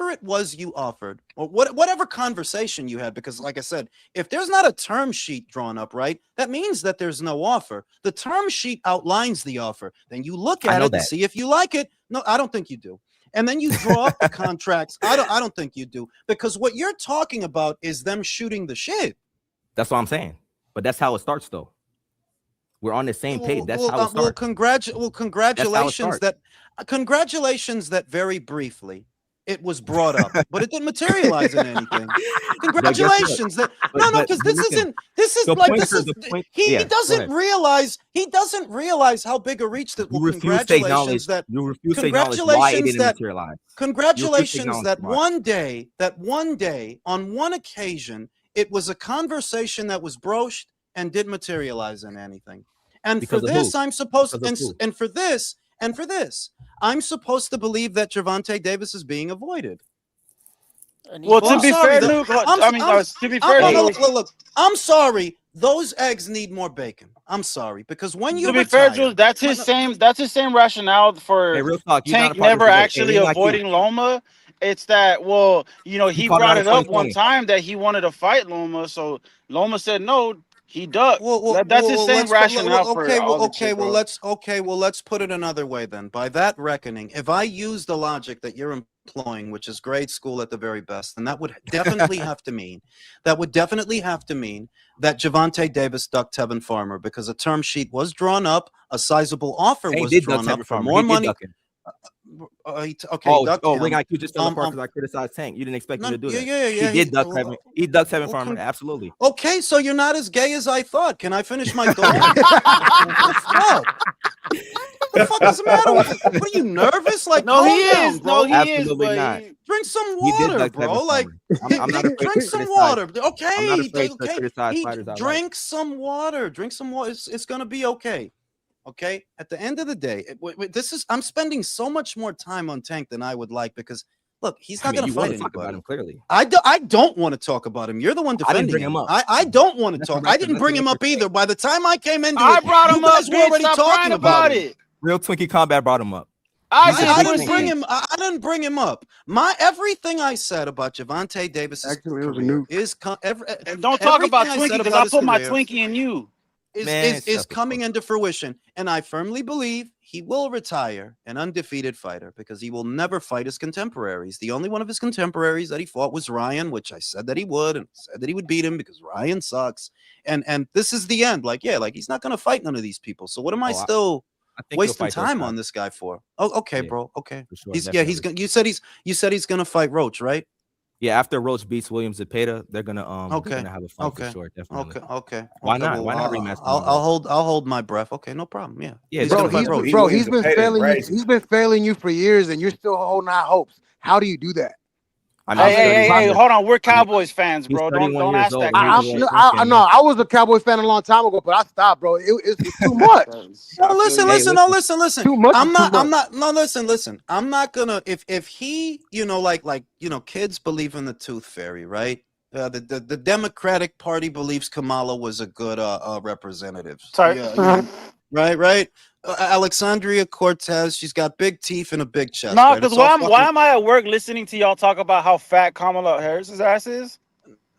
it was you offered, or whatever conversation you had, because like I said, if there's not a term sheet drawn up, right, that means that there's no offer. The term sheet outlines the offer. Then you look at it and see if you like it. No, I don't think you do. And then you draw up the contracts. I don't think you do, because what you're talking about is them shooting the shit. That's what I'm saying. But that's how it starts, though. We're on the same page. That's how it starts. Congratulations that very briefly it was brought up, but it didn't materialize in anything. Congratulations because he doesn't realize how big a reach that. You refuse to acknowledge why it didn't materialize. Congratulations that one day on one occasion it was a conversation that was broached and didn't materialize in anything. And because for this, I'm supposed to, and for this, I'm supposed to believe that Gervonta Davis is being avoided. Well, to be fair, Luke, look, I'm sorry. Those eggs need more bacon. I'm sorry, because when you to be fair, Jules, that's his same rationale for Tank never actually avoiding Loma. It's that, well, he brought it up one time that he wanted to fight Loma, so Loma said no. He ducked. That's his same rationale. Let's put it another way then. By that reckoning, if I use the logic that you're employing, which is grade school at the very best, then that would definitely have to mean that Gervonta Davis ducked Tevin Farmer, because a term sheet was drawn up, a sizable offer was drawn up for more money. Ring IQ just fell apart because I criticized Tank. You didn't expect me to do that. He did duck Tevin. He ducked Tevin Farmer. Absolutely. Okay, so you're not as gay as I thought. Can I finish my thought? What the fuck is the matter with you? What are you, nervous? Like, no, he is. Bro. No, he Absolutely is. Not. Drink some water, bro. Like, I'm not drink some water. Okay. I'm not afraid to criticize fighters I drink some water. Drink some water. It's gonna be okay. Okay. At the end of the day, I'm spending so much more time on Tank than I would like, because look, he's not going to fight anybody. Talk about him, clearly. I don't want to talk about him. You're the one defending him. I don't want to talk. I didn't bring him up either. By the time I came into I brought him up. We're already talking about it. Real Twinkie Combat brought him up. I didn't bring him up. Everything I said about Gervonta Davis's career is and don't talk about Twinkie, because I put my Twinkie in you. Is coming into fruition, and I firmly believe he will retire an undefeated fighter, because he will never fight his contemporaries. The only one of his contemporaries that he fought was Ryan, which I said that he would, and said that he would beat him because Ryan sucks. And this is the end. He's not going to fight none of these people. So what am I still wasting time on this guy for? Oh, okay, bro. Okay, sure, he's gonna. You said he's gonna fight Roach, right? Yeah, after Roach beats Williams Zepeda, they're gonna have a fight for sure, definitely. Okay. Why not? Why not rematch? I'll hold my breath. Okay, no problem. Yeah. He's been failing. He's been failing you for years, and you're still holding out hopes. How do you do that? Hey, hold on. We're Cowboys fans, bro. Don't ask that. I was a Cowboys fan a long time ago, but I stopped, bro. It's too much. Listen. Too much. Listen. I'm not gonna. If he, kids believe in the tooth fairy, right? The Democratic Party believes Kamala was a good representative. Sorry. Right. Alexandria Cortez, she's got big teeth and a big chest. No, because why am I at work listening to y'all talk about how fat Kamala Harris's ass is?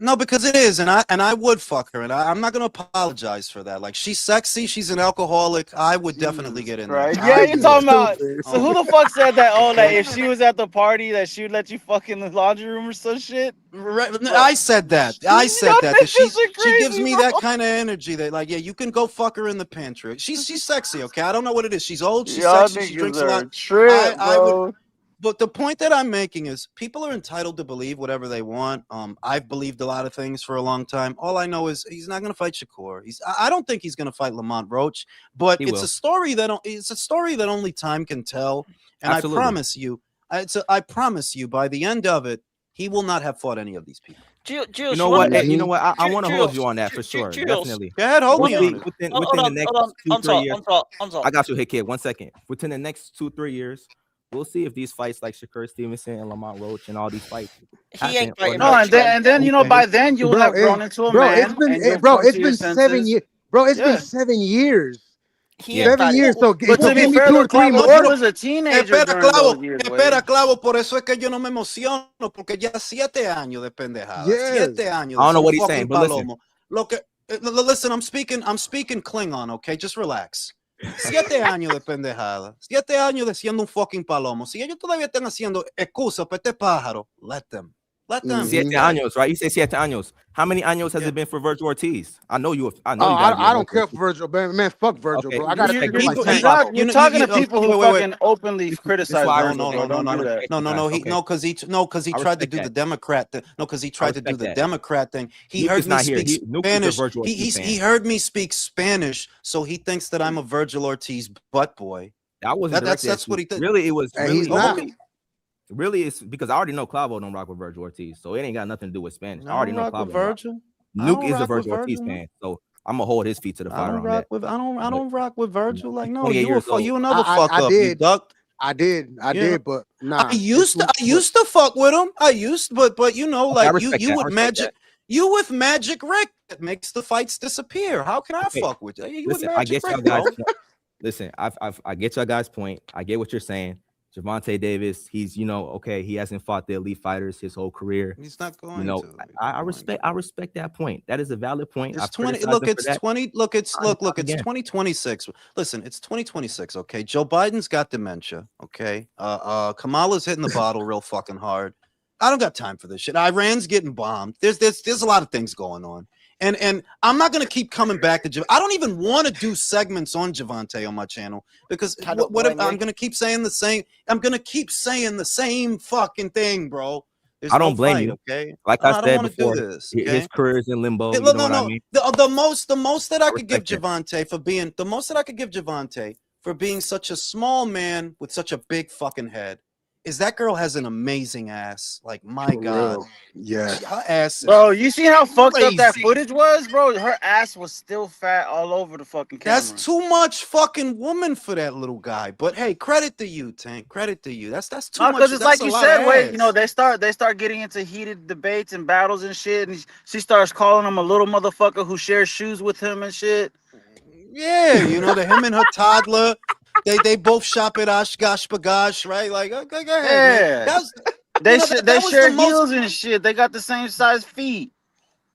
No, because it is, and I would fuck her, and I'm not gonna apologize for that. Like, she's sexy, she's an alcoholic. I would definitely get in there. Right? Yeah, you're talking about. So who the fuck said that? Oh, that if she was at the party, that she would let you fuck in the laundry room or some shit? Right? I said that. That she gives me that kind of energy. That you can go fuck her in the pantry. She's sexy. Okay, I don't know what it is. She's old. She's sexy. She drinks a lot. I would. But the point that I'm making is people are entitled to believe whatever they want. I've believed a lot of things for a long time. All I know is he's not going to fight Shakur. I don't think he's going to fight Lamont Roach. But it's a story that only time can tell. And absolutely. I promise you, by the end of it, he will not have fought any of these people. Jules, you know what? I want to hold you on that for sure. Definitely. Go ahead, hold me on it. Within the next 2-3 years. I got you, hey kid. 1 second. Within the next 2-3 years. We'll see if these fights like Shakur Stevenson and Lamont Roach and all these fights. He ain't fighting. No, and then by then you'll have grown into a man. It's been 7 years. Bro, it's been 7 years. 7 years. So, but to be give me fair, 2 or 3 more. he was a teenager Espera, during Clavo, those years. espera, Clavo, por eso es que yo no me emociono, porque ya 7 años de pendejada. Yes. 7 años. I don't know de what he's fucking saying, but listen. palomo. Lo que, listen, I'm speaking Klingon, okay? Just relax. 7 años de pendejada. 7 años de siendo un fucking palomo. Si ellos todavía están haciendo excusa para este pájaro, let them. Let them. 7 años, right? You say 7 años. How many años has it been for Virgil Ortiz? I know you. I know you. I don't care for Virgil, man. Fuck Virgil, Okay. bro. I got You're talking to people who fucking openly criticize Virgil. No, because he tried to do the Democrat thing. No, because he tried to do the Democrat thing. He heard me speak Spanish. He heard me speak Spanish, so he thinks that I'm a Virgil Ortiz butt boy. That's what he thinks. Really, it was. Really, he's not. Really, it's because I already know Clavo don't rock with Virgil Ortiz, so it ain't got nothing to do with Spanish. I already know Clavo. Virgil. Nuke is a Virgil Ortiz fan, so I'm gonna hold his feet to the fire on that. I don't rock with Virgil. Like, no, you another I fuck up. did. You ducked. I did, but nah. I used to fuck with him. But you know, like you with Magic Rick, that makes the fights disappear. How can I fuck with you? Listen, I get y'all guys. Listen, I get y'all guys' point. I get what you're saying. Gervonta Davis, he's, okay, he hasn't fought the elite fighters his whole career. He's not going to. I respect that point. That is a valid point. It's 2026. Listen, it's 2026, okay? Joe Biden's got dementia, okay? Kamala's hitting the bottle real fucking hard. I don't got time for this shit. Iran's getting bombed. There's a lot of things going on. And I'm not gonna keep coming back to Javante. I don't even want to do segments on Javante on my channel because what if I'm gonna keep saying the same? I'm gonna keep saying the same fucking thing, bro. I don't blame you. Okay, like I said before, his career is in limbo. You know what I mean? The most that I could give Javante for being such a small man with such a big fucking head is that girl has an amazing ass. Like, my God. Yeah. Her ass is bro, you see how fucked crazy. up that footage was, bro? Her ass was still fat all over the fucking camera. That's too much fucking woman for that little guy. But hey, credit to you, Tank. Credit to you. That's too much. Because it's like you said, wait, they start getting into heated debates and battles and shit, and she starts calling him a little motherfucker who shares shoes with him and shit. Yeah, him and her toddler. They both shop at Oshkosh Bagash, right? Like, okay, go ahead, man. They share heels and shit. They got the same size feet.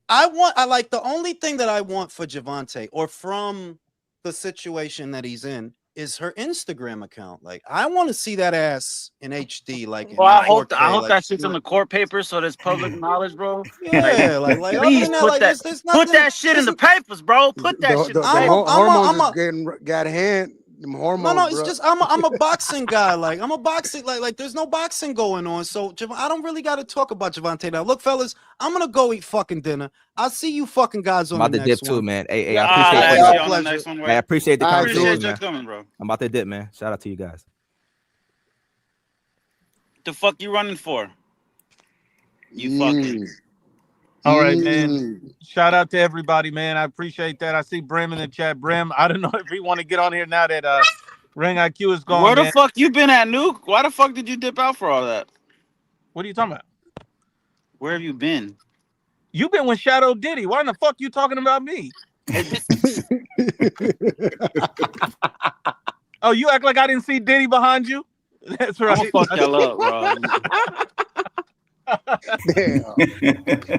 The only thing that I want for Javante or from the situation that he's in is her Instagram account. Like, I want to see that ass in HD. Like, I hope that shit's in the court papers so there's public knowledge, bro. Yeah, please put that shit in the papers, bro. Put that shit. Hormones got a hand. Hormones, no, it's just I'm a boxing guy. Like, I'm a boxing. Like there's no boxing going on. So I don't really got to talk about Javante now. Look, fellas, I'm gonna go eat fucking dinner. I'll see you fucking guys on the next one. Too, man. Hey, I appreciate the conversation, man. Coming, bro. I'm about to dip, man. Shout out to you guys. The fuck you running for? You fucking. All right, man. Shout out to everybody, man. I appreciate that. I see Brim in the chat. Brim, I don't know if we want to get on here now that Ring IQ is gone. Where the fuck you been at, Nuke? Why the fuck did you dip out for all that? What are you talking about? Where have you been? You been with Shadow Diddy. Why in the fuck you talking about me? Oh, you act like I didn't see Diddy behind you? That's right. I'm gonna fuck y'all up, bro. Damn.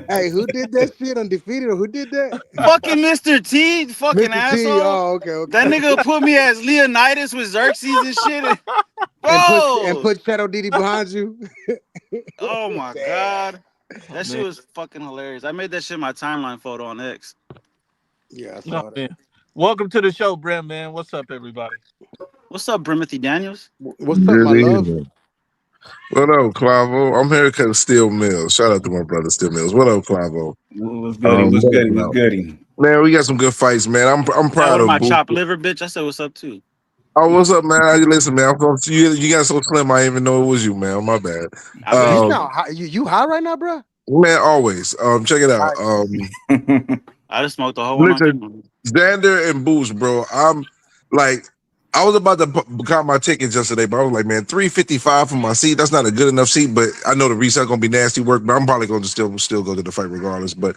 Hey, who did that shit? Undefeated, or who did that? Fucking Mr. T, fucking Mr. asshole. T. Oh, okay. That nigga put me as Leonidas with Xerxes and shit. Bro! And put Shadow Diddy behind you. Oh my God. That shit was fucking hilarious. I made that shit my timeline photo on X. Yeah, I saw that. Man. Welcome to the show, Brim, man. What's up, everybody? What's up, Brimothy Daniels? What's up, my love? What up, Clavo? I'm here because of Steel Mills. Shout out to my brother Steel Mills. What up, Clavo? What's good? Man, we got some good fights, man. I'm proud of my chopped liver, bitch. I said what's up too. Oh, what's up, man? Listen, man. You got so slim, I didn't even know it was you, man. My bad. You high right now, bro? Man, always. Check it out. I just smoked the whole one. Xander and Boots, bro. I was about to count my tickets yesterday, but I was like, man, $355 for my seat. That's not a good enough seat, but I know the resale gonna be nasty work, but I'm probably gonna still go to the fight regardless. But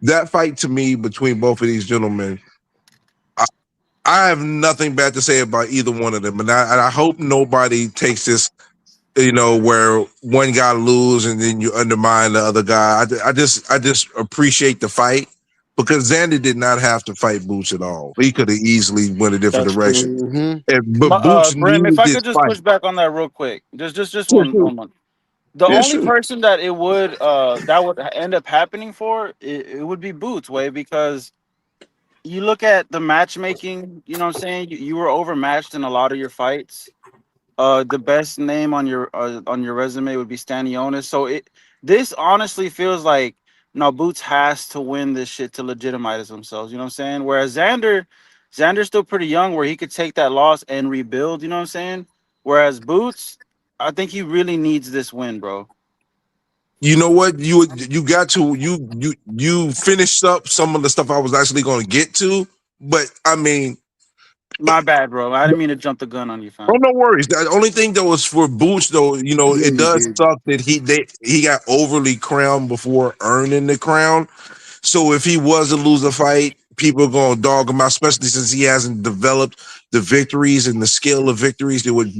that fight to me between both of these gentlemen, I have nothing bad to say about either one of them, and I hope nobody takes this, where one guy lose and then you undermine the other guy. I just appreciate the fight because Xander did not have to fight Boots at all. He could have easily went a different That's direction. true. But Boots Brim, needed if I this could just fight. push back on that real quick, just Yeah, one shoot. moment. The Yeah, only shoot. person that it would that would end up happening for it would be Boots way, because you look at the matchmaking. You know what I'm saying? You were overmatched in a lot of your fights. The best name on your resume would be Stanionis. So this honestly feels like Boots has to win this shit to legitimize themselves. You know what I'm saying? Whereas Xander's still pretty young, where he could take that loss and rebuild. You know what I'm saying? Whereas Boots, I think he really needs this win, bro. You know what? You got to you finished up some of the stuff I was actually going to get to, but I mean, my bad, bro. I didn't mean to jump the gun on you, fam. Oh, no worries. The only thing that was for Boots, though, it does suck that he got overly crowned before earning the crown. So if he was to lose a fight, people are going to dog him out, especially since he hasn't developed the victories and the skill of victories that would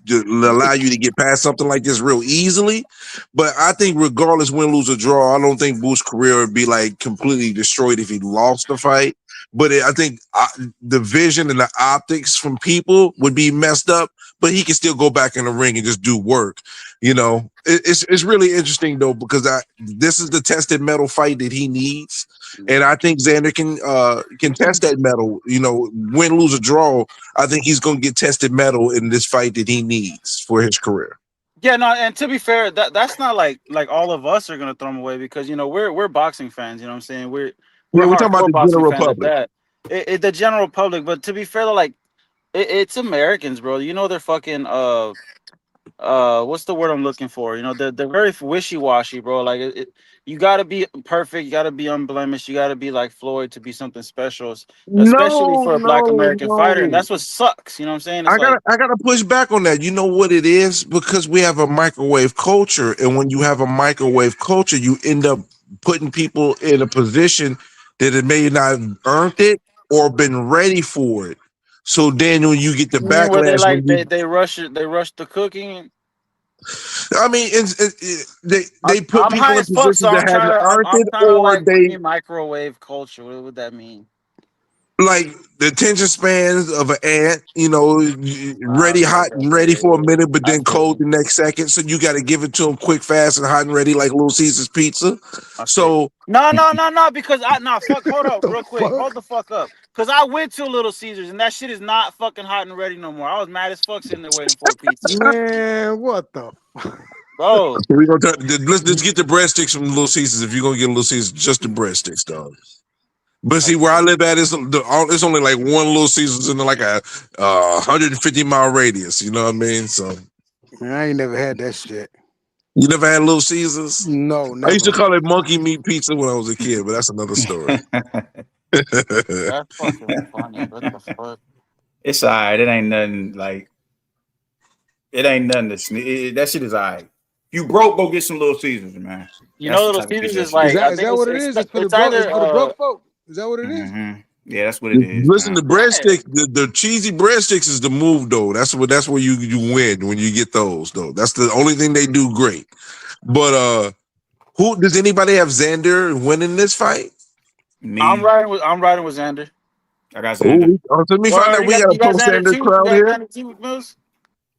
allow you to get past something like this real easily. But I think regardless, win, lose, or draw, I don't think Boots' career would be like completely destroyed if he lost the fight. But I think the vision and the optics from people would be messed up, but he can still go back in the ring and just do work. It's really interesting though, because this is the tested metal fight that he needs, and I think Xander can test that metal. Win, lose, or draw. I think he's going to get tested metal in this fight that he needs for his career. Yeah, no, and to be fair, that's not like all of us are gonna throw him away, because we're boxing fans. You know what I'm saying? We're talking about hardcore the boxing general fans public. at that. The general public, but to be fair, though, it's Americans, bro. They're fucking what's the word I'm looking for? They're very wishy-washy, bro. Like you gotta be perfect, you gotta be unblemished, you gotta be like Floyd to be something special, especially for a Black American fighter, and that's what sucks. You know what I'm saying? It's I gotta push back on that. You know what it is? Because we have a microwave culture, and when you have a microwave culture, you end up putting people in a position that it may not have earned it or been ready for it. So then when you get the where backlash, they rush it, they rush the cooking. I mean, they put I'm people high in as fuck, positions so that haven't earned I'm it, trying to or like they be microwave culture. What would that mean? like the attention spans of an ant, ready, hot, and ready for a minute, but then cold the next second. So you got to give it to them quick, fast, and hot and ready, like Little Caesar's Pizza. So No, because fuck. Hold up, real quick. Hold the fuck up, because I went to Little Caesars and that shit is not fucking hot and ready no more. I was mad as fuck sitting there waiting for a pizza. Man, what the bro? We're gonna let's get the breadsticks from Little Caesars. If you're gonna get Little Caesars, just the breadsticks, dog. But see, where I live at is it's only like one Little Caesars in like a 150-mile radius. You know what I mean? So Man, I ain't never had that shit. You never had Little Caesars? No, never. I used to call it monkey meat pizza when I was a kid, but that's another story. That's fucking funny. What the fuck? It's all right. It ain't nothing like. It ain't nothing that shit is all right. You broke, go get some Little Caesars, man. Little Caesars is like. Is that what it is? It's for the broke. It's for the broke folk. Is that what it is? Yeah, that's what it is. Listen, man. the breadsticks, the cheesy breadsticks is the move, though. That's where you win when you get those, though. That's the only thing they do great. But who does anybody have Xander winning this fight? Me. I'm riding with Xander. I got Xander. Let me find out. We got a post-Xander crowd here.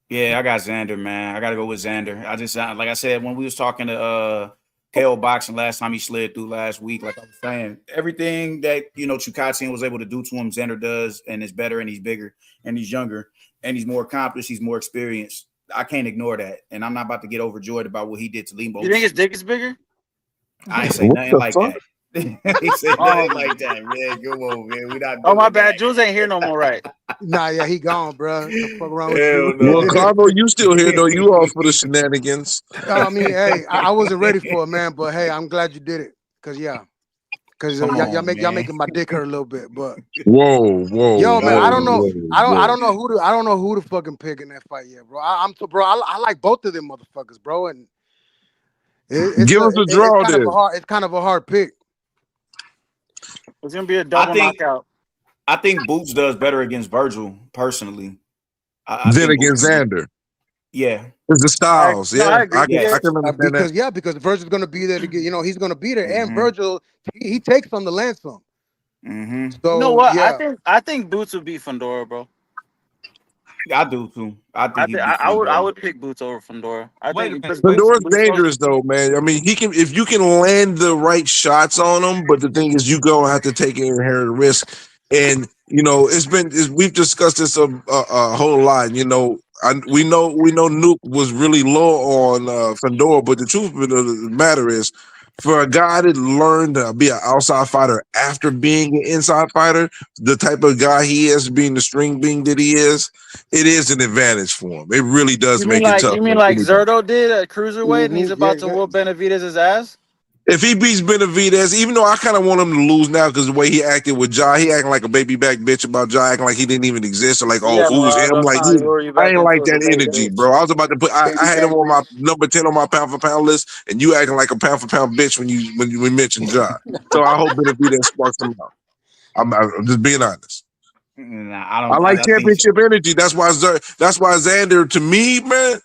Yeah, I got Xander, man. I got to go with Xander. I just like I said when we was talking to KO Boxing last time he slid through last week. Like I was saying, everything that Chukatsin was able to do to him, Xander does, and is better, and he's bigger, and he's younger, and he's more accomplished, he's more experienced. I can't ignore that, and I'm not about to get overjoyed about what he did to Limbo. You think his dick is bigger? I ain't say nothing like that. He said nothing like that, man. Come on, man. We not. Oh my bad, Jules ain't here no more, right? Nah, yeah, he gone, bro. The fuck around with you? Well, Carlo, you still here though? You all for the shenanigans? I mean, hey, I wasn't ready for it, man. But hey, I'm glad you did it, cause y'all making my dick hurt a little bit. But whoa, yo, man, I don't know who to fucking pick in that fight yet, bro. I like both of them motherfuckers, bro, and it's give us a draw. It's kind of a hard pick. It's gonna be a double knockout. I think Boots does better against Virgil personally. I Then think against Boots, Xander. yeah. It's the styles. I Yeah, agree. I can understand that. Because Virgil's gonna be there to get. He's gonna be there, and Mm-hmm. Virgil he takes some to land some. Mm-hmm. So you know what? yeah. I think Boots would beat Fundora, bro. I do too. I think I would pick Boots over Fundora. I think Pandora's dangerous though, man. I mean, he can if you can land the right shots on him, but the thing is, you gonna have to take an inherent risk. And we've discussed this a whole lot. We know Nuke was really low on Fandora, but the truth of the matter is, for a guy that learned to be an outside fighter after being an inside fighter, the type of guy he is, being the string being that he is, it is an advantage for him. It really does make it tough. You mean like Zerto did at cruiserweight, and he's about to whoop Benavidez' ass? If he beats Benavidez, even though I kind of want him to lose now because the way he acted with Ja, he acting like a baby back bitch about Ja, acting like he didn't even exist, or like, who's him? Like, I ain't like that energy, bro. I was about to put, I had him on my number 10 on my pound for pound list, and you acting like a pound for pound bitch when you mentioned Ja. So I hope Benavidez sparks him out. I'm just being honest. Nah, I like championship energy. That's why Xander, to me, man.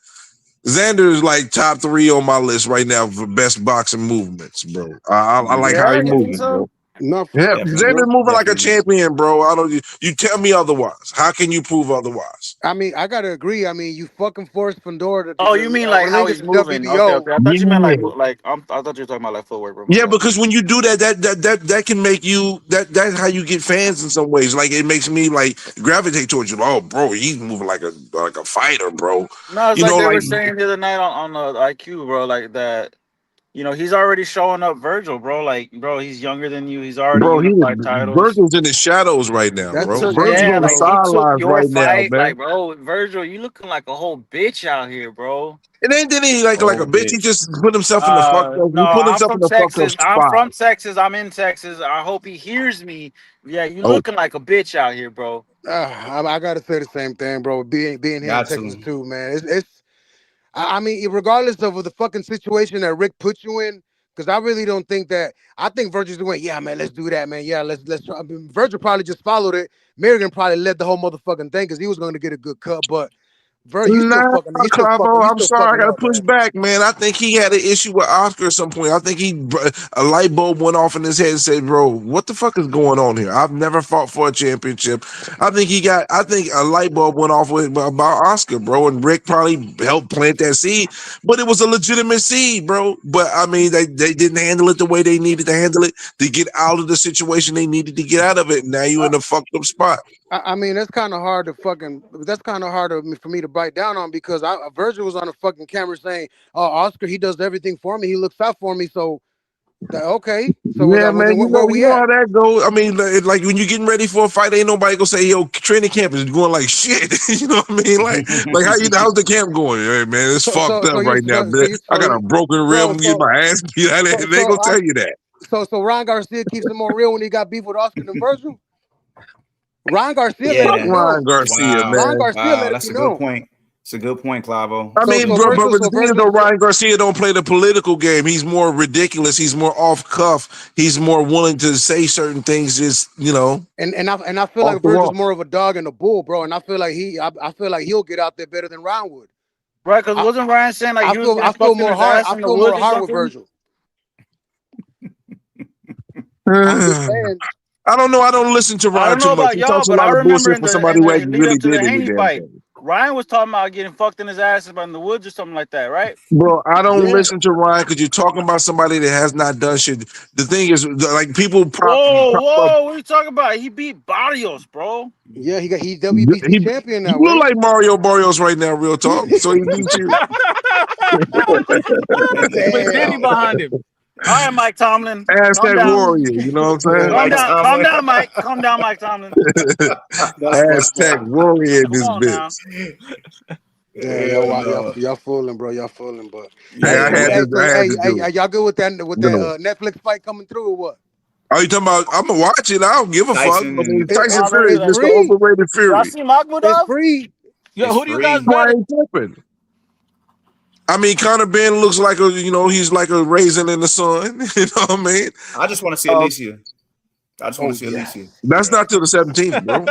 Xander is like top 3 on my list right now for best boxing movements, bro. I like how he moves, bro. Xander's moving like a champion, bro. You tell me otherwise. How can you prove otherwise? I mean, I gotta agree. I mean, you fucking forced Pandora to. You mean like how he's moving? Okay. I thought you meant like I thought you were talking about like footwork, bro. Yeah, because when you do that can make you that's how you get fans in some ways. Like it makes me like gravitate towards you. Oh, bro, he's moving like a fighter, bro. No, it's like they were saying the other night on the IQ, bro, like that. He's already showing up Virgil, bro. Like, bro, he's younger than you. He's already unified titles. Virgil's in the shadows right now, bro. Virgil's on the sidelines right now, man. Like, bro, Virgil, you looking like a whole bitch out here, bro. And then didn't he like a bitch? He just put himself in the fucked up. No, he put himself in the fucked up spot. I'm from Texas. I'm in Texas. I hope he hears me. Yeah, you looking like a bitch out here, bro. I gotta say the same thing, bro. Being here in Texas too, man. I mean, regardless of the fucking situation that Rick put you in, because I really don't think that. I think Virgil's doing, yeah, man, let's do that, man. Yeah, let's try. I mean, Virgil probably just followed it. Merrigan probably led the whole motherfucking thing because he was going to get a good cut, but Virgil, I'm sorry, I gotta push back, man. I think he had an issue with Oscar at some point. I think a light bulb went off in his head and said, "Bro, what the fuck is going on here? I've never fought for a championship." I think a light bulb went off about Oscar, bro, and Rick probably helped plant that seed, but it was a legitimate seed, bro. But I mean, they didn't handle it the way they needed to handle it to get out of the situation they needed to get out of it. Now you're in a fucked up spot. I mean, that's kind of hard for me to bite down on because Virgil was on the fucking camera saying, "Oh, Oscar, he does everything for me. He looks out for me." So, okay. So yeah, man, you know how that goes. I mean, like when you're getting ready for a fight, ain't nobody gonna say, "Yo, training camp is going like shit." You know what I mean? Like how's the camp going? Hey, man, it's fucked up right now. I got a broken rib. I'm getting my ass beat out. They gonna tell you that. So Ryan Garcia keeps it more real when he got beef with Oscar than Virgil. Ryan Garcia let it know. Ryan Garcia, man. Ryan Garcia let that's it a know. good point. It's a good point, Clavo. I mean, but the thing is, though, Ryan Garcia don't play the political game. He's more ridiculous. He's more off cuff. He's more willing to say certain things. Just And I feel like Virgil's more of a dog and a bull, bro. And I feel like he'll get out there better than Ryan would. Right? Because wasn't Ryan saying like I feel more hard with Virgil. I'm just saying. I don't know. I don't listen to Ryan too much. He talks a lot of bullshit for somebody who really did anything. Ryan was talking about getting fucked in his ass in the woods or something like that, right? Bro, I don't listen to Ryan because you're talking about somebody that has not done shit. The thing is, like people. Whoa! What are you talking about? He beat Barrios, bro. Yeah, he's WBC champion now. You look like Mario Barrios right now, real talk. So he beat you. With Diddy behind him. All right, Mike Tomlin. Hashtag warrior, you know what I'm saying? Calm down, Mike. Calm down, Mike Tomlin. Hashtag warrior in this bitch. Yeah, y'all fooling, bro. Y'all fooling, but y'all good with that Netflix fight coming through or what? Are you talking about? I'm gonna watch it. I don't give a fuck. I mean, Tyson Fury is just the overrated Fury. Y'all see Mahmoudov? It's free. Yo, who do you guys bet? I mean, Conor Ben looks like he's like a raisin in the sun. You know what I mean? I just want to see Alicia. I just want to see Alicia. That's not till the 17th, bro.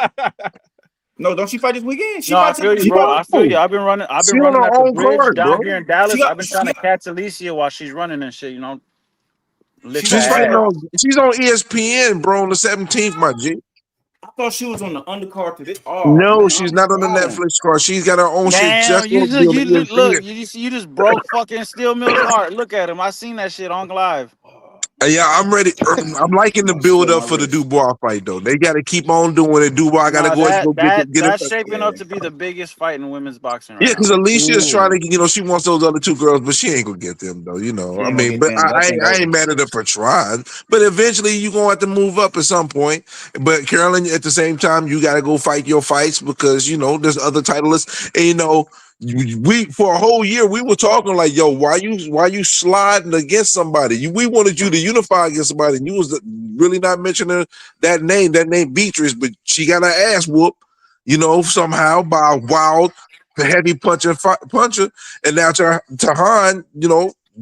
No, don't she fight this weekend? She No, I feel you, bro. I feel you. I've been running. I've been running at the bridge down here in Dallas. I've been trying to catch Alicia while she's running and shit. You know. She's fighting on. She's on ESPN, bro, on the 17th, my G. I thought she was on the undercard to this. No, she's not on the Netflix card. She's got her own shit. Damn, you just broke fucking Steel Mill's heart. Look at him. I seen that shit on live. Yeah, I'm ready. I'm liking the build up for the Dubois fight, though. They got to keep on doing it. Dubois got to go get That's shaping up to be the biggest fight in women's boxing. Right yeah, because Alicia is trying to, she wants those other two girls, but she ain't gonna get them though. I mean, but I ain't mad at her for trying. But eventually, you gonna have to move up at some point. But Carolyn, at the same time, you got to go fight your fights because there's other titleists, and we for a whole year we were talking like, yo, why you sliding against somebody? We wanted you to unify against somebody, and you was really not mentioning that name Beatrice, but she got her ass whooped, somehow by a wild, heavy puncher, and now Tahan,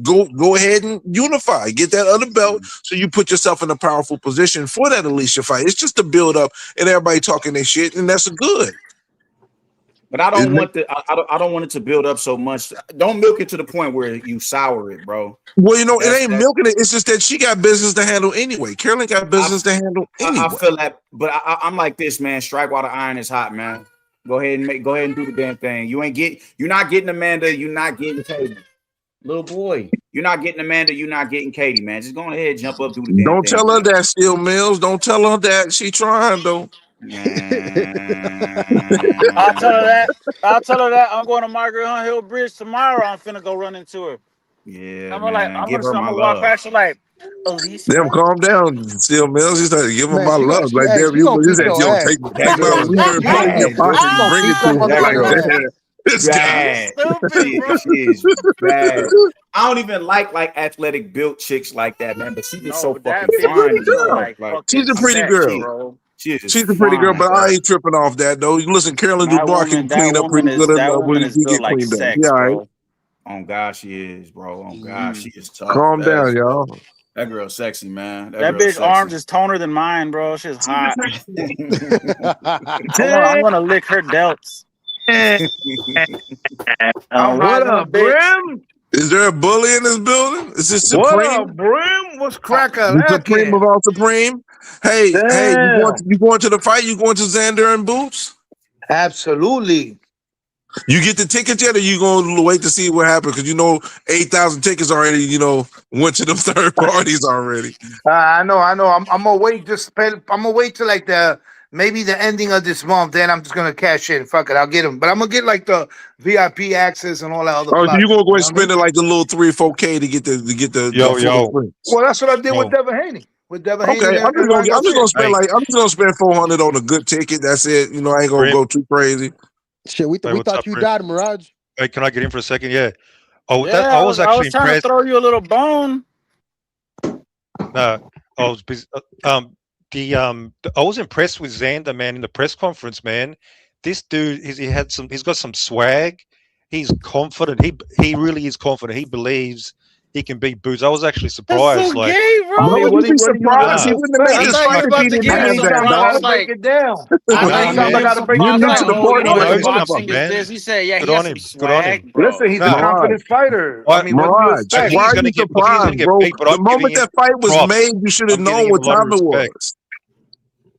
go ahead and unify, get that other belt, so you put yourself in a powerful position for that Alicia fight. It's just a build up, and everybody talking their shit, and that's good. But I don't want I don't want it to build up so much. Don't milk it to the point where you sour it, bro. Well, it ain't milking it. It's just that she got business to handle anyway. Carolyn got business to handle anyway. I feel that, but I'm like this, man. Strike while the iron is hot, man. Go ahead and do the damn thing. You're not getting Amanda. You're not getting Katie, little boy. You're not getting Amanda. You're not getting Katie, man. Just go ahead, jump up, do the damn Don't thing. tell her that, Steel Mills. Don't tell her that. She trying though. I'll tell her that. I'm going to Margaret Hunt Hill Bridge tomorrow. I'm finna go run into her. Yeah, I'm gonna walk past her like, Alicia. Damn, calm down, Steel Mills. He started giving my love. Like, damn, you said, yo, take my leader, put it in your pocket and bring it to him. Like, damn. This guy. She is bad. I don't even like athletic built chicks like that, man. But she's just so fucking fine. She's a pretty girl. She's a pretty girl, but I ain't tripping off that though. Listen, Carolyn Dubois can clean up pretty good when you get cleaned up. Yeah, all right. Oh God, she is, bro. Oh God, she is tough. Calm down, y'all. That girl's sexy, man. That bitch arms is toner than mine, bro. She's hot. I'm gonna lick her delts. What up, Brim? Is there a bully in this building? Is this Supreme? What up, Brim? What's cracking? Supreme of all Supreme. Hey, you going to the fight? You going to Xander and Boots? Absolutely. You get the tickets yet, or you gonna wait to see what happens? Because 8,000 tickets already. Went to them third parties already. I know. I'm gonna wait. I'm gonna wait till like maybe the ending of this month. Then I'm just gonna cash in. Fuck it, I'll get them. But I'm gonna get like the VIP access and all that other. Oh, so you gonna go and spend it like the little 3 or 4K to get the yo. Well, that's what I did with Devin Haney. Okay, I'm just gonna spend 400 on a good ticket. That's it. I ain't gonna go too crazy. Shit, we thought you died, Mirage. Hey, can I get in for a second? Yeah. Oh, yeah, I was actually trying impressed. to throw you a little bone. I was impressed with Xander, man, in the press conference, man. This dude, he's got some swag. He's confident. He really is confident. He believes he can beat Boots. I was actually surprised. That's so like, gay, bro. I mean, what he surprised? He wouldn't have made this fight if he didn't believe that, dog. Break it down. You're new to the party. He said, yeah, he has some swag, bro. Listen, he's a confident fighter. Mirage, why are you surprised, bro? The moment that fight was made, you should have known what time it was.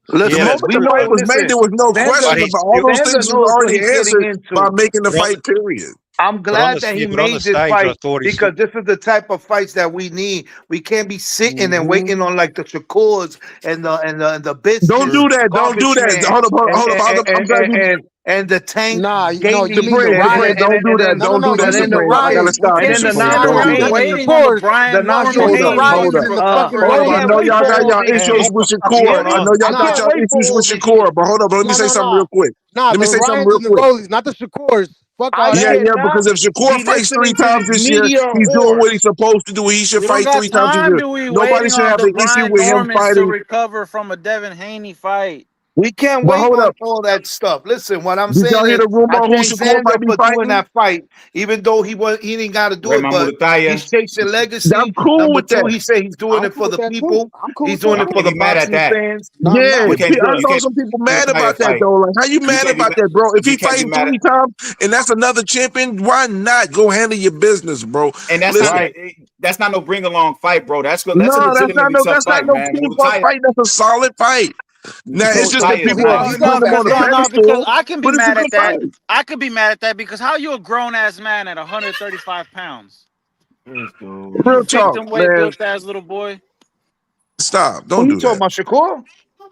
Listen, the moment the fight was made, there was no question about all those things you already answered by making the fight, period. I'm glad that he made this fight because this is the type of fights that we need. We can't be sitting and waiting on like the Shakurs and the bits. Don't do that. Don't do that. Hold up. And the Tank. Nah, you need the Riot. Don't do that. Don't do that. And the Riot. And the I know y'all got y'all issues with Shakur. I know y'all got y'all issues with Shakur. But hold up. Let me say something real quick. Let me say something real quick. Not the Shakurs. Yeah, because if Shakur fights 3 times this year, he's doing what he's supposed to do. He should fight 3 times a year. Nobody should have an issue with him fighting. To recover from a Devin Haney fight. We can't But wait hold on up. all that stuff. Listen, what I'm Did y'all saying hear is, the rumor I on who thank Shakur Xander might be for doing fighting? that fight, even though he didn't got to do it, but he's chasing legacy. I'm cool Number with two, that. he said he's doing I'm it cool for with the that too. people. I'm cool He's with that doing You it too. for can't the be mad at boxing that. fans. No, I'm Yeah, not. You can't. I You know can't. some people You mad can't be mad about at that fight. though. Like, how you You mad can't be about mad. that, bro? If You he can't be fighting mad at. 3 times and that's another champion, why not go handle your business, bro? And Listen, that's not no bring along fight, bro. That's a no, legitimately tough that's not fight, no man. clean fight. That's a solid fight. Now it's just that Taya is people are not. putting him on a No, because pedestal, I can be but it's a mad at good that. fight. I could be mad at that because how you a grown ass man at 135 pounds? Real talk, Victim weight man. built ass little boy. Stop. Who Don't you do talking that. about, Shakur?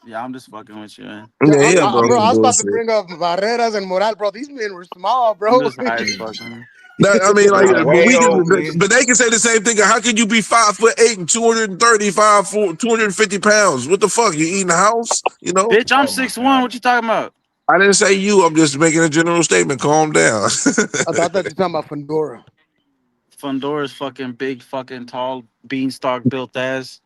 Yeah, I'm just fucking with you, man. Yeah, he on Bro, I some was about to bullshit. bring up Barreras and Moral, bro. These men were small, I'm bro. just high as fuck, man. I mean, like, Nah, but way we can, old, man. but they can say the same thing. How can you be 5'8" and 250 pounds? What the fuck? You eating a house? You know? Bitch, I'm 6'1". What you talking about? I didn't say you. I'm just making a general statement. Calm down. I thought that you were talking about Fundora. Fundora's fucking big, fucking tall, beanstalk built ass.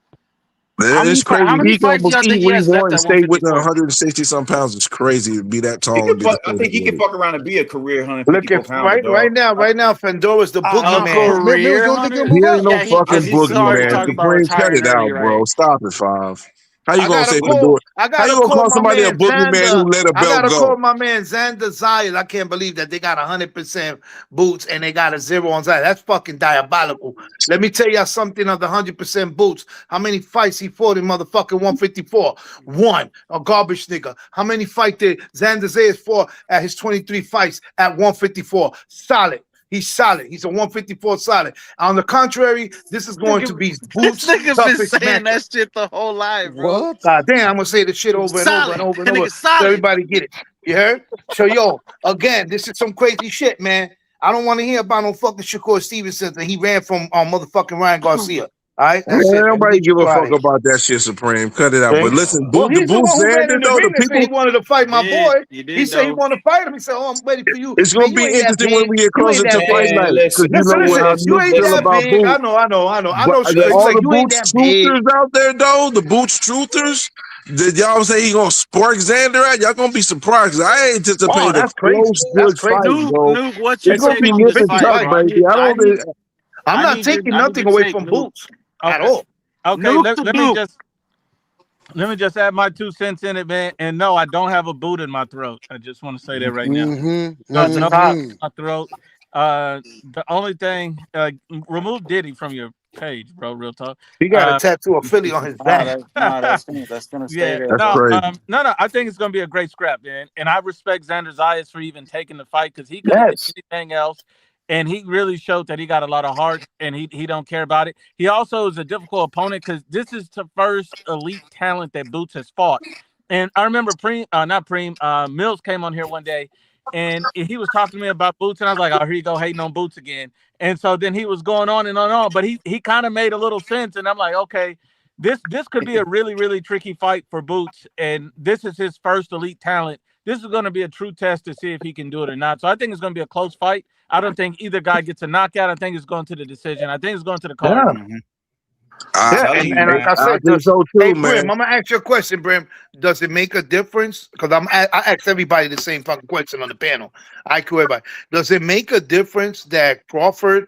It's crazy. How many He can fights do almost y'all eat think he what he has left wants and at stay with 154? 160 some pounds. It's crazy to be that He tall and could be this I think he could weight. fuck around and be a career Look 154 at pounder, dog. right now, Fandora's the A boogeyman. Mills, career you don't think he'll 100? He move ain't up? no Yeah, fucking he's already boogeyman. talking about Supreme, cut retiring it early, out, bro. right? Stop it, Five. How you I gonna gotta say call. I How you gotta gonna call call my somebody a man boogeyman Xander. who let a I belt gotta call go? my man Xander Zayas. I can't believe that they got 100% boots and they got a 0 on Zayas. That's fucking diabolical. Let me tell y'all something of the 100% boots. How many fights he fought in motherfucking 154? One, a garbage nigga. How many fights did Xander Zayas fought at his 23 fights at 154? Solid. He's solid. He's a 154 solid. On the contrary, this is going to be This Boots' nigga been toughest saying matchup. that shit the whole life, bro. What? God damn, I'm gonna say this shit over and over and Solid. over and That over nigga so solid. everybody get it. You heard? So yo, again, this is some crazy shit, man. I don't want to hear about no fucking Shakur Stevenson that he ran from motherfucking Ryan Garcia. All right, Man, that's it, man. We nobody get give a you out of fuck here. about that shit, Supreme. Cut it out. But Okay? listen, Well, the he's the Boots one who ran Xander in the though, ring the and said he people. wanted to fight my boy. He He did said he though. wanted to fight him. He said, "Oh, I'm ready for you, It's man. gonna You be ain't that interesting when big. we get You ain't closer to that fight big. Man, night because you know Listen. how You Luke ain't feel that about big. I Boots. know. I But know. Straight. He's all like, the you ain't Boots that big. truthers out there though, the Boots truthers, did y'all say he gonna spark Xander out? Y'all gonna be surprised. I Oh, anticipate a that's crazy. close, That's good crazy. fight, bro. Nuke, what's your It's It's gonna a take be on nip this and 50-50 fight, tuck, fight. bro? baby. I need I'm I not need taking nothing your away take, from Nuke. Boots at Okay. all. Okay. Nuke the Duke. Let me just add my 2 cents in it, man. And no, I don't have a boot in my throat. I just want to say that right now. There's no boot in my throat. The only thing, remove Diddy from your page, bro. Real talk. He got a tattoo of Philly on his back. That's gonna stay Yeah, there, That's bro. crazy. no. I think it's gonna be a great scrap, man. And I respect Xander Zayas for even taking the fight because he could have did Yes. anything else, and he really showed that he got a lot of heart and he don't care about it. He also is a difficult opponent because this is the first elite talent that Boots has fought. And I remember Mills came on here one day, and he was talking to me about Boots, and I was like, "Oh, here you go hating on Boots again." And so then he was going on and on, but he kind of made a little sense, and I'm like, okay. This could be a really, really tricky fight for Boots, and this is his first elite talent. This is going to be a true test to see if he can do it or not. So I think it's going to be a close fight. I don't think either guy gets a knockout. I think it's going to the decision. I think it's going to the card. Yeah. Yeah, and like I said, think so hey too, Brim, man. I'm gonna ask you a question, Brim. Does it make a difference? Because I ask everybody the same fucking question on the panel. I IQ everybody. Does it make a difference that Crawford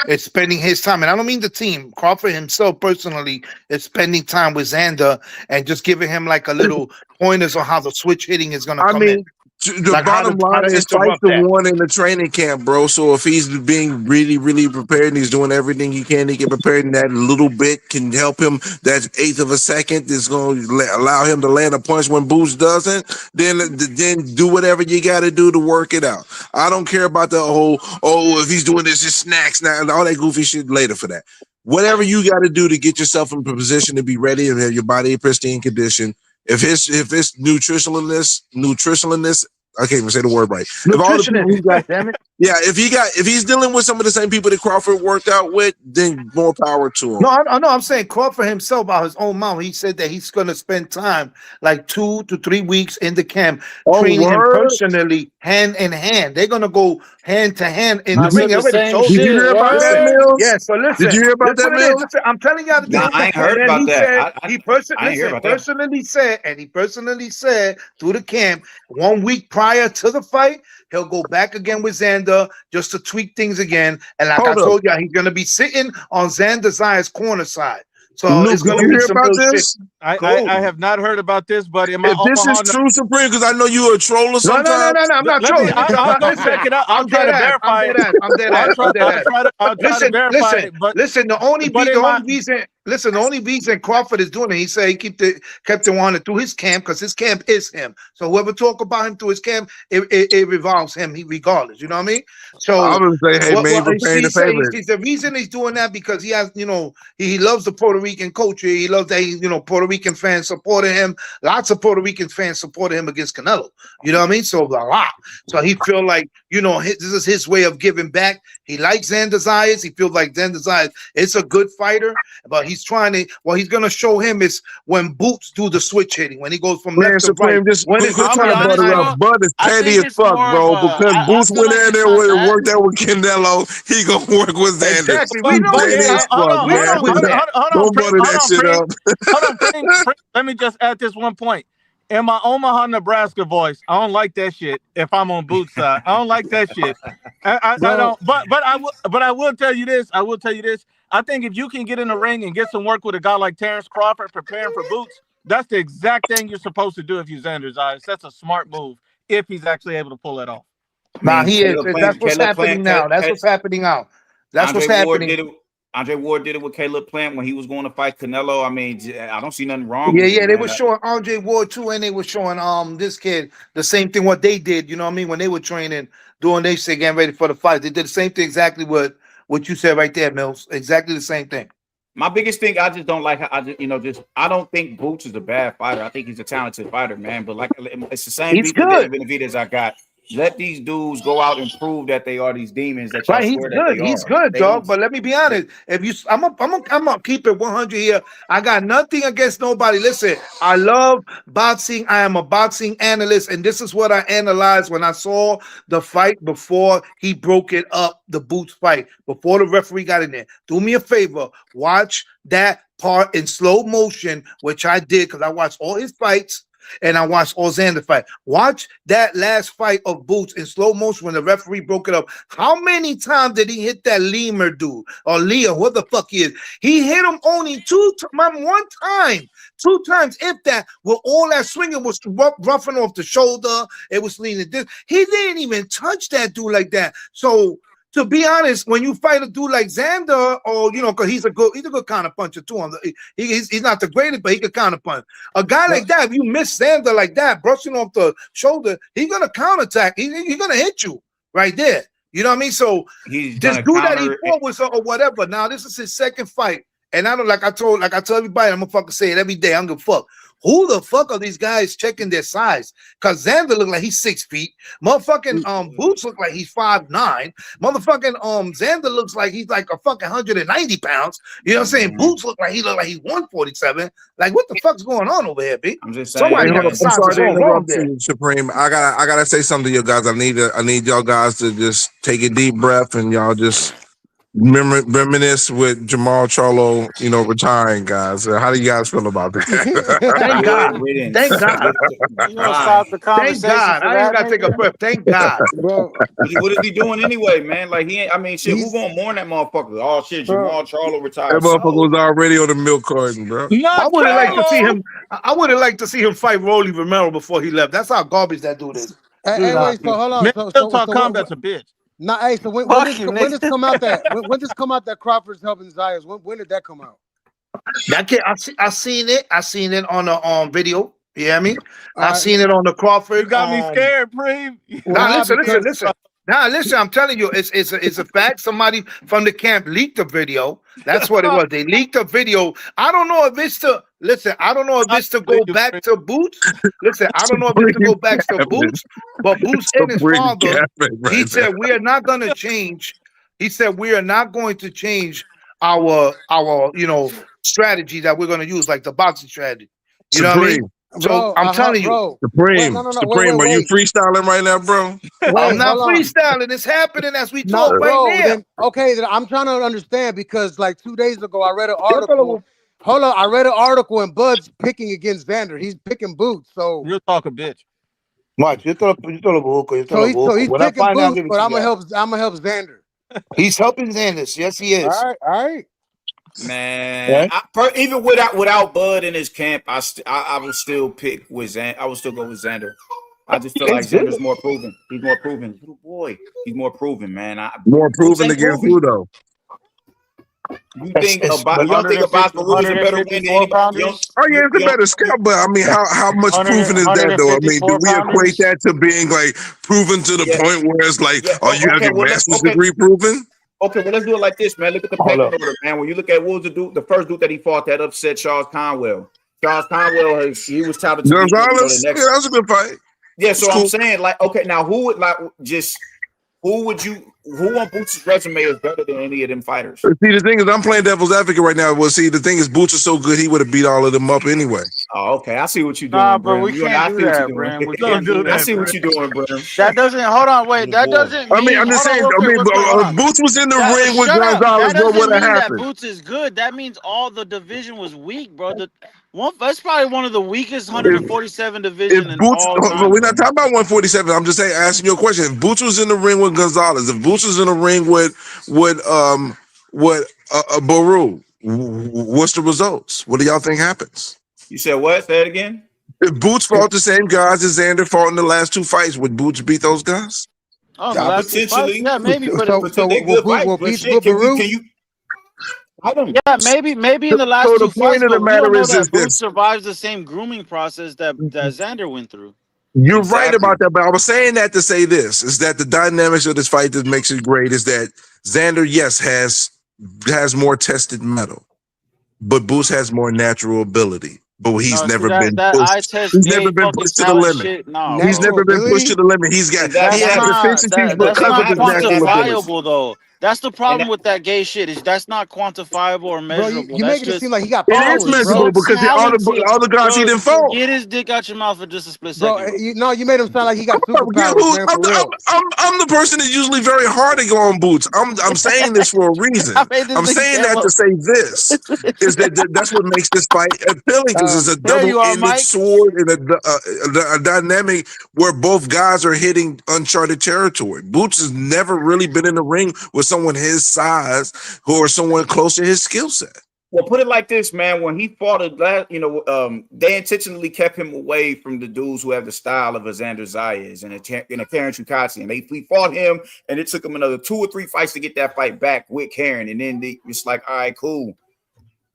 is spending his time, and I don't mean the team, Crawford himself personally is spending time with Xander and just giving him like a little pointers on how the switch hitting is gonna I come in, mean, the like bottom how line to is fight interrupt the that. one in the training camp, bro. So if he's being really, really prepared and he's doing everything he can to get prepared, and that little bit can help him, that eighth of a second is going to allow him to land a punch when Boots doesn't, then do whatever you got to do to work it out. I don't care about the whole, if he's doing this, just snacks now, and all that goofy shit later for that. Whatever you got to do to get yourself in position to be ready and have your body in pristine condition. If it's nutritionalness, I can't even say the word right. If all the people Nutritionist, who got, damn it. Yeah, if he's dealing with some of the same people that Crawford worked out with, then more power to him. No, I know. I'm saying Crawford himself, out his own mouth, he said that he's going to spend time, like 2 to 3 weeks in the camp, training him personally, hand in hand. They're going to go hand to hand in the ring. They already told Did you hear about that, Mills? Yeah, so listen. Did you hear about that, Mills? Listen, I'm telling y'all the Nah, deal. I ain't heard about that. He personally said through the camp 1 week prior to the fight, he'll go back again with Xander just to tweak things again. And like I told you, he's gonna be sitting on Xander Zaya's corner side. So it's gonna be some real shit. I have not heard about this, but in my this is true, Supreme, because I know you're a troller sometimes. No, I'm not trolling. I'll go check it out. I'll try to verify it. I'm dead ass. I'll try to verify it. But listen, the only reason Crawford is doing it, he said he kept it on through his camp because his camp is him. So whoever talk about him through his camp, it revolves him. regardless. You know what I mean? So I was say, hey, man, for paying the favor. The reason he's doing that because he has, he loves the Puerto Rican culture. He loves that Puerto Rican fans supporting him. Lots of Puerto Rican fans supported him against Canelo. You know what I mean? So a lot. So he feel like this is his way of giving back. He likes Xander Zayas. He feels like Xander Zayas is a good fighter, but he's trying to. What he's gonna show him is when Boots do the switch hitting, when he goes from left to right. Bud is petty as fuck, bro. Because Boots went in there and worked out with Canelo, he gonna work with Xander. Exactly. We know that. Don't butter that shit up. Hold on, let me just add this one point. In my Omaha, Nebraska voice, I don't like that shit. If I'm on Boots' side, I don't like that shit. I don't. But I will tell you this. I think if you can get in the ring and get some work with a guy like Terrence Crawford preparing for Boots, that's the exact thing you're supposed to do if you're Xander's eyes. That's a smart move if he's actually able to pull it off. Nah, he is. That's what's happening now. That's what's happening now. That's what's happening. Andre Ward did it with Caleb Plant when he was going to fight Canelo. I mean, I don't see nothing wrong. Yeah, they were showing Andre Ward too, and they were showing this kid the same thing what they did. You know what I mean? When they were training, doing they shit, getting ready for the fight, they did the same thing exactly what you said right there, Mills. Exactly the same thing. My biggest thing, I just don't like. I don't think Boots is a bad fighter. I think he's a talented fighter, man. But like, it's the same people that Benavidez I got. Let these dudes go out and prove that they are these demons. That right, he's good, dog. But let me be honest. I'm gonna keep it 100 here. I got nothing against nobody. Listen, I love boxing. I am a boxing analyst, and this is what I analyzed when I saw the fight before he broke it up. The Boots fight before the referee got in there. Do me a favor, watch that part in slow motion, which I did because I watched all his fights. And I watched all Xander fight. Watch that last fight of Boots in slow motion when the referee broke it up. How many times did he hit that Lemur dude or Leah, what the fuck he is? He hit him only one time, 2 times. If that, with all that swinging was roughing off the shoulder, it was leaning this. He didn't even touch that dude like that. So. To be honest, when you fight a dude like Xander, or because he's a good counter puncher too. He's not the greatest, but he can counter punch. A guy like that, if you miss Xander like that, brushing off the shoulder, he's gonna counterattack. He's gonna hit you right there. You know what I mean? So this dude that he fought with or whatever. Now this is his second fight, and I don't I tell everybody, I'm gonna fucking say it every day. I'm gonna fuck. Who the fuck are these guys checking their size? Because Xander look like he's 6 feet. Motherfucking Boots look like he's 5'9". Motherfucking Xander looks like he's like a fucking 190 pounds. You know what I'm saying? Boots look like he's 147. Like what the fuck's going on over here, B? I'm just saying. Somebody got Supreme. I gotta say something to you guys. I need y'all guys to just take a deep breath and y'all just reminisce with Jamal Charlo, retiring, guys. How do you guys feel about that? Thank God. Thank God. Thank God. I ain't gotta take a breath. Thank God. Bro. What is he doing anyway, man? Like he ain't. I mean, shit. Who gonna mourn that motherfucker? Oh shit, Jamal Charlo retired. That motherfucker was already on the milk carton, bro. I would have liked to see him. I would have liked to see him fight Rolly Romero before he left. That's how garbage that dude is. Hey, wait. So hold on. That's a bitch. Nah, hey, so when this come out that Crawford's helping Zayas? When did that come out? That kid, I seen it. I seen it on the video. You hear me? I seen it on the Crawford. You got me scared, Preem. Now listen. Now listen, I'm telling you, it's a fact. Somebody from the camp leaked the video. That's what it was. They leaked the video. I don't know if it's the Listen, I don't know if this to go back to Boots. Listen, I don't know if this to go back to Boots, but Boots and his father, he said we are not going to change. He said we are not going to change our strategy that we're going to use, like the boxing strategy. You know what I mean? So I'm telling you, Supreme, are you freestyling right now, bro? I'm not freestyling. It's happening as we talk Then I'm trying to understand because like 2 days ago I read an article. Hold on, I read an article and Bud's picking against Xander. He's picking Boots. So real talk a bitch. Watch, so he's picking Boots, but I'm gonna help Xander. He's helping Xander. Yes, he is. All right. Man, even without Bud in his camp, I would still pick with Xander. I would still go with Xander. I just feel like Xander's more proven. He's more proven. Little boy, he's more proven, man. More proven against who though? You think you don't think about Baruch is a better win than anybody else? Oh yeah, it's a better scout, but I mean, how much proven is that though? I mean, do we equate that to being like proven to the point where it's like, you have your master's degree proven? Okay, well let's do it like this, man. Look at the pecking order, man. When you look at what was the first dude that he fought that upset Charles Conwell. Charles Conwell, he was touted to be Gonzalez. Yeah, that was a good fight. Yeah, so I'm saying, like, okay, now who on Boots' resume is better than any of them fighters? See, the thing is, I'm playing devil's advocate right now. Well, see, the thing is, Boots is so good, he would have beat all of them up anyway. Oh, okay. I see what you're doing, Nah, bro, we Brim. can't do that, Brim. We can't do that. I see what you're doing, Brim. That doesn't. Hold on, wait. That doesn't. I mean, I'm just saying. If Boots was in the ring with Gonzalez, what would have happened? That Boots is good. That means all the division was weak, bro. That's probably one of the weakest 147 division in all time. We're not talking about 147. I'm just saying, asking you a question. If Boots was in the ring with Gonzalez, if Boots was in the ring with Baru, what's the results? What do y'all think happens? You said what? Say it again. If Boots fought the same guys as Xander fought in the last two fights, would Boots beat those guys? Oh, potentially. Yeah, maybe. But yeah, maybe in the last two fights, but we don't know that Boots survives the same grooming process that Xander went through. You're right about that, but I was saying that to say this, is that the dynamics of this fight that makes it great is that Xander, yes, has more tested metal, but Boots has more natural ability. But he's never been pushed. He's never been pushed to the limit. He's never been pushed to the limit. He has deficiencies because of his natural ability. Though. That's the problem with that gay shit. Is that's not quantifiable or measurable. Bro, you make it seem like he got powers. It is measurable because all the guys he didn't fought. Get his dick out your mouth for just a split second. You made him sound like he got superpowers. I'm the person that's usually very hard to go on Boots. I'm saying this for a reason. I'm saying that to say this is that's what makes this fight appealing because it's a double-ended sword and a dynamic where both guys are hitting uncharted territory. Boots has never really been in the ring with someone his size or someone close to his skill set. Well, put it like this, man. When he fought they intentionally kept him away from the dudes who have the style of a Xander Zayas and a Karen Chukatsi. And they fought him, and it took him another 2 or 3 fights to get that fight back with Karen. And then it's like, all right, cool.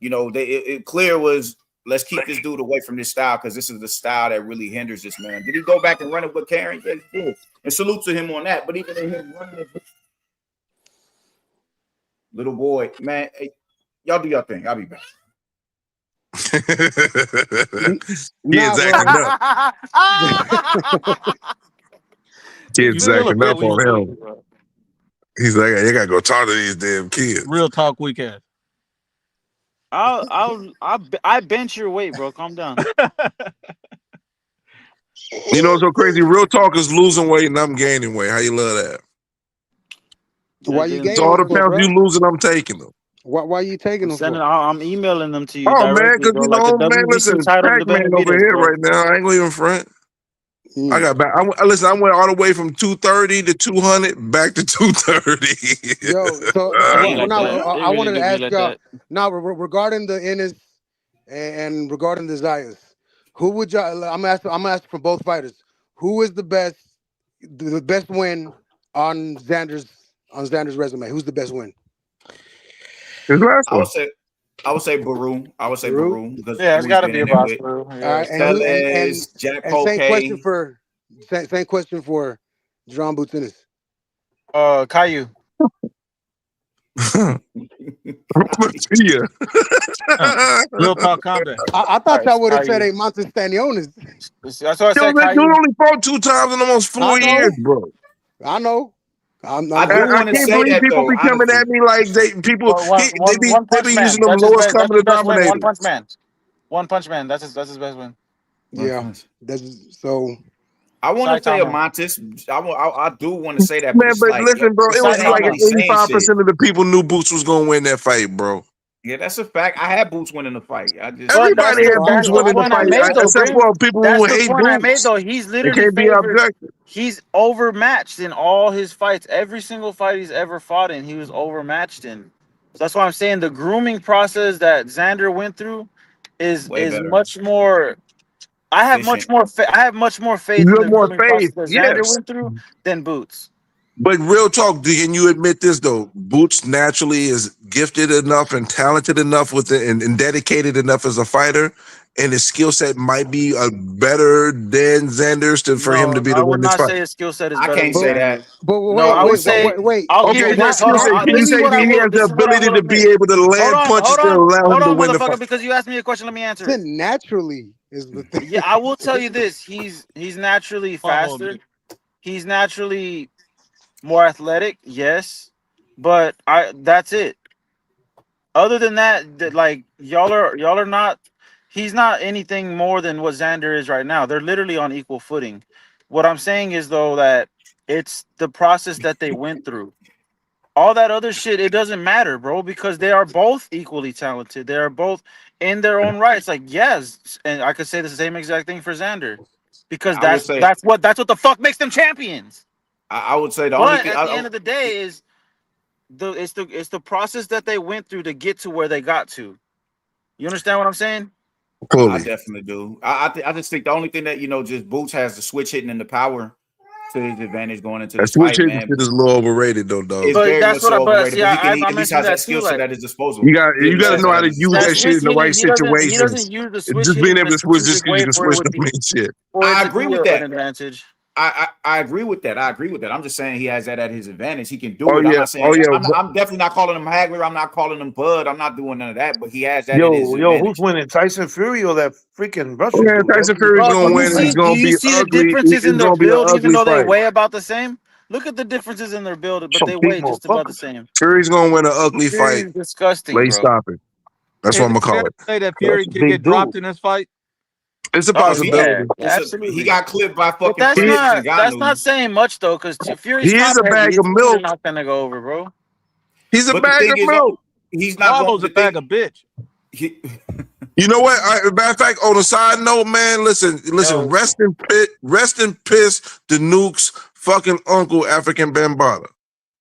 It clear was, let's keep this dude away from this style because this is the style that really hinders this man. Did he go back and run it with Karen? Yes, he did. And salute to him on that. But even in him running it, little boy, man, hey, y'all do your thing. I'll be back. Kids acting up. Kids acting up on him. He's like, you gotta go talk to these damn kids. Real talk weekend. I bench your weight, bro. Calm down. You know what's so crazy? Real talk is losing weight and I'm gaining weight. How you love that? Why you gaining? So all the pounds you losing, I'm taking them. Why are you taking them? I'm emailing them to you. Oh man, because man, listen, Pac-Man over here right now. I ain't gonna even front. I got back. I went all the way from 230 to 200 back to 230. Yo, so I wanted to ask y'all now regarding the Ennis and regarding the Zayas. Who would y'all? I'm asking from both fighters. Who is the best win on Xander's resume? Who's the best win? His last one. I would say Baru. Yeah, it's got to be about Baru. And same question for John Boots Ennis. Caillou. Real talk combat. I thought y'all would have said a Montes Stanionis. That's what I said. Dude only fought 2 times in almost 4 years, bro. I know. I can't believe people be coming at me like they be using them lowest common denominator. One Punch Man. One Punch Man. That's his best win. Yeah. So I want to say a Montes. I do want to say that. Man, but listen, bro, it was like 85% of the people knew Boots was gonna win that fight, bro. Yeah, that's a fact. I had Boots winning the fight. Everybody had Boots winning the fight, except for people who hate Boots. I made though. He's literally he's overmatched in all his fights. Every single fight he's ever fought in, he was overmatched in. So that's why I'm saying the grooming process that Xander went through is much more. I have much more faith in the grooming process that Xander went through than Boots. But real talk, can you admit this though? Boots naturally is gifted enough and talented enough with it and dedicated enough as a fighter, and his skill set might be better than Xander's for him to be the one this fight. I would not say his skill set is better. I can't say that. But I would say wait. I'll give you this. Can you say he has the ability to be able to land punches to allow him to win the fight? Because you asked me a question, let me answer it. Naturally is the thing. Yeah, I will tell you this. He's naturally faster. He's naturally more athletic, yes, but that's it. Other than that, like y'all are not. He's not anything more than what Xander is right now. They're literally on equal footing. What I'm saying is though that it's the process that they went through. All that other shit, it doesn't matter, bro, because they are both equally talented. They are both in their own rights. Like yes, and I could say the same exact thing for Xander, because that's what the fuck makes them champions. I would say the only thing at the end of the day is it's the process that they went through to get to where they got to. You understand what I'm saying? I definitely do. I just think the only thing that just Boots has the switch hitting and the power to his advantage going into this fight, man. Switch is a little overrated though, dog. It's very much overrated. But he at least has that skill set at his disposal. You got to know how to use that shit in the right situations. He doesn't use the switch. Just being able to switch, just you can switch the main shit. I agree with that. Advantage. I agree with that. I'm just saying he has that at his advantage. He can do it. I'm not saying I'm definitely not calling him Hagler. I'm not calling him Bud. I'm not doing none of that. But he has that at his advantage. Who's winning? Tyson Fury or that freaking Russian? Yeah, Tyson Fury's gonna win. He's gonna be ugly. The differences in their build, even though they weigh about the same? Look at the differences in their build, but they weigh just about the same. Fury's gonna win an ugly fight. Disgusting. Late stopping. That's what I'm gonna call it. Say that Fury can get dropped in this fight. It's a possibility. Absolutely. He got clipped by fucking. That's not saying much though, because Fury's a bag of milk. Not gonna go over, bro. He's a bag of milk. He's not a bag of bitch. You know what? Matter of fact, on a side note, man, listen. Rest in piss the Nuke's fucking uncle, African Bambaataa.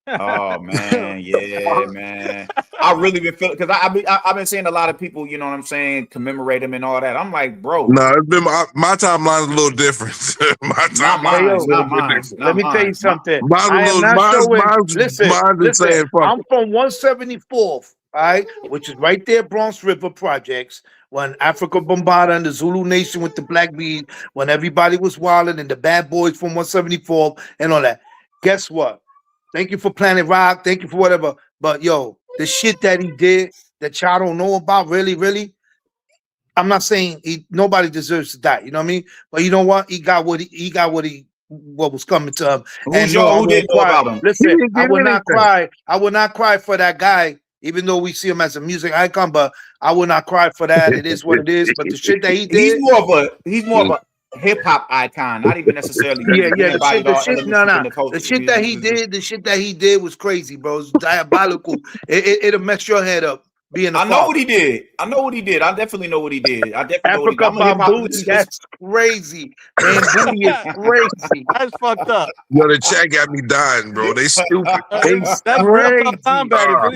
Oh man, yeah, man. I really been feeling because I've been seeing a lot of people, you know what I'm saying, commemorate him and all that. I'm like, bro. No, it's been my timeline is a little different. Let me tell you something. Listen, I'm from 174th, all right, which is right there, Bronx River Projects. When Africa Bambaataa and the Zulu Nation with the black bead, when everybody was wilding and the bad boys from 174th and all that. Guess what? Thank you for Planet Rock. Thank you for whatever. But yo, the shit that he did that y'all don't know about, really, I'm not saying nobody deserves to die. You know what I mean? But you know what? He got what was coming to him. Who didn't know about him? Listen, I would not cry. I would not cry for that guy, even though we see him as a music icon. But I would not cry for that. It is what it is. But the shit that he did, he's more of a hip hop icon, not even necessarily. The shit that he did was crazy, bro. It's diabolical. It'll mess your head up. I know what he did. I definitely know what he did. Africa Bambaataa, that's crazy. Man, booty is crazy. That's fucked up. Yo, the chat got me dying, bro. They stupid. That's crazy.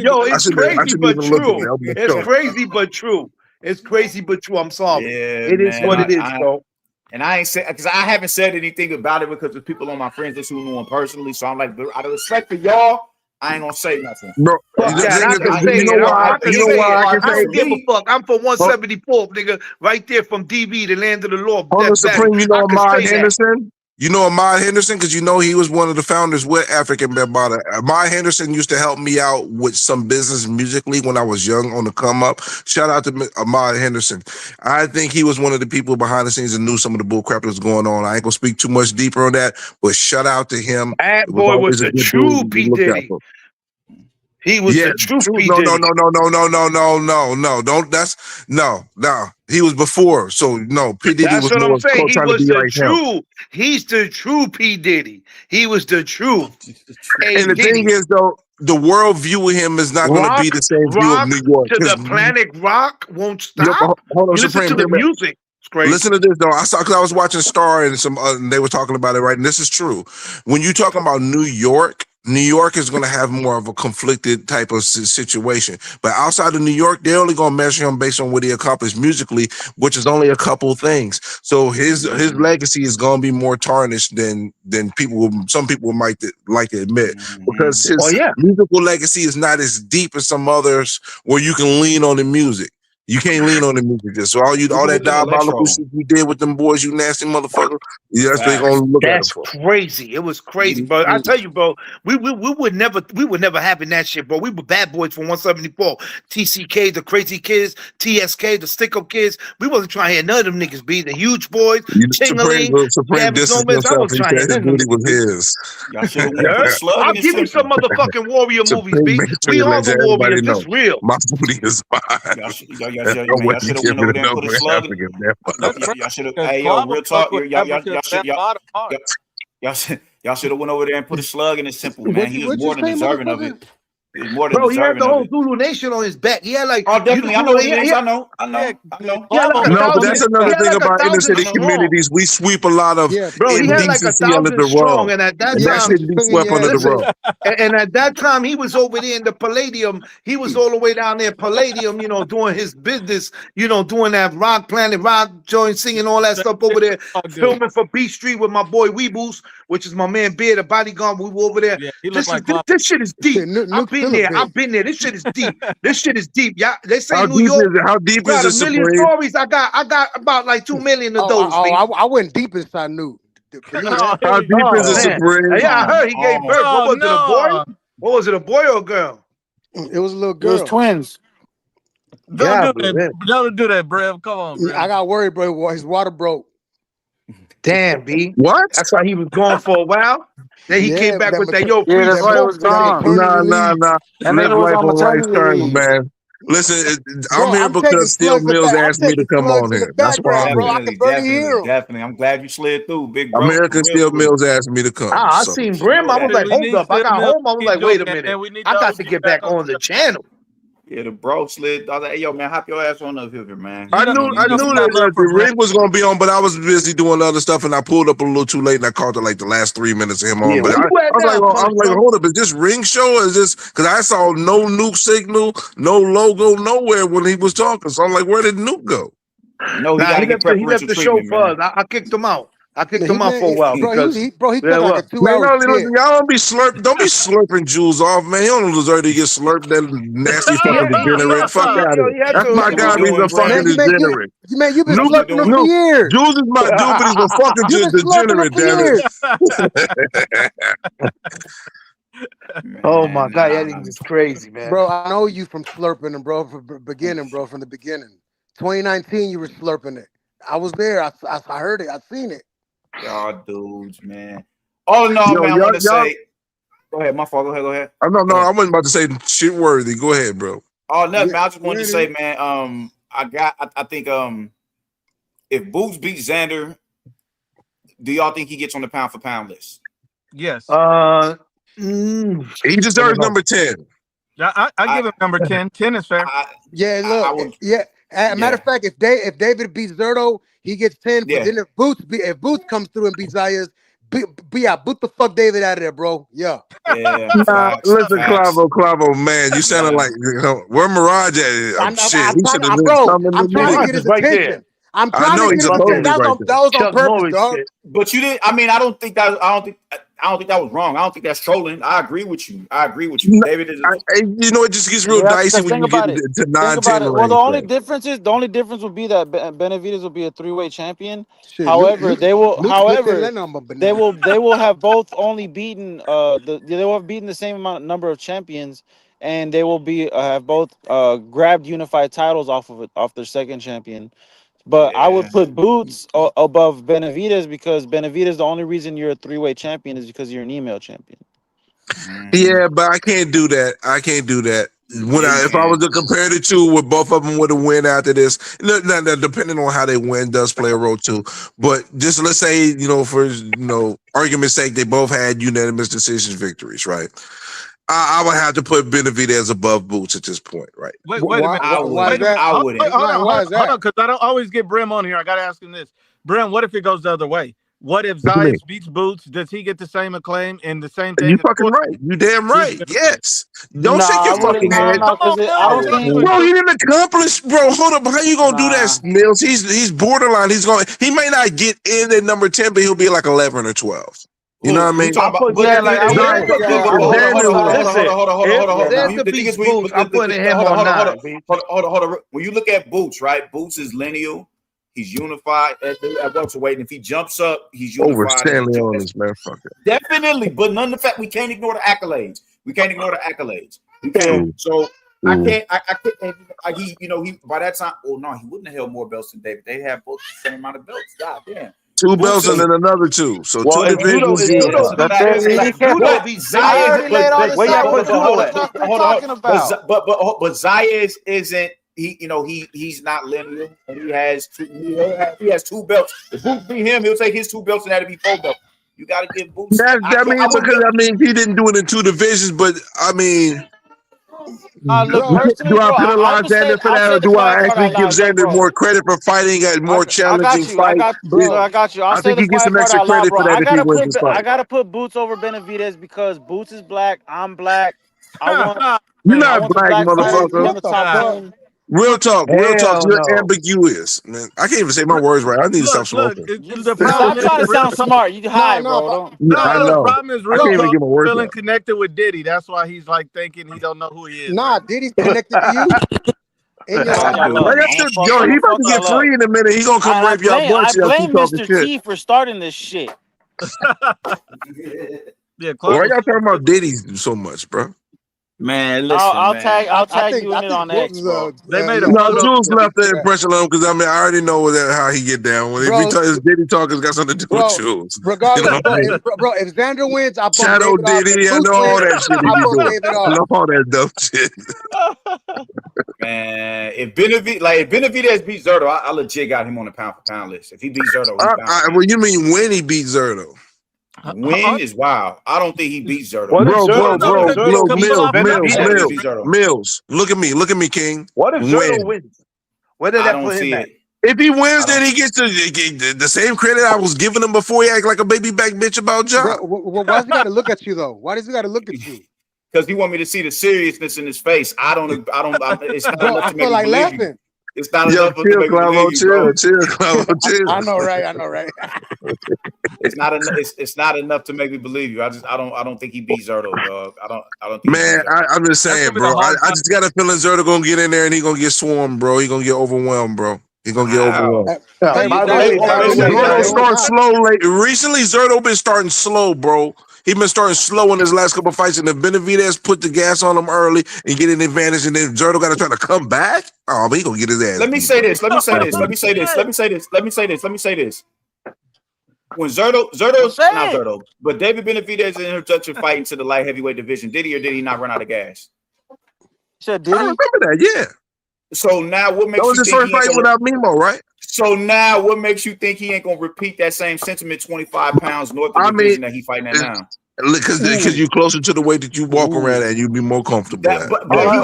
Yo, it's crazy but true. It's crazy but true. It's crazy but true. I'm sorry. Yeah, it is what it is, bro. And I ain't said because I haven't said anything about it because the people on my friends list who knew him personally. So I'm like, out of respect for y'all, I ain't gonna say nothing. Bro, I don't give a fuck. I'm from 174th, nigga, right there from DB, the land of the Lord. On the Supreme, you know Ahmad Henderson? You know Ahmad Henderson, because you know he was one of the founders with African Bambaataa. Ahmad Henderson used to help me out with some business musically when I was young on the come up. Shout out to Ahmad Henderson. I think he was one of the people behind the scenes and knew some of the bull crap that was going on. I ain't gonna speak too much deeper on that, but shout out to him. That boy was the true P. Diddy. He was the true P. No. He was before. So no, P. Diddy That's was what more I'm saying. He trying to was be the like him. true. He's the true P. Diddy. He was the truth. And the thing is, though, the world view of him is not going to be the same view of New York. To the planet rock won't stop. Hold on, you listen Supreme, to the music. It's crazy. Listen to this though. Because I was watching Star and and they were talking about it, right? And this is true. When you talk about New York is going to have more of a conflicted type of situation. But outside of New York, they're only going to measure him based on what he accomplished musically, which is only a couple things. So his legacy is going to be more tarnished than some people might like to admit, because his musical legacy is not as deep as some others where you can lean on the music. You can't lean on the music. So all that diabolical shit you did with them boys, you nasty motherfucker. Yeah, that's what they gonna look at. That's crazy. It was crazy, bro. I tell you, bro, we would never happen that shit, bro. We were bad boys from 174. TCK, the Crazy Kids, TSK, the Stick Up Kids. We wasn't trying to hear none of them niggas be the Huge Boys, Supreme distance himself. He said his booty was his. I'll give you some motherfucking warrior movies, B. We are the warriors. It's real. My booty is fine. Y'all should have went over there and put a slug in. Y'all should have. Hey, yo, real talk. Y'all should have went over there and put a slug in his temple, man. He was more than deserving of it. Bro, he had the whole Zulu Nation on his back. He had like, oh, definitely. I know what it is. I know. No, that's another thing about inner city communities. We sweep a lot of indecency under the rug. And at that time, shouldn't be swept under the rug. And at that time, he was over there in the Palladium. He was all the way down there, Palladium, doing his business, doing that Rock Planet, Rock joint, singing all that stuff over there, filming for B Street with my boy Weebles, which is my man Beard, the bodyguard. We were over there. This shit is deep. I've been there. This shit is deep. Yeah, they say New York. How deep is it? A million stories. I got about like 2 million of those. I went deep inside New. How deep is it, Supreme? Yeah, I heard he gave birth. What was it, a boy? What was it, a boy or a girl? It was a little girl. It was twins. Don't do that, Brev. Come on, Brev. I got worried, bro. His water broke. Damn, B. What? That's why he was gone for a while. Then he came back with that that's why it was gone. Nah. And then it was on maternity leave. Man. Listen, I'm here because Steel Mills asked me to come on here. That's why I'm here. Definitely. I'm glad you slid through, big bro. American Steel Mills asked me to come. I seen Brim. I was like, hold up. I got home. I was like, wait a minute. I got to get back on the channel. Yeah, the bro slid. I was like, hey, yo, man, hop your ass on up here, man. I knew that the rig was going to be on, but I was busy doing other stuff, and I pulled up a little too late, and I caught it like the last 3 minutes of him on. But I was like, hold up, is this ring show? Or is this, because I saw no Nuke signal, no logo, nowhere when he was talking. So I'm like, where did Nuke go? No, he left the show for us. I kicked him out. I kicked him out for a while because he put like a 2 hour. Y'all don't be slurping Jules off, man. He don't deserve to get slurped. That nasty fucking degenerate. Fuck out of it. That's my guy. He's a fucking degenerate. Man, you've been slurping him for years. Jules is my dude, but he's a fucking degenerate. Damn it. Oh my god, that thing is crazy, man. Bro, I know you from slurping him, bro, from the beginning. 2019, you were slurping it. I was there. I heard it. I seen it. Y'all dudes, man. Oh no, man. I want to say. Go ahead, my fault. Go ahead. No. I wasn't about to say shit worthy. Go ahead, bro. Oh no, man. I just wanted to say, man. I think if Boots beats Xander, do y'all think he gets on the pound for pound list? Yes. He deserves number 10. I give him number 10. 10 is fair. Matter of fact, if David beats Zerto, he gets 10. But then if Boots comes through and beats Zayas, boot the fuck David out of there, bro. Yeah. Listen, Clavo, man, you sounded like where Mirage at? I'm trying to get his attention. I'm trying to get his attention. That was on purpose, dog. But you didn't. I mean, I don't think I don't think that was wrong. I don't think that's trolling. I agree with you. David is. It just gets real dicey when you get to 9-10 Well, range. the only difference would be that Benavidez will be a 3-way champion. However, they will have both only beaten they will have beaten the same number of champions, and they will be have both grabbed unified titles off their second champion. But I would put Boots above Benavidez because Benavidez, the only reason you're a 3-way champion is because you're an email champion. Yeah, but I can't do that. If I was to compare the two, with both of them would have win after this. Depending on how they win, does play a role too. But just let's say, for argument's sake, they both had unanimous decision victories, right? I would have to put Benavidez above Boots at this point, right? Wait a minute. Why is that? Hold on, because I don't always get Brim on here. I got to ask him this. Brim, what if it goes the other way? What if Zayas beats Boots? Does he get the same acclaim and the same thing? You fucking right. You damn right. Yes. Don't shake your fucking head. Bro, he didn't accomplish. Bro, hold up. How you gonna do that, Mills? He's borderline. He may not get in at number 10, but he'll be like 11 or 12. You know what I mean? Hold on. When you look at Boots, right? Boots is lineal. He's unified at welterweight, and if he jumps up, he's unified. Over Stanley on this motherfucker. Definitely, but none of the fact we can't ignore the accolades. We can't. So I can't. He by that time. Oh no, he wouldn't have held more belts than David. They have both the same amount of belts. God damn. 2 belts and then another 2. So 2 divisions. But Zayas isn't. He's not linear, and he has 2 belts. If Boots beat him, he'll take his 2 belts, and that'll be 4 belts. You got to give Boots. He didn't do it in 2 divisions, but I mean, do I penalize Xander for that, or do I actually give Xander more credit for fighting a more challenging fight? I got you. I think he gets some extra credit for that if he wins this fight. I gotta put Boots over Benavidez because Boots is black. I'm black. You're not black, motherfucker. Real talk. You're ambiguous, man. I can't even say my words right. I need to stop smoking. Stop trying to sound smart. You high, bro. I know. The problem is I can't even get my words feeling out. connected with Diddy. That's why he's like thinking he don't know who he is. Nah, Diddy's connected to you. He about to get free in a minute. He gonna come rape y'all bunch. I blame Mr. T for starting this shit. Yeah, why y'all talking about Diddy so much, bro? Man, listen, I'll tag you in it on X, bro. They made a Jules left the impression on him because I already know how he get down. When his Diddy talk has got something to do with Jules. Regardless, bro, if Xander wins, I Shadow Diddy, I know all that shit. I know all that dumb shit. Man, if Benavidez beats Zerto, I legit got him on the pound for pound list. If he beats Zerto, well, you mean when he beats Zerto? Win is wild. I don't think he beats Zerto. Mills. Look at me, King. What if Zerto wins? Where did that put him at? If he wins, then he gets the same credit I was giving him before he act like a baby back bitch about John. Why does he got to look at you though? Why does he got to look at you? Because he want me to see the seriousness in his face. It's not enough to make me believe you. It's not enough to make me believe you, chill. I know, right? It's not enough to make me believe you. I don't think he beats Zerto, dog. I don't think. Man, I'm just saying, bro. I just got a feeling Zerto gonna get in there and he gonna get swarmed, bro. He gonna get overwhelmed, bro. He gonna get overwhelmed. Zerto starts slow late. Recently, Zerto been starting slow, bro. He been starting slow in his last couple of fights, and if Benavidez put the gas on him early and get an advantage, and then Zerto got to try to come back. Oh, but he gonna get his ass. Let me say this. When Zerto, but David Benavidez in introduction fighting to the light heavyweight division, did he or did he not run out of gas? Did he? I remember that, yeah. So now what makes that was his first fight without Memo, right? So now what makes you think he ain't gonna repeat that same sentiment 25 pounds north of the division that he fighting at now? Because you're closer to the weight that you walk around and you'd be more comfortable. But he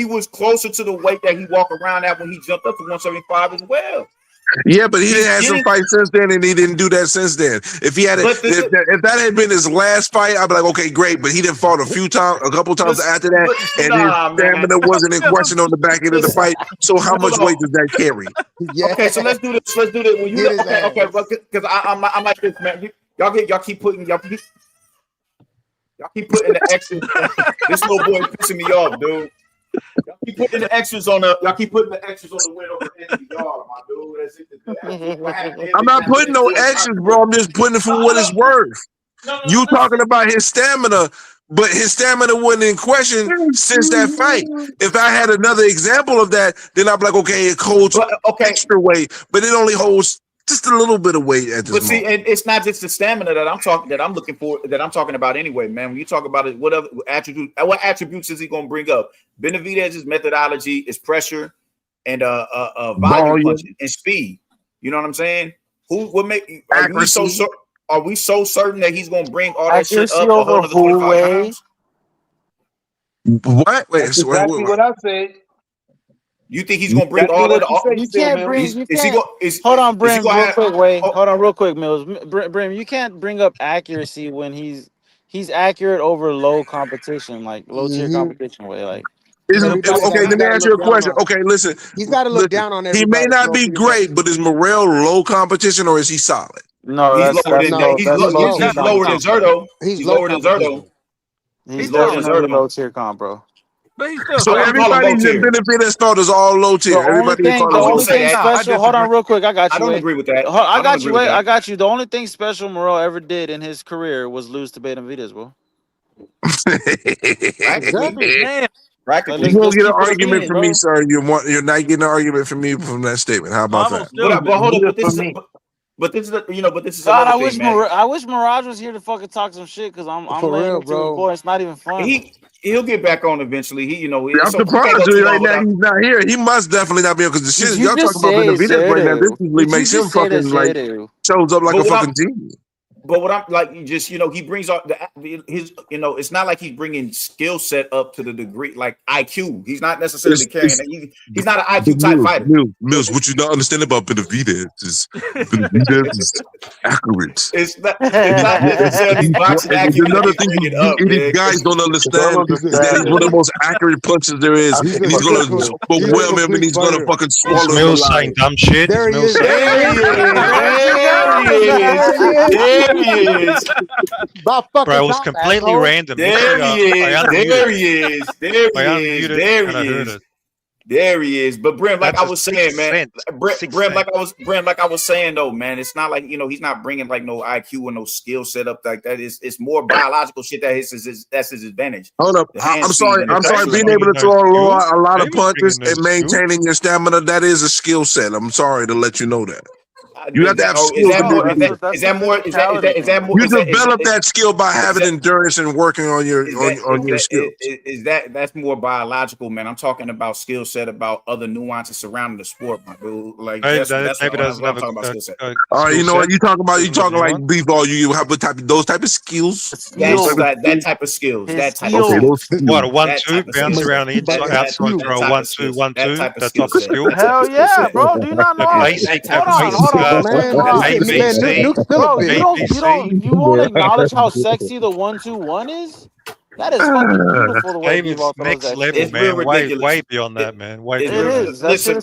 was closer to the weight that he walked around at when he jumped up to 175 as well. Yeah, but he didn't have some fights since then, and he didn't do that since then. If he had, if that had been his last fight, I'd be like, okay, great. But he didn't fought a couple times after that, and his stamina wasn't in question on the back end of the fight. So how much weight does that carry? Okay, so let's do this. When you okay, because I'm like this, man. Y'all keep putting the extras. This little boy pissing me off, dude. Y'all keep putting the extras on the win over NCR, my dude. I'm not putting no extras, bro. I'm just putting it for what it's worth. You talking about his stamina, but his stamina wasn't in question since that fight. If I had another example of that, then I'd be like, okay, it holds extra weight, but it only holds just a little bit of weight at this moment. But see, it's not just the stamina that I'm talking about anyway, man. When you talk about it, what attributes is he gonna bring up? Benavidez's methodology is pressure and volume punching and speed. You know what I'm saying? Are we so certain that he's gonna bring all that shit up a whole other 25 pounds? What? Wait, that's exactly what I said. You think he's gonna bring all that? Hold on, Brim, real quick. Wait, hold on, real quick, Mills. Brim, you can't bring up accuracy when he's accurate over low competition, like low tier competition. Way, like. Okay, let me ask you a question. Okay, listen. He's got to look down on everybody. He may not be great, but is Morrell low competition or is he solid? No, he's lower than Zerto. He's lower than Zerto. He's lower than Zerto. Low tier comp, bro. But he's still so everybody's in Benavidez thought is all low tier. The only thing special. Hold on, real quick. I got you. I don't agree with that. I got you. Wait, I got you. The only thing special Morrell ever did in his career was lose to Benavidez, bro. You won't get an argument from me, sir. You're not getting an argument from me from that statement. How about that? But hold on, but this is God, I wish Mirage was here to fucking talk some shit because I'm for real, bro. Boy, it's not even fun. He'll get back on eventually. I'm surprised right now he's not here. He must definitely not be here because the shit y'all talking about Benavidez right now. This usually makes him fucking like shows up like a fucking genius. But what I'm like, he brings out his, it's not like he's bringing skill set up to the degree like IQ. He's not necessarily carrying it. He's not an IQ type fighter. Mills, what you not understand about Benavidez is accurate. It's not necessarily boxing IQ. Another thing these guys don't understand is that he's one of the most accurate punches there is, and he's gonna overwhelm him, and he's gonna fucking swallow him. Mills saying dumb shit. There he is. He is. Bro, it was completely random. There he is. But Brim, like I was saying, man. Brim, like I was saying though, man. It's not like he's not bringing like no IQ or no skill set up like that. It's more biological shit that's his advantage. Hold up, I'm sorry. Being able to throw a lot of punches and maintaining your stamina, that is a skill set. I'm sorry to let you know that. You have to have skill. Is that more? You develop that skill by having endurance and working on your skills. That's more biological, man? I'm talking about skill set, about other nuances surrounding the sport, my dude. Like that's what I'm talking about. Skill set. All right, you know what you talking like b-ball. You have those type of skills. That type of skills. That type of skills. What a 1-2 bounce around the inside, outside throw 1-2, that type of skill. Hell yeah, bro. Do you not know? Basic. Hold on. You won't acknowledge how sexy the 1-2-1 is? That is fucking beautiful the way it's next level, man. Way beyond that, man. Way beyond that. Listen.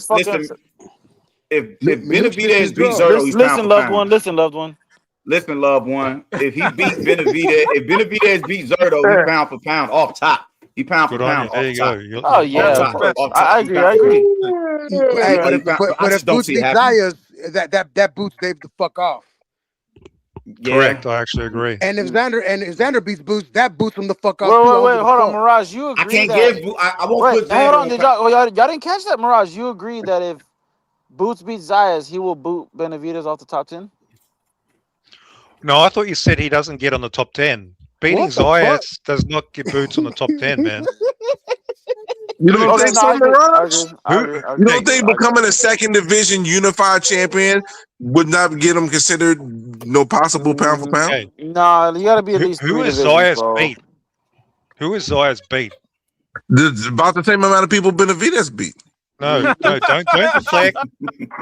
If Benavidez beats Zerto, he's listen, loved one. Listen, loved one. Listen, loved one. If he beats Benavidez, if Benavidez beats Zerto, he pound for pound off top. He pound for pound. There you go. Oh yeah, I agree. But if Boots beats Zayas, that Boots Dave the fuck off. Yeah. Correct. I actually agree. And if Xander beats Boots, that boots him the fuck off. Wait, hold on, Mirage. You agree? I can't give. I won't put Xander. Hold on, y'all didn't catch that, Mirage? You agree that if Boots beats Zayas, he will boot Benavidez off the top 10? No, I thought you said he doesn't get on the top 10. Beating Zayas does not get Boots on the top 10, man. You don't think so, Mirage? You don't think becoming a second division unified champion would not get him considered no possible pound for pound? Okay. Nah, you got to be at least who is Zayas beat? Who is Zayas beat? About the same amount of people Benavidez beat. No, don't deflect.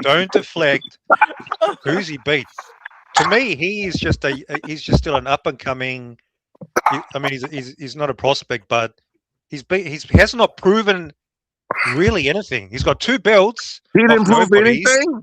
Don't deflect. Who's he beat? To me, he's just still an up and coming. I mean, he's not a prospect, but he has not proven really anything. He's got 2 belts. He didn't prove anything.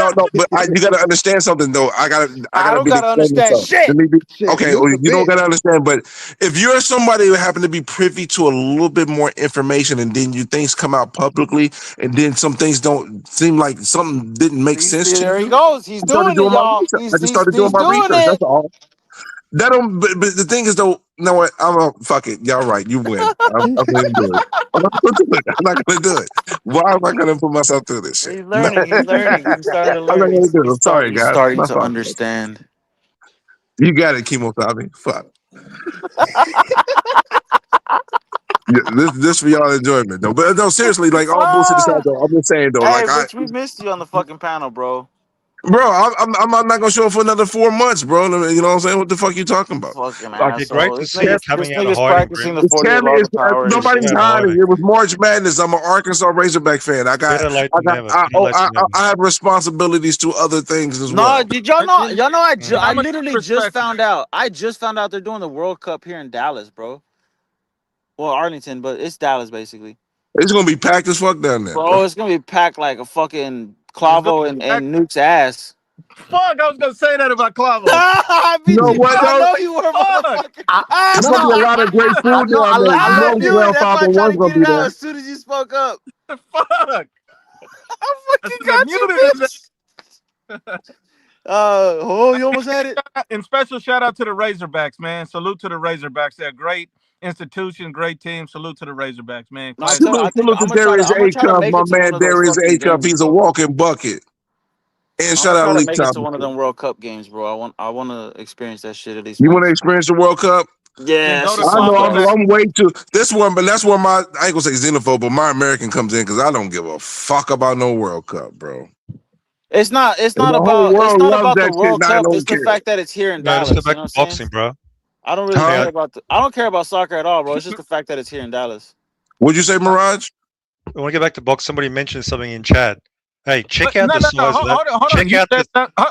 no. But you gotta understand something though. I I gotta don't be gotta explaining understand something. shit. Okay, well, you don't gotta understand. But if you're somebody who happen to be privy to a little bit more information, and then things come out publicly, and then some things don't seem like something didn't make sense See, to there he you, goes. He's I started doing it, doing my y'all. research. I just started doing He's my doing research. it. That's all. That don't. But the thing is, though, you know what? Fuck it. Y'all right. You win. I'm not gonna do it. I'm not gonna do it. I'm not gonna do it. Why am I gonna put myself through this shit? He's learning. He's learning. He's starting to I'm not learn. gonna do it. I'm sorry, He's guys. starting My to fault. understand. You got it, Chemo Tommy. Fuck. Yeah, this for y'all enjoyment though. But no, seriously, like all bullshit aside though, I'm just saying though, Hey, like Rich, we missed you on the fucking panel, bro. I'm not gonna show up for another 4 months, bro. You know what I'm saying? What the fuck you talking about? Fucking Like, it's great asshole. to This see you nigga's coming out of hiding, practicing Brim. the 48 laws of power and Nobody's shit. hiding. It was March Madness. I'm an Arkansas Razorback fan. I Better late than never. Better late than never. I have responsibilities to other things as No, well. did y'all know? Y'all know I How much literally just respect? found out. I just found out they're doing the World Cup here in Dallas, bro. Well, Arlington, but it's Dallas basically. It's gonna be packed as fuck down there, Bro, it's gonna be packed like a fucking Clavo and Nuke's ass. Fuck, I was gonna say that about Clavo. You know what I though? know you were, motherfucker. It's gonna be a lot of great food down there. I knew it. That's why I tried to gonna get be it out there. as soon as you spoke up. Fuck. I fucking got you, bitch. You almost had it. And special shout out to the Razorbacks, man. Salute to the Razorbacks. They're a great institution, great team. Salute to the Razorbacks, man. Salute to Darius A. Cup, my man Darius A. Cup. He's a walking bucket. And shout out to League make it Top. to one of them World Cup games, bro. I want to experience that shit at least. You once. want to experience the World Cup? Yeah, I know. I'm way too. This one, but that's where my I ain't gonna say xenophobe, but my American comes in because I don't give a fuck about no World Cup, bro. It's not The about whole world the loves that World shit, and I Cup. don't It's the care. fact that it's here in No, Dallas. let's go back You know to what I'm boxing, saying? bro. I don't really care about I don't care about soccer at all, bro. It's just the fact that it's here in Dallas. What'd you say, Mirage? I want to get back to box. Somebody mentioned something in chat. Hey, check out No, the size of that. hold on. Check out the.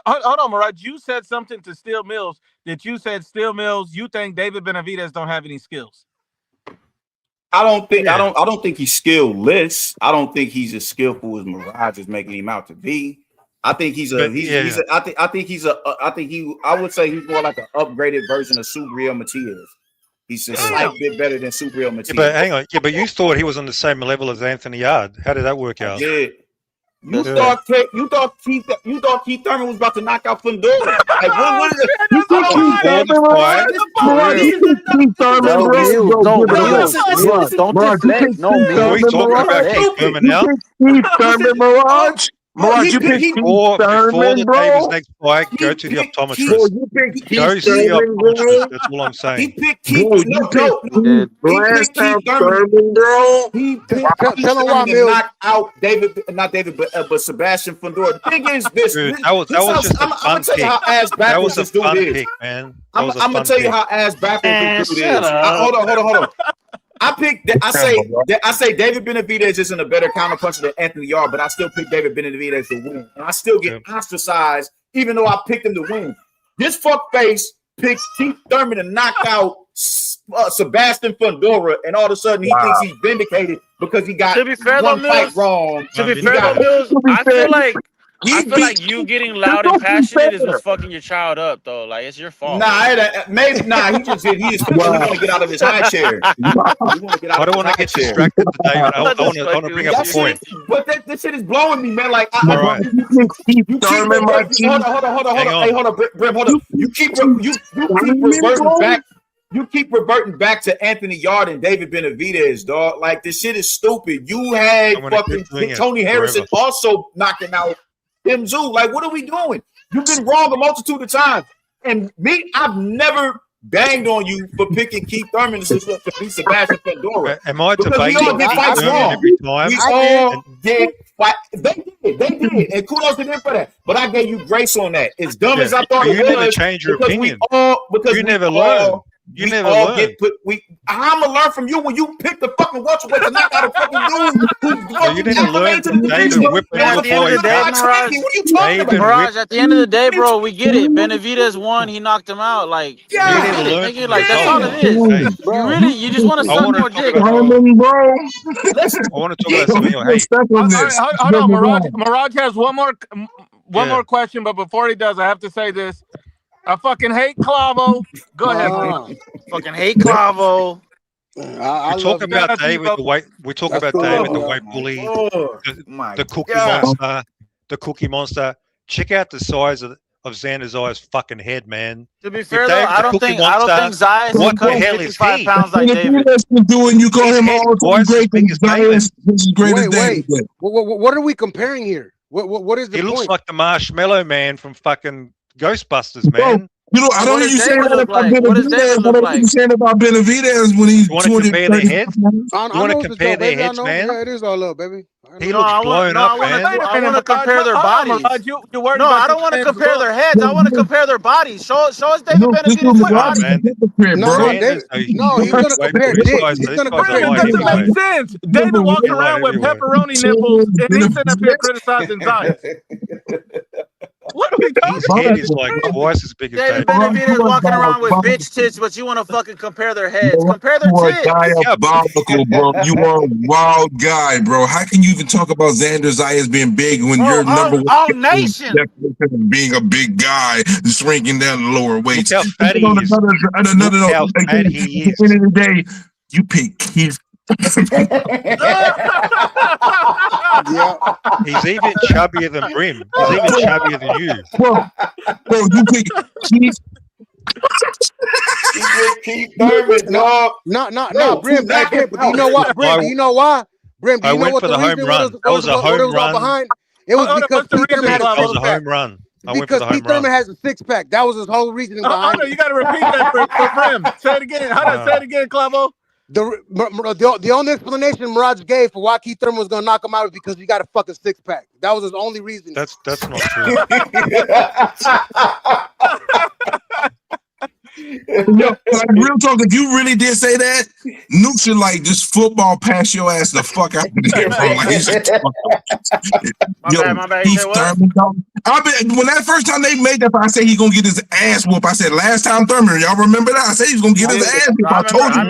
Hold on, Mirage. You said something to Steel Mills that you said Steel Mills. You think David Benavidez don't have any skills? I don't think he's skillless. I don't think he's as skillful as Mirage is making him out to be. I think I would say he's more like an upgraded version of Subriel Matias. He's a slight bit better than Subriel Matias. Yeah, but hang on. Yeah, but you thought he was on the same level as Anthony Yard. How did that work out? Yeah. You thought Keith Thurman was about to knock out Fundora. Like, what is it? You think Keith Thurman, Mirage? Mirage, you picked Keith Before Thurman, the Davis next fight, go to the optometrist. Go see the optometrist. That's all I'm saying. He picked Keith. Last time Thurman, bro. He picked Keith Thurman to knock out but Sebastian Fundora. The thing is this. Dude, that was just a fun pick. That was a fun pick, man. I'm gonna tell you how ass backwards this dude is. Hold on. I say David Benavidez isn't a better counterpuncher than Anthony Yard, but I still pick David Benavidez to win. And I still get ostracized, even though I picked him to win. This fuckface picked Keith Thurman to knock out Sebastian Fundora, and all of a sudden he thinks he's vindicated because he got one fight wrong. To be fair, though, Mills, I feel like you getting loud and passionate is what's fucking your child up, though. Like, it's your fault. He just want to get out of his high chair. I don't want to get distracted today. I want to bring up a point. But that shit is blowing me, man. Like, All right. hold on, Brim, hold on. You keep reverting back. You keep reverting back to Anthony Yard and David Benavidez, dog. Like, this shit is stupid. You had fucking Tony Harrison also knocking out Tim Zoo. Like, what are we doing? You've been wrong a multitude of times. And me, I've never banged on you for picking Keith Thurman to beat Sebastian Fundora. Am I because we all get fights wrong. every time? We all get fight. They did. And kudos to them for that. But I gave you grace on that. As dumb as I thought it was. You never change your opinion. You never learn. You never learn. I'm gonna learn from you when you pick the fucking welterweight to knock out a fucking dude. You didn't learn from David whipping At the end of the day, Mirage, at the end of the day, bro, we get it. Benavidez won. He knocked him out. Like, like that's all it is. You just want to suck more dick. Bro. I want to talk about something else. Hey, Hold on, Mirage has one more question, but before he does, I have to say this. I fucking hate Clavo. Go ahead, please. Fucking hate Clavo. We talk about David the white. We talk about David the white bully, the cookie monster, the cookie monster. Check out the size of Xander Zayas' fucking head, man. To be fair, though, I don't think Zayas what can the cut hell is 55 he? pounds like David. Doing you call him all Twice great as big as David. This is great as Wait. David. What are we comparing here? What is the He point? looks like the Marshmallow Man from fucking Ghostbusters, man. You know, I don't What hear does you saying David that look about like? What does David Benavidez. look What are you like? saying about Benavidez when he's You want to 20, compare their 30 heads? pounds? I You want to know it's a compare joke, their baby. I heads, know. man? Yeah, it is all love, baby. I He know. looks blown up, I man. want to compare their Hold on, bodies. Mirage. You're worried No, about I this don't want to man's compare look. their heads. I want to compare their bodies. Show us David No, this Benavidez' was Nah, Mirage body. is a man. hypocrite, No, bro. David. Sanders, No, he's gonna wait, compare dicks. He's these gonna guys are compare Prim, it light dick doesn't make size. anyway. sense. David walks They're light around with anyway. pepperoni nipples, and he's sitting up here criticizing Zion. What are we His talking head about? is like twice as big as David David. Benavidez walking around with bitch tits, but you want to fucking compare their heads. Compare their You are tits. diabolical, bro. You are a wild guy, bro. How can you even talk about Xander Zayas being big when Bro, your number one all nation. definition of being a big guy, shrinking down the lower Look weights? how fat he is. Another Look how note, fat again, he at is. the end of the day, you pick Keith. Yeah. He's even chubbier than Brim. He's even chubbier than you. Bro, you pick Keith. Keith Thurman, dog. No, Brim. Hey, Brim. But do you know what, Brim? Do you know why? Brim, do I you know went what for the the home reason run. That was a what home it was all run. behind? It was Hold on, because what's the Keith Thurman reason, had a That was Clavo? six a pack. home run. I went for Because the Keith home run. Thurman has a six pack. That was his whole reasoning Hold behind on, it. you got to repeat that for Brim. Say it again. Hold on, say it again, Clavo. The only explanation Mirage gave for why Keith Thurman was gonna knock him out is because he got a fucking six pack. That was his only reason. That's not true. Yo, like, real talk, if you really did say that, Nuke should like just football pass your ass the fuck out of there, bro. Like, he's just, My bad. You Keith say what? Thurman, dog. When that first time they made that, I said he gonna get his ass whooped. I said last time Thurman, y'all remember that? I said he was gonna get his ass whooped. I told you.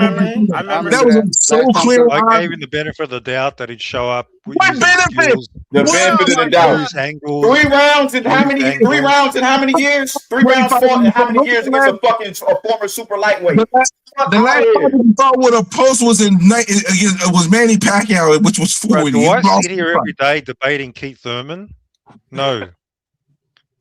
That was so clear. I gave him the benefit of the doubt that he'd show up. What benefit? The benefit of the doubt. Angles, 3 rounds in how many? 3 rounds in how many years? 3 rounds fought in how many years against a former super lightweight? The last time we thought with a post was it was Manny Pacquiao, which was 40. Do I sit here every day debating Keith Thurman? No.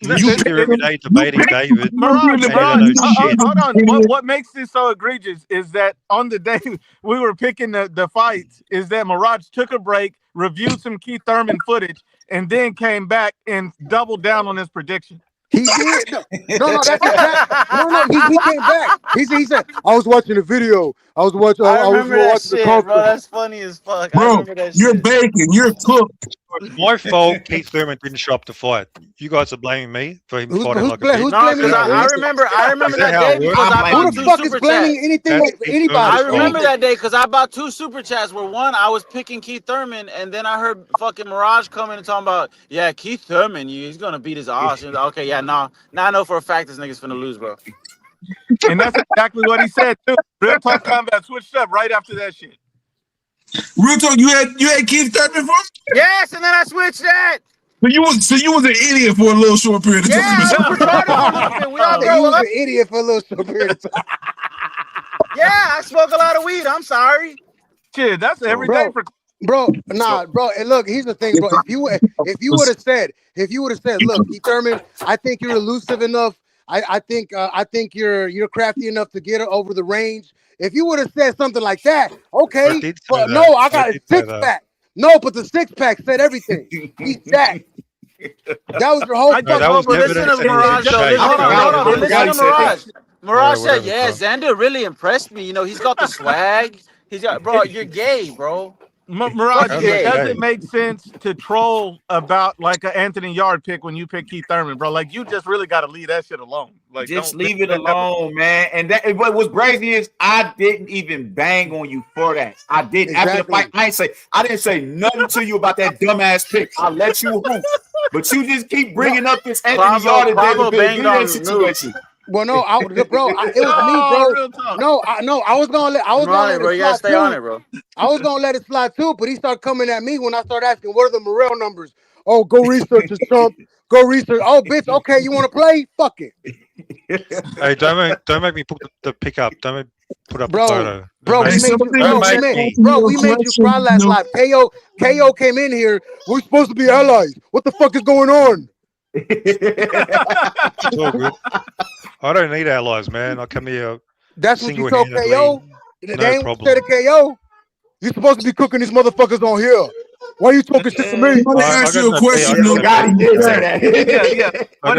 You sit here every day debating David. Mirage, shit. hold on. What makes this so egregious is that on the day we were picking the fights, is that Mirage took a break, reviewed some Keith Thurman footage, and then came back and doubled down on his prediction. He did. No, that's exactly. No, he came back. He said, I was watching a video. I was watching that shit, the conference. bro. That's funny as fuck. Bro, I remember that you're shit. baking. You're cooked. It's my fault Keith Thurman didn't show up to fight. You guys are blaming me for him fighting like a bitch. No, because I remember that day because I bought Who the 2 fuck is super blaming chats. anything That's for anybody? I remember that day because I bought 2 super chats where one, I was picking Keith Thurman, and then I heard fucking Mirage coming and talking about, yeah, Keith Thurman, he's going to beat his ass. Okay, yeah, nah. Now I know for a fact this nigga's finna lose, bro. And that's exactly what he said, too. Real Talk Combat switched up right after that shit. Real talk, you had Keith Thurman for? Yes, and then I switched that. So you was an idiot for a little short period of time. Yeah, I was retarded for a little bit. We all He grow was up. an idiot for a little short period of time. Yeah, I smoke a lot of weed. I'm sorry. Shit, that's every day for. Bro, bro. And look, here's the thing, bro. If you would have said, look, Keith Thurman, I think you're elusive enough. I think you're crafty enough to get over the range. If you would have said something like that, okay. But no, I got a six pack. No, but the six pack said everything. He's jacked. That was your whole. Listen to Mirage though. Hold on. Listen to Mirage. Mirage said, "Yeah, Xander really impressed me. You know, he's got the swag. He's got, bro. You're gay, bro." Mirage, does it make sense to troll about like an Anthony Yard pick when you pick Keith Thurman, bro? Like, you just really got to leave that shit alone. Like, just leave it alone, man. And that what was crazy is I didn't even bang on you for that. I didn't. After the fight, I didn't say nothing to you about that dumbass pick. I let you hoop, but you just keep bringing up this Anthony Yard and David Benavidez situation. Well, no, it was me, bro. No, I was gonna let it bro. You gotta stay on it, bro. I was gonna let it slide too, but he started coming at me when I started asking, "What are the Morel numbers?" Oh, go research it, Trump. Go research. Oh, bitch. Okay, you want to play? Fuck it. Hey, don't make me put the pick up. Don't make me put up the photo. Bro, we made you cry last live. KO came in here. We're supposed to be allies. What the fuck is going on? It's all good. I don't need allies, man. I come here. That's what you told KO. They ain't said to KO. You're supposed to be cooking these motherfuckers on here. Why are you talking shit to me? I want to ask you a question, though. Yeah.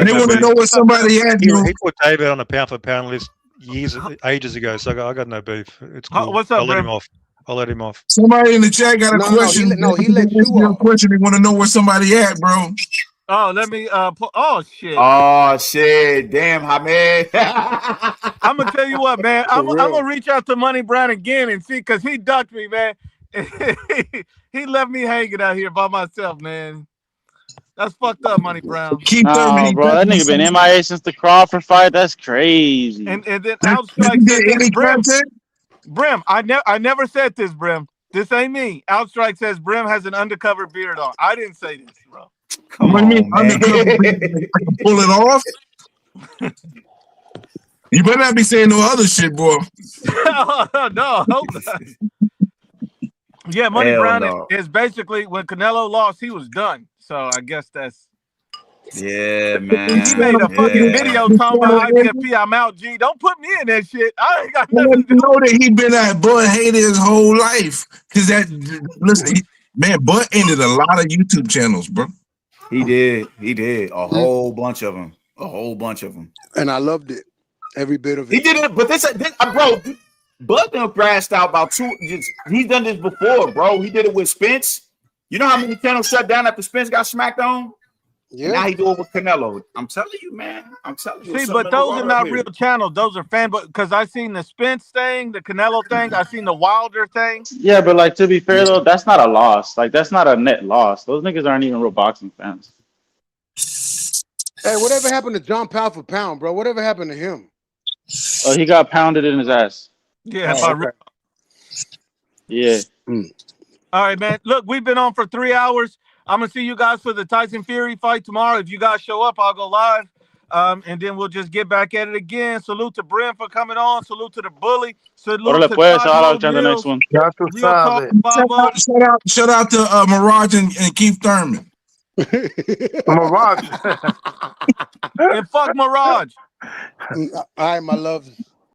They want to know where somebody at, He though. put David on a pound for pound list ages ago, so I got no beef. It's cool. What's up, I'll let Brim? him off. I'll let him off. Somebody in the chat got a question. He let you off. Question. They want to know where somebody at, bro. Oh, let me oh shit. Oh shit. Damn, Hamed. I'm gonna tell you what, man. I'm gonna reach out to Money Brown again and see, because he ducked me, man. He left me hanging out here by myself, man. That's fucked up, Money Brown. No, bro, that nigga been MIA since the Crawford fight. That's crazy. And then Outstrike said this, Brim. I never said this, Brim. This ain't me. Outstrike says Brim has an undercover beard on. I didn't say this, bro. Come on, man. Undercover beard, I can pull it off. You better not be saying no other shit, boy. No, hope not. Yeah, Money Brown is basically, when Canelo lost, he was done. So I guess that's. Yeah, man. He made a fucking video talking about IBFP. I'm out, G. Don't put me in that shit. I ain't got nothing to do. Know that he been at Bud hated his whole life. Cause listen, Bud ended a lot of YouTube channels, bro. He did. A whole bunch of them. And I loved it. Every bit of it. He did it, but this bro, Bud done crashed out about he's done this before, bro. He did it with Spence. You know how many channels shut down after Spence got smacked on? Yeah. Now he do it with Canelo. I'm telling you, man. See, but those are not real channels. Those are because I seen the Spence thing, the Canelo thing. I seen the Wilder thing. Yeah, but like, to be fair though, that's not a loss. Like, that's not a net loss. Those niggas aren't even real boxing fans. Hey, whatever happened to John pound for pound, bro? Whatever happened to him? Oh, he got pounded in his ass. Yeah. Yeah. All right, man. Look, we've been on for 3 hours. I'm gonna see you guys for the Tyson Fury fight tomorrow. If you guys show up, I'll go live, and then we'll just get back at it again. Salute to Brim for coming on. Salute to the Bully. Salute to I'll check the next one. Shout out to Mirage and Keith Thurman. Mirage. And fuck Mirage. All right, my loves.